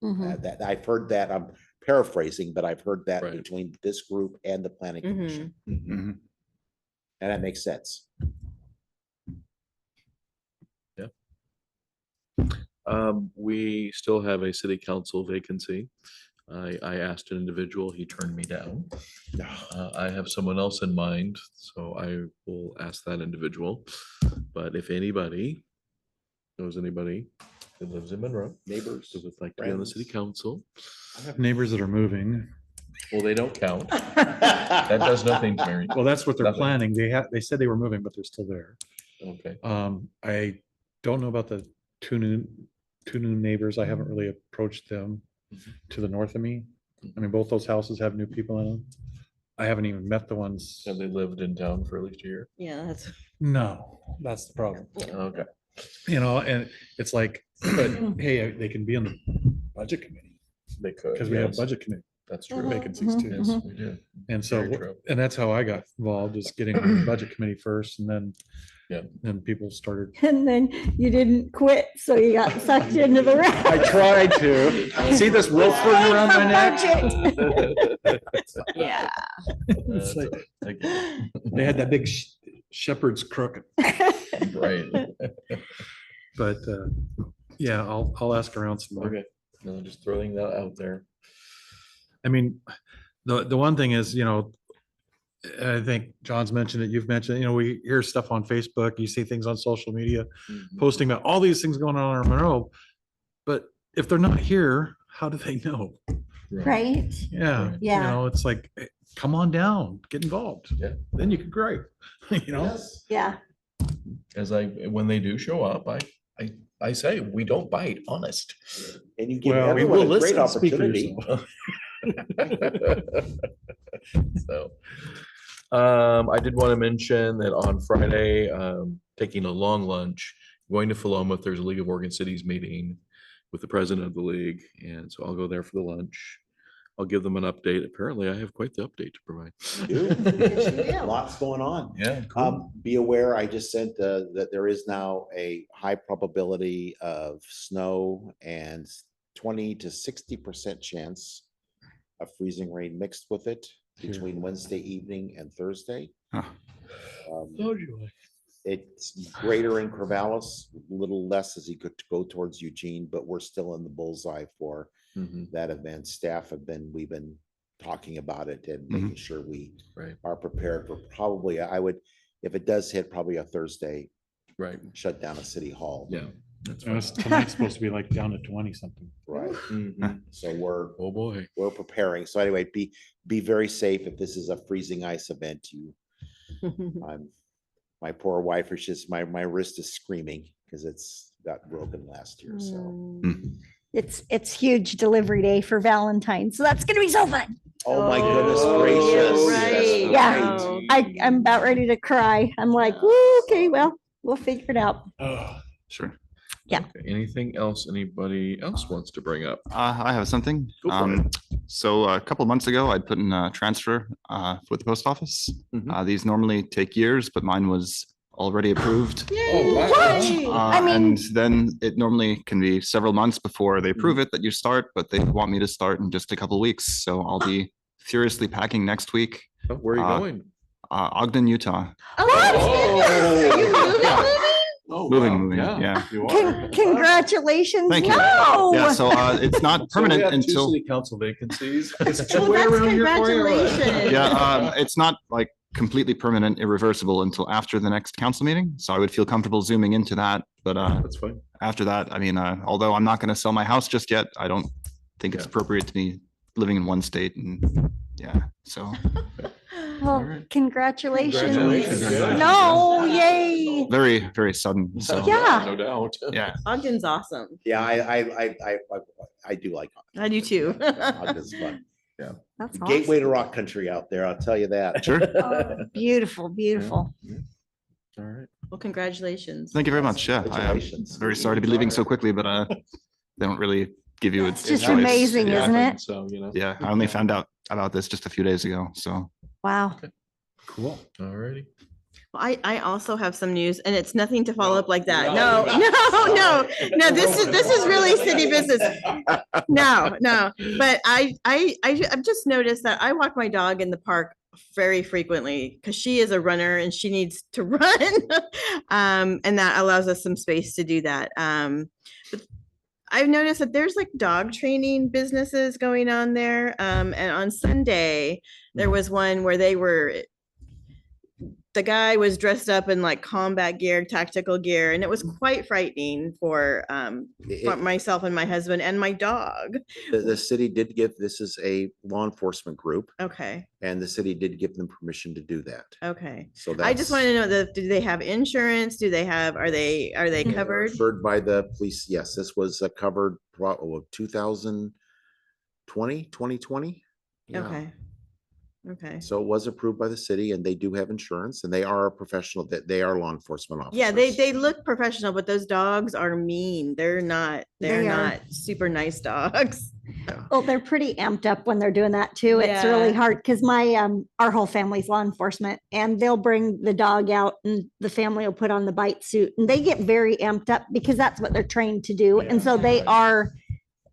Mhm. That, I've heard that, I'm paraphrasing, but I've heard that Right. between this group and the planning commission, Mhm. and that makes sense. We still have a city council vacancy. I asked an individual, he turned me down. I have someone else in mind, so I will ask that individual. But if anybody knows anybody that lives in Monroe, Neighbors, who would like to be on the city friends. council, I have neighbors that are moving. well, they don't count. That does nothing, Mary. Well, that's what they're Nothing. planning. They said they were moving, but they're still there. Okay. I don't know about the two new neighbors. I haven't really approached them to the north of me. I mean, both those houses have new people in them. I haven't even met the ones. Have they lived in town for at least a year? Yeah, that's. No, that's the problem. Okay. You know, and it's like, but hey, they can be on the budget committee They could. because we have yes. budget committee That's true. vacancies too. Yes, we do. And so, Very true. and that's how I got involved, is getting on the budget committee first, and then, Yeah. then people started. And then you didn't quit, so you got sucked into the. I tried to. See this rope swing around my neck? Yeah. It's like, Thank you. they had that big shepherd's crook, Right. but, yeah, I'll ask around some more. Okay. No, just throwing that out there. I mean, the one thing is, you know, I think John's mentioned it, you've mentioned, it, you know, we hear stuff on Facebook, you see things on social media, posting about all these things going on in Monroe. But if they're not here, how do they know? Right? Yeah. Right. You Yeah. know, it's like, eh, come on down, get involved. Yeah. Then you can grow, you know? Yeah. When they do show up, I say, we don't bite, honest. And you give Well, we everyone will a great listen, speak for opportunity. yourself. So, I did want to mention that on Friday, taking a long lunch, going to Philomath, there's a League of Oregon Cities meeting with the president of the league, and so I'll go there for the lunch. I'll give them an update. Apparently, I have quite the update to provide. Lots going on. Yeah. Be aware, I just sent that there is now a high probability of snow and 20 to 60% chance of freezing rain mixed with it between Wednesday evening and Thursday. Huh. It's greater in Corvallis, a little less as you could go towards Eugene, but we're still in the bullseye for Mhm. that event. We've been talking about it and making sure we Right, are prepared for probably, I would, if it does hit probably a Thursday, right. shut down a city hall. Yeah. That's And it's tonight's supposed to be like down to 20 something. Right. Mhm. So we're Oh, boy. preparing. So anyway, be very safe. If this is a freezing ice event, my poor wife is just, my wrist is screaming because it's got broken last year. So, It's huge delivery day for Valentine's, so that's gonna be so fun. oh my goodness Oh, gracious. right. Yeah. I'm about ready to cry. I'm like, "Woo, okay, well, we'll figure it out." Sure. Yeah. Okay, anything else anybody else wants to bring up? I have something. Go for it. So a couple of months ago, I'd put in a transfer with the post office. Mhm. These normally take years, but mine was already approved. Oh, wow. What? I mean, And then it normally can be several months before they approve it that you start, but they want me to start in just a couple of weeks. So I'll be furiously packing next week. Oh, where are you going? Ogden, Utah. what? Oh. You moving? Moving, yeah. You are. Congratulations. Thank you. No. Yeah, so it's not permanent until, City council vacancies. Well, that's congratulations. yeah, it's not like completely permanent, irreversible until after the next council meeting. So I would feel comfortable zooming into that, but That's fine. after that, I mean, although I'm not going to sell my house just yet, I don't think it's Yeah. appropriate to be living in one state and, yeah, so Well, congratulations. Congratulations. No, yay. very, very sudden, so. Yeah. No doubt. Yeah, Ogden's awesome. Yeah, I do like. I do too. Ogden's fun. That's Gateway awesome. to rock country out there, I'll tell you that. sure. Oh, beautiful, beautiful. All right. Well, congratulations. Thank you very much. Yeah, I am Congratulations. very sorry to be leaving so quickly, but they don't really give you a It's just choice. amazing, Yeah. isn't it? So, you know. Yeah, I only found out about this just a few days ago, so. Wow. Cool. All righty. Well, I also have some news and it's nothing to follow up like that. No, no, this is really city business. No. But I've just noticed that I walk my dog in the park very frequently because she is a runner and she needs to run. And that allows us some space to do that. But I've noticed that there's like dog training businesses going on there. And on Sunday, there was one where the guy was dressed up in like combat gear, tactical gear, and it was quite frightening for myself and my husband and my dog. The city did give, this is a law enforcement group, Okay, and the city did give them permission to do that. okay. So I just want that's to know do they have insurance? Are they covered? Covered by the police. Yes, this was covered 2020. Yeah. Okay. Okay. So it was approved by the city, and they do have insurance, and they are a professional, that they are law enforcement officers. Yeah, they look professional, but those dogs are mean. They're not They are. not super nice dogs. Well, they're pretty amped up when they're doing that too. It's really Yeah. hard because our whole family's law enforcement, and they'll bring the dog out and the family will put on the bite suit, and they get very amped up because that's what they're trained to do. And so they are,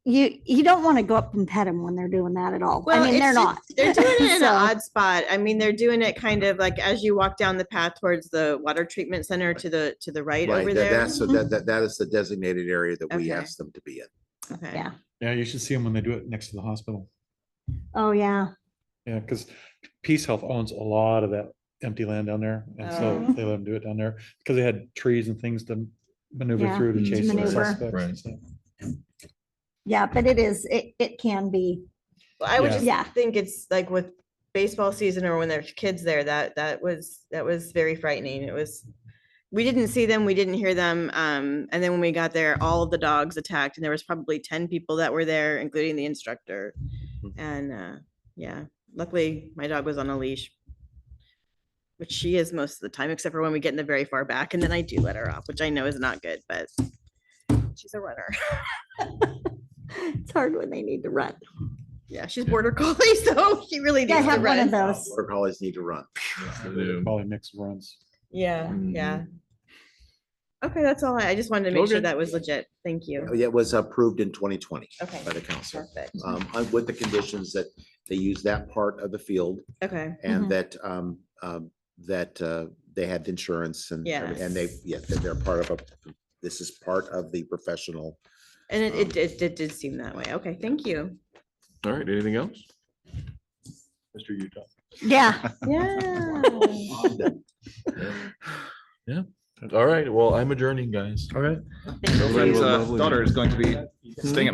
you don't want to go up and pet them when they're doing that at all. I mean, they're not. They're doing it in an So- odd spot. I mean, they're doing it kind of like as you walk down the path towards the water treatment center to the right Right, over that- there. that's, so that is the designated area that we Okay. asked them to be in. Okay. Yeah. Yeah, you should see them when they do it next to the hospital. Oh, yeah. Yeah, because Peace Health owns a lot of that empty land down there. And so Oh. they let them do it down there because they had trees and things to maneuver Yeah, through to to chase the maneuver. suspects. Right. and stuff. Yeah, but it can be. Well, I would Yeah. just Yeah. think it's like with baseball season or when there's kids there, that was very frightening. We didn't see them, we didn't hear them. And then when we got there, all of the dogs attacked and there was probably 10 people that were there, including the instructor. And yeah, luckily my dog was on a leash, which she is most of the time, except for when we get in the very far back. And then I do let her off, which I know is not good, but she's a runner. It's hard when they need to run. Yeah, she's border collie, so she really Yeah, I needs to have one of run. those. Border collies need to run. Probably mixed runs. Yeah, Mhm. yeah. Okay, that's all. I just wanted to make sure Okay. that was legit. Thank you. It was approved in 2020 Okay. by the council. Perfect. With the conditions that they use that part of the field Okay, and Mhm. that they had insurance and they, Yes. that they're part of this is part of the professional. and it did seem that way. Okay, thank you. All right, anything else? Mr. Utah. Yeah. Yeah. Yeah. All right, well, I'm adjourning, guys. Okay. My friend's Lovely. daughter is going to be staying at my